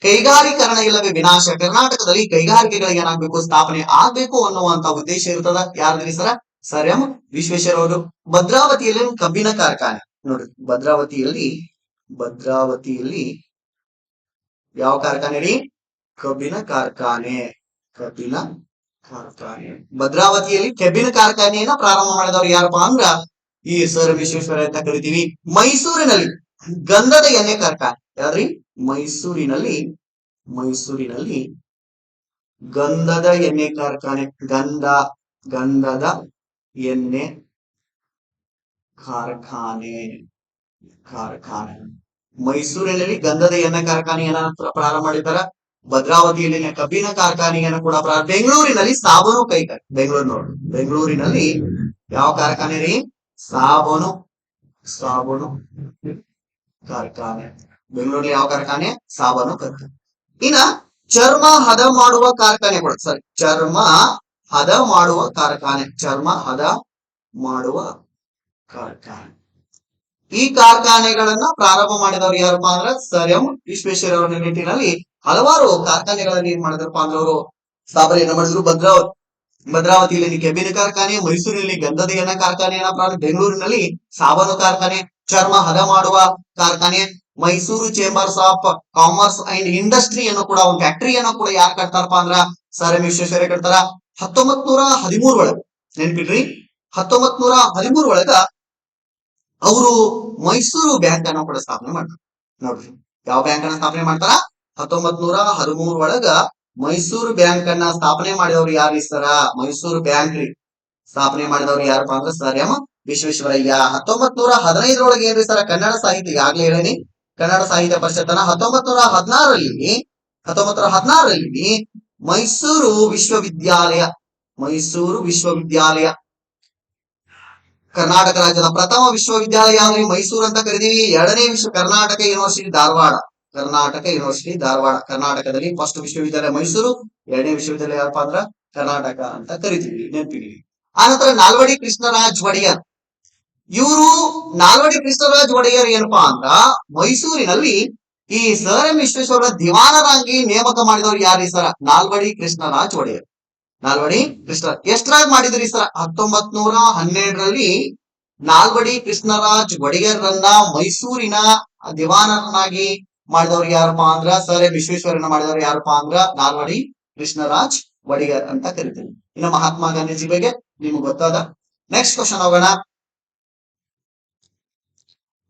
ಕೈಗಾರೀಕರಣ ಇಲ್ಲವೇ ವಿನಾಶ, ಕರ್ನಾಟಕದಲ್ಲಿ ಕೈಗಾರಿಕೆಗಳಿಗೆ ಏನಾಗ್ಬೇಕು? ಸ್ಥಾಪನೆ ಆಗ್ಬೇಕು ಅನ್ನುವಂತ ಉದ್ದೇಶ ಇರ್ತದ. ಯಾರ್ದ್ರಿ ಸರ? Sir M ವಿಶ್ವೇಶ್ವರಯ್ಯವರು. ಭದ್ರಾವತಿಯಲ್ಲಿ ಕಬ್ಬಿನ ಕಾರ್ಖಾನೆ ನೋಡ್ರಿ. ಭದ್ರಾವತಿಯಲ್ಲಿ ಯಾವ ಕಾರ್ಖಾನೆ ರೀ? ಕಬ್ಬಿನ ಕಾರ್ಖಾನೆ. ಭದ್ರಾವತಿಯಲ್ಲಿ ಕಬ್ಬಿನ ಕಾರ್ಖಾನೆಯನ್ನ ಪ್ರಾರಂಭ ಮಾಡಿದವರು ಯಾರಪ್ಪ ಅಂದ್ರ ಈ ಸರ್ ಎಂ ವಿಶ್ವೇಶ್ವರಯ್ಯ ಅಂತ ಕರಿತೀವಿ. ಮೈಸೂರಿನಲ್ಲಿ ಗಂಧದ ಎಣ್ಣೆ ಕಾರ್ಖಾನೆ ಯಾವ್ದ್ರಿ? ಮೈಸೂರಿನಲ್ಲಿ ಗಂಧದ ಎಣ್ಣೆ ಕಾರ್ಖಾನೆ. ಗಂಧದ ಎಣ್ಣೆ ಕಾರ್ಖಾನೆ ಮೈಸೂರಿನಲ್ಲಿ ಗಂಧದ ಎಣ್ಣೆ ಕಾರ್ಖಾನೆಯನ್ನ ಪ್ರಾರಂಭ ಮಾಡಿದಾರ. ಭದ್ರಾವತಿಯಲ್ಲಿ ಕಬ್ಬಿನ ಕಾರ್ಖಾನೆಯನ್ನ ಕೂಡ ಬೆಂಗಳೂರಿನಲ್ಲಿ ಸಾಬೂನು ಕೈಗಾರಿಕೆ. ಬೆಂಗಳೂರಿನಲ್ಲಿ ಯಾವ ಕಾರ್ಖಾನೆ ರೀ? ಸಾಬೂನು ಕಾರ್ಖಾನೆ. ಬೆಂಗಳೂರಲ್ಲಿ ಯಾವ ಕಾರ್ಖಾನೆ? ಸಾಬೂನು ಕಾರ್ಖಾನೆ. ಇನ್ನ ಚರ್ಮ ಹದ ಮಾಡುವ ಕಾರ್ಖಾನೆ ಕೂಡ. ಸರಿ, ಚರ್ಮ ಹದ ಮಾಡುವ ಕಾರ್ಖಾನೆ. ಈ ಕಾರ್ಖಾನೆಗಳನ್ನ ಪ್ರಾರಂಭ ಮಾಡಿದವರು ಯಾರಪ್ಪ ಅಂದ್ರ ಸರ್ ಎಂ ವಿಶ್ವೇಶ್ವರಯ್ಯ ನಿಟ್ಟಿನಲ್ಲಿ ಹಲವಾರು ಕಾರ್ಖಾನೆಗಳನ್ನ ಏನ್ ಮಾಡಿದ್ರಪ್ಪ ಅಂದ್ರೆ ಅವರು ಸ್ಥಾಪನೆಯನ್ನ ಮಾಡಿದ್ರು. ಭದ್ರಾವತಿಯಲ್ಲಿ ಕಬ್ಬಿನ ಕಾರ್ಖಾನೆ, ಮೈಸೂರಿನಲ್ಲಿ ಗಂಧದ ಎಣ್ಣೆ ಕಾರ್ಖಾನೆಯನ್ನ, ಬೆಂಗಳೂರಿನಲ್ಲಿ ಸಾಬೂನು ಕಾರ್ಖಾನೆ, ಚರ್ಮ ಹದ ಮಾಡುವ ಕಾರ್ಖಾನೆ, Mysuru chambers of commerce and ಇಂಡಸ್ಟ್ರಿಯನ್ನು ಕೂಡ ಒಂದು ಫ್ಯಾಕ್ಟರಿಯನ್ನು ಕೂಡ ಯಾರು ಕಟ್ತಾರಪ್ಪ ಅಂದ್ರ ಸರ್ ಎಂ ವಿಶ್ವೇಶ್ವರಯ್ಯ ಕಟ್ತಾರ. 1913 ಒಳಗ ನೆನ್ಪಿಡ್ರಿ, 1913 ಒಳಗ ಅವರು ಮೈಸೂರು ಬ್ಯಾಂಕ್ ಅನ್ನು ಕೂಡ ಸ್ಥಾಪನೆ ಮಾಡ್ತಾರೆ. ನೋಡ್ರಿ, ಯಾವ ಬ್ಯಾಂಕ್ ಅನ್ನ ಸ್ಥಾಪನೆ ಮಾಡ್ತಾರ? 1913 ಒಳಗ ಮೈಸೂರು ಬ್ಯಾಂಕ್ ಅನ್ನ ಸ್ಥಾಪನೆ ಮಾಡಿದವರು ಯಾರು ಸರ? ಮೈಸೂರು ಬ್ಯಾಂಕ್ ರೀ ಸ್ಥಾಪನೆ ಮಾಡಿದವರು ಯಾರಪ್ಪ ಅಂದ್ರೆ ಸರ್ ಎಂ ವಿಶ್ವೇಶ್ವರಯ್ಯ. 1915 ಏನ್ರಿ ಸರ? ಕನ್ನಡ ಸಾಹಿತ್ಯ, ಆಗ್ಲೇ ಹೇಳೇನಿ, ಕನ್ನಡ ಸಾಹಿತ್ಯ ಪರಿಷತ್ತನ್ನ 1916ರಲ್ಲಿ ಮೈಸೂರು ವಿಶ್ವವಿದ್ಯಾಲಯ ಕರ್ನಾಟಕ ರಾಜ್ಯದ ಪ್ರಥಮ ವಿಶ್ವವಿದ್ಯಾಲಯ ಯಾವ್ದು? ಮೈಸೂರು ಅಂತ ಕರಿತೀವಿ. ಎರಡನೇ ಕರ್ನಾಟಕ ಯೂನಿವರ್ಸಿಟಿ ಧಾರವಾಡ. ಕರ್ನಾಟಕದಲ್ಲಿ ಫಸ್ಟ್ ವಿಶ್ವವಿದ್ಯಾಲಯ ಮೈಸೂರು, ಎರಡನೇ ವಿಶ್ವವಿದ್ಯಾಲಯ ಯಾರಪ್ಪ ಅಂದ್ರ ಕರ್ನಾಟಕ ಅಂತ ಕರಿತೀವಿ, ನೆನಪಿಡಿ. ಆನಂತರ ನಾಲ್ವಡಿ ಕೃಷ್ಣರಾಜ್ ಒಡೆಯರ್. ಇವರು ನಾಲ್ವಡಿ ಕೃಷ್ಣರಾಜ್ ಒಡೆಯರ್ ಏನಪ್ಪಾ ಅಂದ್ರ ಮೈಸೂರಿನಲ್ಲಿ ಈ ಸರ್ ಎಂ ವಿಶ್ವೇಶ್ವರ ದಿವಾನರಾಗಿ ನೇಮಕ ಮಾಡಿದವರು ಯಾರು ಸರ? ನಾಲ್ವಡಿ ಕೃಷ್ಣರಾಜ್ ಒಡೆಯರ್. ಎಷ್ಟರಾಗ ಮಾಡಿದ್ರಿ ಸರ್? 1912ರಲ್ಲಿ ನಾಲ್ವಡಿ ಕೃಷ್ಣರಾಜ್ ಒಡೆಯರ್ರನ್ನ ಮೈಸೂರಿನ ದಿವಾನರನ್ನಾಗಿ ಮಾಡಿದವರು ಯಾರಪ್ಪ ಅಂದ್ರ ಸರ್ ಎಂ ವಿಶ್ವೇಶ್ವರಯ್ಯ ಮಾಡಿದವರು ಯಾರಪ್ಪ ಅಂದ್ರ ನಾಲ್ವಡಿ ಕೃಷ್ಣರಾಜ್ ಒಡೆಯರ್ ಅಂತ ಕರಿತೀವಿ. ಇನ್ನು ಮಹಾತ್ಮ ಗಾಂಧೀಜಿ ಬಗ್ಗೆ ನಿಮ್ಗೆ ಗೊತ್ತಾದ. ನೆಕ್ಸ್ಟ್ ಕ್ವಶನ್ ಹೋಗೋಣ.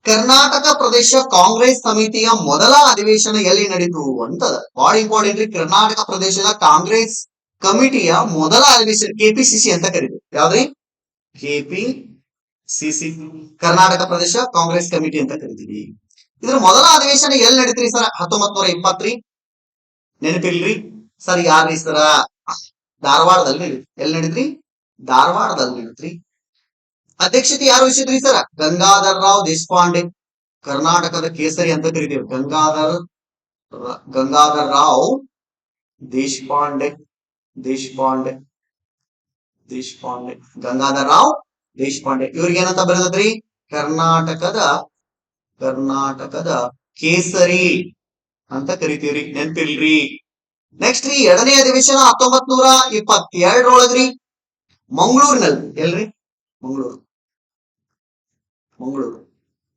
ಕರ್ನಾಟಕ ಪ್ರದೇಶ ಕಾಂಗ್ರೆಸ್ ಸಮಿತಿಯ ಮೊದಲ ಅಧಿವೇಶನ ಎಲ್ಲಿ ನಡೀತು ಅಂತ ಬಹಳ ಇಂಪಾರ್ಟೆಂಟ್ ರೀ. ಕರ್ನಾಟಕ ಪ್ರದೇಶದ ಕಾಂಗ್ರೆಸ್ ಕಮಿಟಿಯ ಮೊದಲ ಅಧಿವೇಶನ ಕೆಪಿಸಿಸಿ ಅಂತ ಕರೀತೀವಿ. ಯಾವ್ದ್ರಿ? ಕೆಪಿಸಿಸಿ, ಕರ್ನಾಟಕ ಪ್ರದೇಶ ಕಾಂಗ್ರೆಸ್ ಕಮಿಟಿ ಅಂತ ಕರಿತೀವಿ. ಇದ್ರ ಮೊದಲ ಅಧಿವೇಶನ ಎಲ್ಲಿ ನಡೀತ್ರಿ ಸರ್? 1920 ನೆನಪಿಲ್ರಿ? ಸರ್ ಯಾರ್ರಿ ಸರ? ಧಾರವಾಡದಲ್ಲಿ ನಡೀತಿ. ಎಲ್ಲಿ ನಡೀತ್ರಿ? ಧಾರವಾಡದಲ್ಲಿ ನಡೀತ್ರಿ. ಅಧ್ಯಕ್ಷತೆ ಯಾರು ವಹಿಸಿದ್ರಿ ಸರ್? ಗಂಗಾಧರ್ ರಾವ್ ದೇಶಪಾಂಡೆ. ಕರ್ನಾಟಕದ ಕೇಸರಿ ಅಂತ ಕರಿತೀವಿ. ಗಂಗಾಧರ್ ರಾವ್ ದೇಶಪಾಂಡೆ. ದೇಶಪಾಂಡೆ ದೇಶಪಾಂಡೆ ಗಂಗಾಧರ್ ರಾವ್ ದೇಶಪಾಂಡೆ. ಇವ್ರಿಗೆ ಏನಂತ ಬರೆದದ್ರಿ? ಕರ್ನಾಟಕದ ಕೇಸರಿ ಅಂತ ಕರಿತೀವ್ರಿ. ನೆನ್ಪಿಲ್ರಿ? ನೆಕ್ಸ್ಟ್ ರೀ, ಎರಡನೇ ಅಧಿವೇಶನ 1922 ಮಂಗಳೂರಿನಲ್ಲಿ. ಎಲ್ರಿ? ಮಂಗಳೂರು.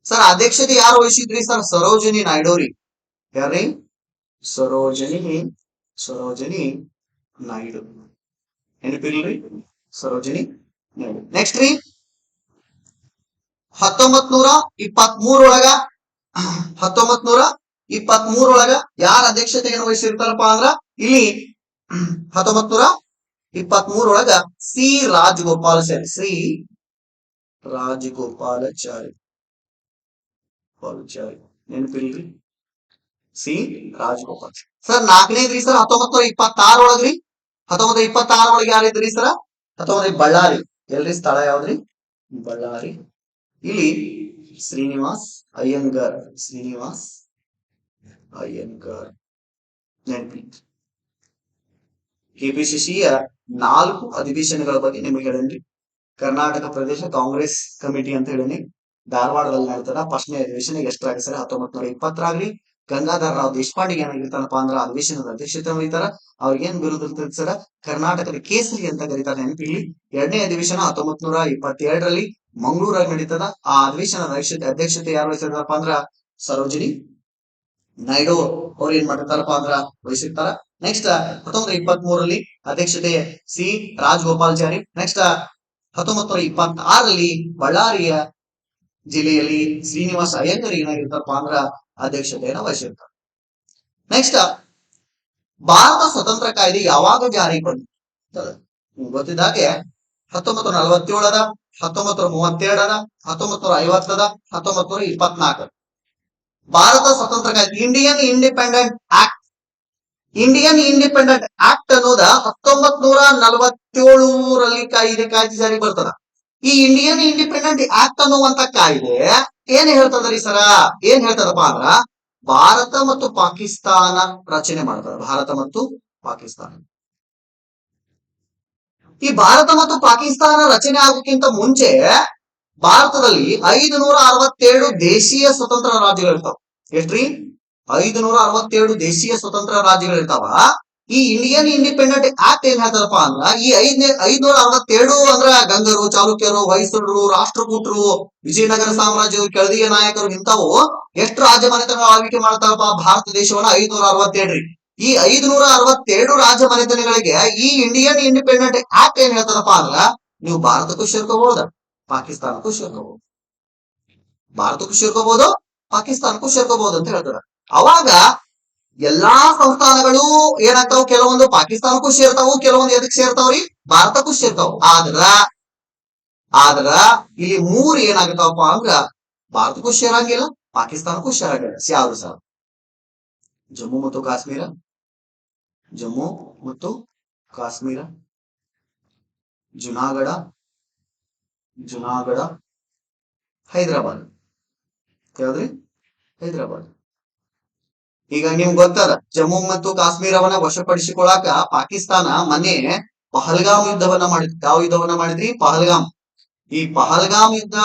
ಸರ್ ಅಧ್ಯಕ್ಷತೆ ಯಾರು ವಹಿಸಿದ್ರಿ ಸರ್? ಸರೋಜಿನಿ ನಾಯ್ಡು ರೀ. ಯಾರ್ರಿ? ಸರೋಜಿನಿ ನಾಯ್ಡು. ನೆನಪಿಲ್ರಿ? ಸರೋಜಿನಿ ನಾಯ್ಡು. ನೆಕ್ಸ್ಟ್ ರೀ, 1923 ಯಾರ ಅಧ್ಯಕ್ಷತೆಯನ್ನು ವಹಿಸಿರ್ತಾರಪ್ಪ ಅಂದ್ರ ಇಲ್ಲಿ 1923 ಸಿ ರಾಜಗೋಪಾಲಾಚಾರಿ. ನೆನಪಿಲ್ರಿ? ಸಿ ರಾಜಗೋಪಾಲ್. ಸರ್ ನಾಲ್ಕನೇದ್ರಿ ಸರ್ 1926 1926 ಯಾರಿದ್ರಿ ಸರ್? 19 ಬಳ್ಳಾರಿ. ಎಲ್ರಿ ಸ್ಥಳ ಯಾವ್ದ್ರಿ? ಬಳ್ಳಾರಿ. ಇಲ್ಲಿ ಶ್ರೀನಿವಾಸ್ ಅಯ್ಯಂಗಾರ್. ನೆನಪಿ. ಕೆಪಿಸಿಸಿಯ 4 ಅಧಿವೇಶನಗಳ ಬಗ್ಗೆ ನಿಮಗೆ ಹೇಳೇನ್ರಿ. ಕರ್ನಾಟಕ ಪ್ರದೇಶ ಕಾಂಗ್ರೆಸ್ ಕಮಿಟಿ ಅಂತ ಹೇಳೀನಿ. ಧಾರವಾಡದಲ್ಲಿ ನಡೀತದ. ಫಸ್ಟ್ನೇ ಅಧಿವೇಶನ ಎಷ್ಟ್ರಾಗ ಸರ್? 1920 ಗಂಗಾಧರ ರಾವ್ ದೇಶಪಾಂಡೆಗೆ ಏನಾಗಿರ್ತಾನಪ್ಪ ಅಂದ್ರ ಅಧಿವೇಶನದ ಅಧ್ಯಕ್ಷತೆ ವಹಿತಾರ. ಅವ್ರಿಗೇನ್ ಬಿರುದು ಇರ್ತದೆ ಸರ್? ಕರ್ನಾಟಕದ ಕೇಸರಿ ಅಂತ ಕರೀತಾರೆ. ನೆನಪಿರ್ಲಿ. ಎರಡನೇ ಅಧಿವೇಶನ 1922 ಮಂಗಳೂರಾಗ ನಡೀತದ. ಆ ಅಧಿವೇಶನದ ಅಧ್ಯಕ್ಷತೆ ಯಾರು ವಹಿಸಿದಾರಪ್ಪ ಅಂದ್ರ ಸರೋಜಿನಿ ನಾಯ್ಡು ಅವ್ರು ಏನ್ ಮಾಡಿರ್ತಾರಪ್ಪ ಅಂದ್ರ ವಹಿಸಿರ್ತಾರ. ನೆಕ್ಸ್ಟ್ 1923 ಅಧ್ಯಕ್ಷತೆ ಸಿ ರಾಜಗೋಪಾಲಾಚಾರಿ. ನೆಕ್ಸ್ಟ್ 1926 ಬಳ್ಳಾರಿಯ ಜಿಲ್ಲೆಯಲ್ಲಿ ಶ್ರೀನಿವಾಸ ಅಯ್ಯಂಗಾರ್ ಏನಾಗಿರ್ತಾರಪ್ಪ ಅಂದ್ರ ಅಧ್ಯಕ್ಷತೆಯನ್ನು ವಹಿಸಿರ್ತಾರೆ. ನೆಕ್ಸ್ಟ್, ಭಾರತ ಸ್ವತಂತ್ರ ಕಾಯ್ದೆ ಯಾವಾಗ ಜಾರಿ ಬಂತು? ಗೊತ್ತಿದ್ದಾಗೆ 1947, 1932, 1950, 1924 ಭಾರತ ಸ್ವತಂತ್ರ ಕಾಯ್ದೆ ಇಂಡಿಯನ್ ಇಂಡಿಪೆಂಡೆಂಟ್ ಆಕ್ಟ್ ಅನ್ನೋದ 1947 ಕಾಯ್ದೆ ಜಾರಿ ಬರ್ತದ. ಈ ಇಂಡಿಯನ್ ಇಂಡಿಪೆಂಡೆಂಟ್ ಆಕ್ಟ್ ಅನ್ನುವಂತ ಕಾಯ್ದೆ ಏನ್ ಹೇಳ್ತದ್ರಿ ಸರ? ಏನ್ ಹೇಳ್ತದಪ್ಪ ಅಂದ್ರ ಭಾರತ ಮತ್ತು ಪಾಕಿಸ್ತಾನ ರಚನೆ ಮಾಡ್ತದ. ಭಾರತ ಮತ್ತು ಪಾಕಿಸ್ತಾನ. ಈ ಭಾರತ ಮತ್ತು ಪಾಕಿಸ್ತಾನ ರಚನೆ ಆಗೋಕ್ಕಿಂತ ಮುಂಚೆ ಭಾರತದಲ್ಲಿ 567 ದೇಶೀಯ ಸ್ವತಂತ್ರ ರಾಜ್ಯಗಳಿರ್ತಾವ. ಎಷ್ಟ್ರಿ? 567 ದೇಶೀಯ ಸ್ವತಂತ್ರ ರಾಜ್ಯಗಳಿರ್ತಾವ. ಈ ಇಂಡಿಯನ್ ಇಂಡಿಪೆಂಡೆಂಟ್ ಆಕ್ಟ್ ಏನ್ ಹೇಳ್ತದಪ್ಪ ಅಂದ್ರ ಈ 567 ಅಂದ್ರ ಗಂಗರು, ಚಾಲುಕ್ಯರು, ಹೊಯ್ಸಳರು, ರಾಷ್ಟ್ರಕೂಟರು, ವಿಜಯನಗರ ಸಾಮ್ರಾಜ್ಯ, ಕೆಳದಿಯ ನಾಯಕರು ಇಂಥವು ಎಷ್ಟು ರಾಜಮನೆತನಗಳ ಆಳ್ವಿಕೆ ಮಾಡ್ತಾರಪ್ಪ ಭಾರತ ದೇಶವನ್ನ? 567 ಈ 567 ರಾಜಮನೆತನಗಳಿಗೆ ಈ ಇಂಡಿಯನ್ ಇಂಡಿಪೆಂಡೆಂಟ್ ಆಕ್ಟ್ ಏನ್ ಹೇಳ್ತದಪ್ಪ ಅಂದ್ರ ನೀವು ಭಾರತಕ್ಕೂ ಸೇರ್ಕೋಬಹುದು, ಪಾಕಿಸ್ತಾನಕ್ಕೂ ಸೇರ್ಕೋಬಹುದು. ಭಾರತಕ್ಕೂ ಸೇರ್ಕೋಬಹುದು, ಪಾಕಿಸ್ತಾನಕ್ಕೂ ಸೇರ್ಕೋಬಹುದು ಅಂತ ಹೇಳ್ತಾರ. ಅವಾಗ ಎಲ್ಲಾ ಸಂಸ್ಥಾನಗಳು ಏನಾಗ್ತಾವ? ಕೆಲವೊಂದು ಪಾಕಿಸ್ತಾನಕ್ಕೂ ಸೇರ್ತಾವು, ಕೆಲವೊಂದು ಎದಕ್ ಸೇರ್ತಾವ್ರಿ? ಭಾರತಕ್ಕೂ ಸೇರ್ತಾವ. ಆದ್ರ ಇಲ್ಲಿ 3 ಏನಾಗ್ತಾವಪ್ಪ ಅಂದ್ರ ಭಾರತಕ್ಕೂ ಸೇರಂಗಿಲ್ಲ, ಪಾಕಿಸ್ತಾನಕ್ಕೂ ಸೇರಂಗಿಲ್ಲ. ಯಾವ್ದು ಸರ್? ಜಮ್ಮು ಮತ್ತು ಕಾಶ್ಮೀರ, ಜುನಾಗಢ, ಹೈದರಾಬಾದ್. ಯಾವ್ದ್ರಿ? ಹೈದರಾಬಾದ್. ಈಗ ನಿಮ್ಗೆ ಗೊತ್ತದ, ಜಮ್ಮು ಮತ್ತು ಕಾಶ್ಮೀರವನ್ನ ವಶಪಡಿಸಿಕೊಳ್ಳಾಕ ಪಾಕಿಸ್ತಾನ ಮೊನ್ನೆ ಪಹಲ್ಗಾಮ್ ಯುದ್ಧವನ್ನ ಮಾಡಿದ್ರು. ಯಾವ ಯುದ್ಧವನ್ನ ಮಾಡಿದ್ರಿ? ಪಹಲ್ಗಾಮ್. ಈ ಪಹಲ್ಗಾಮ್ ಯುದ್ಧ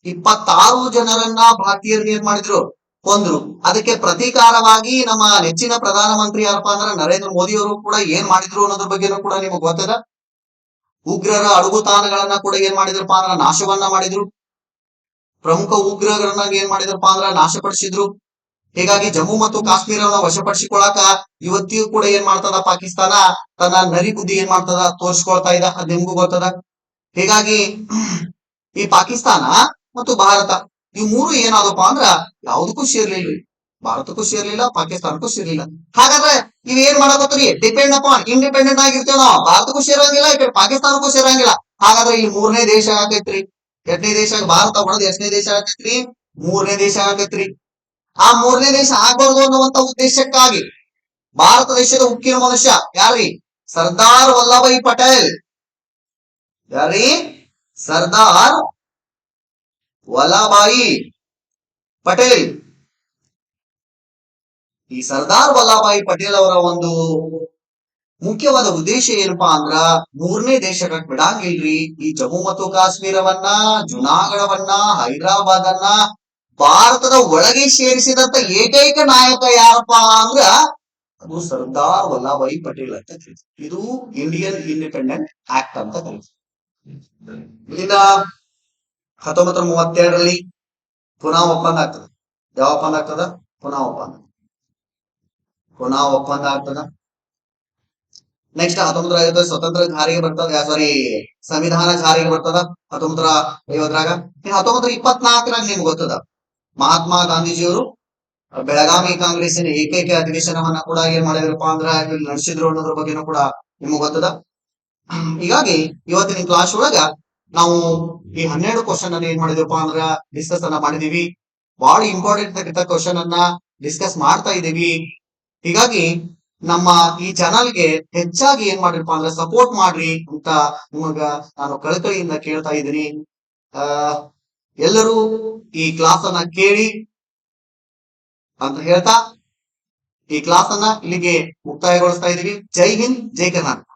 26 ಜನರನ್ನ ಭಾರತೀಯರು ಏನ್ ಮಾಡಿದ್ರು? ಕೊಂದ್ರು. ಅದಕ್ಕೆ ಪ್ರತೀಕಾರವಾಗಿ ನಮ್ಮ ನೆಚ್ಚಿನ ಪ್ರಧಾನಮಂತ್ರಿ ಯಾರಪ್ಪ ಅಂದ್ರ ನರೇಂದ್ರ ಮೋದಿ ಅವರು ಕೂಡ ಏನ್ ಮಾಡಿದ್ರು ಅನ್ನೋದ್ರ ಬಗ್ಗೆನೂ ಕೂಡ ನಿಮಗ್ ಗೊತ್ತದ. ಉಗ್ರರ ಅಡಗುತಾಣಗಳನ್ನ ಕೂಡ ಏನ್ ಮಾಡಿದ್ರಪ್ಪ ಅಂದ್ರ ನಾಶವನ್ನ ಮಾಡಿದ್ರು. ಪ್ರಮುಖ ಉಗ್ರರನ್ನ ಏನ್ ಮಾಡಿದ್ರಪ್ಪ ಅಂದ್ರ ನಾಶಪಡಿಸಿದ್ರು. ಹೀಗಾಗಿ ಜಮ್ಮು ಮತ್ತು ಕಾಶ್ಮೀರವನ್ನ ವಶಪಡಿಸಿಕೊಳ್ಳಾಕ ಇವತ್ತಿಗೂ ಕೂಡ ಏನ್ ಮಾಡ್ತದ ಪಾಕಿಸ್ತಾನ? ತನ್ನ ನರಿ ಬುದ್ಧಿ ಏನ್ ಮಾಡ್ತದ? ತೋರಿಸ್ಕೊಳ್ತಾ ಇದ. ಅದ್ ನಿಮ್ಗೂ ಗೊತ್ತದ. ಹೀಗಾಗಿ ಈ ಪಾಕಿಸ್ತಾನ ಮತ್ತು ಭಾರತ ಇವ್ 3 ಏನಾದಪ್ಪ ಅಂದ್ರ ಯಾವ್ದಕ್ಕೂ ಸೇರ್ಲಿಲ್ರಿ. ಭಾರತಕ್ಕೂ ಸೇರ್ಲಿಲ್ಲ, ಪಾಕಿಸ್ತಾನಕ್ಕೂ ಸೇರ್ಲಿಲ್ಲ. ಹಾಗಾದ್ರೆ ಇವ್ ಏನ್ ಮಾಡಕತ್ರಿ? ಡಿಪೆಂಡ್ ಅಪಾನ್ ಇಂಡಿಪೆಂಡೆಂಟ್ ಆಗಿರ್ತೇವ ನಾವು. ಭಾರತಕ್ಕೂ ಸೇರಂಗಿಲ್ಲ, ಈ ಕಡೆ ಪಾಕಿಸ್ತಾನಕ್ಕೂ ಸೇರಂಗಿಲ್ಲ. ಹಾಗಾದ್ರೆ ಇಲ್ಲಿ 3ನೇ ದೇಶ ಆಗೈತ್ರಿ. ಎಷ್ಟನೇ ದೇಶ? ಭಾರತ ಹೊಡೆದ್ ಎಷ್ಟನೇ ದೇಶ ಆಗೈತ್ರಿ? 3ನೇ ದೇಶ ಆಗೈತ್ರಿ. ಆ 3ನೇ ದೇಶ ಆಗ್ಬಾರ್ದು ಅನ್ನುವಂತ ಉದ್ದೇಶಕ್ಕಾಗಿ ಭಾರತ ದೇಶದ ಉಕ್ಕಿನ ಮನುಷ್ಯ ಯಾರ್ರಿ? ಸರ್ದಾರ್ ವಲ್ಲಭಾಯಿ ಪಟೇಲ್. ಯಾರ್ರಿ? ಸರ್ದಾರ್ ವಲ್ಲಭಾಯಿ ಪಟೇಲ್. ಈ ಸರ್ದಾರ್ ವಲ್ಲಭಾಯಿ ಪಟೇಲ್ ಅವರ ಒಂದು ಮುಖ್ಯವಾದ ಉದ್ದೇಶ ಏನಪ್ಪಾ ಅಂದ್ರ, ಮೂರನೇ ದೇಶಕ್ಕೆ ಬಿಡಂಗಿಲ್ರಿ. ಈ ಜಮ್ಮು ಮತ್ತು ಕಾಶ್ಮೀರವನ್ನ, ಜುನಾಗಢವನ್ನ, ಹೈದರಾಬಾದನ್ನ ಭಾರತದ ಒಳಗೆ ಸೇರಿಸಿದಂತ ಏಕೈಕ ನಾಯಕ ಯಾರಪ್ಪಾ ಅಂದ್ರ ಅದು ಸರ್ದಾರ್ ವಲ್ಲಭಾಯಿ ಪಟೇಲ್ ಅಂತ ಕರೀತೀವಿ. ಇದು ಇಂಡಿಯನ್ ಇಂಡಿಪೆಂಡೆಂಟ್ ಆಕ್ಟ್ ಅಂತ ಕರೀತೀವಿ. ಇನ್ನ 1932ರಲ್ಲಿ ಪುನಾ ಒಪ್ಪಂದ ಆಗ್ತದ. ಯಾವ ಒಪ್ಪಂದ ಆಗ್ತದ? ಪುನಾ ಒಪ್ಪಂದ. ಪುನಾ ಒಪ್ಪಂದ ಆಗ್ತದ. ನೆಕ್ಸ್ಟ್ 1950 ಸ್ವತಂತ್ರ ಜಾರಿಗೆ ಬರ್ತದ, ಸಾರಿ ಸಂವಿಧಾನ ಜಾರಿಗೆ ಬರ್ತದ 1950ರಾಗ. 1924ರಾಗ ನಿಮ್ಗೆ ಗೊತ್ತದ ಮಹಾತ್ಮ ಗಾಂಧೀಜಿಯವರು ಬೆಳಗಾವಿ ಕಾಂಗ್ರೆಸ್ಸಿನ ಏಕೈಕ ಅಧಿವೇಶನವನ್ನ ಕೂಡ ಏನ್ ಮಾಡಿದ್ರಪ್ಪ ಅಂದ್ರ ಇಲ್ಲಿ ನಡೆಸಿದ್ರು ಅನ್ನೋದ್ರ ಬಗ್ಗೆನೂ ಕೂಡ ನಿಮ್ಗೆ ಗೊತ್ತದ. ಹೀಗಾಗಿ ಇವತ್ತಿನ ಕ್ಲಾಸ್ ಒಳಗ ನಾವು ಈ 12 ಕ್ವಶನ್ ಅನ್ನ ಏನ್ ಮಾಡಿದ್ವಪ್ಪ ಅಂದ್ರ ಡಿಸ್ಕಸ್ ಅನ್ನ ಮಾಡಿದೀವಿ. ಬಹಳ ಇಂಪಾರ್ಟೆಂಟ್ ಆಗಿದ್ದ ಕ್ವಶನ್ ಅನ್ನ ಡಿಸ್ಕಸ್ ಮಾಡ್ತಾ ಇದೀವಿ. ಹೀಗಾಗಿ ನಮ್ಮ ಈ ಚಾನಲ್ಗೆ ಹೆಚ್ಚಾಗಿ ಏನ್ ಮಾಡಿರಪ್ಪ ಅಂದ್ರೆ ಸಪೋರ್ಟ್ ಮಾಡ್ರಿ ಅಂತ ನಿಮಗ ನಾನು ಕಳಕಳಿಯಿಂದ ಕೇಳ್ತಾ ಇದ್ದೀನಿ. ಎಲ್ಲರೂ ಈ ಕ್ಲಾಸ್ ಅನ್ನ ಕೇಳಿ ಅಂತ ಹೇಳ್ತಾ ಈ ಕ್ಲಾಸ್ ಅನ್ನ ಇಲ್ಲಿಗೆ ಮುಕ್ತಾಯಗೊಳಿಸ್ತಾ ಇದೀವಿ. ಜೈ ಹಿಂದ್, ಜೈ ಕರ್ನಾಟಕ.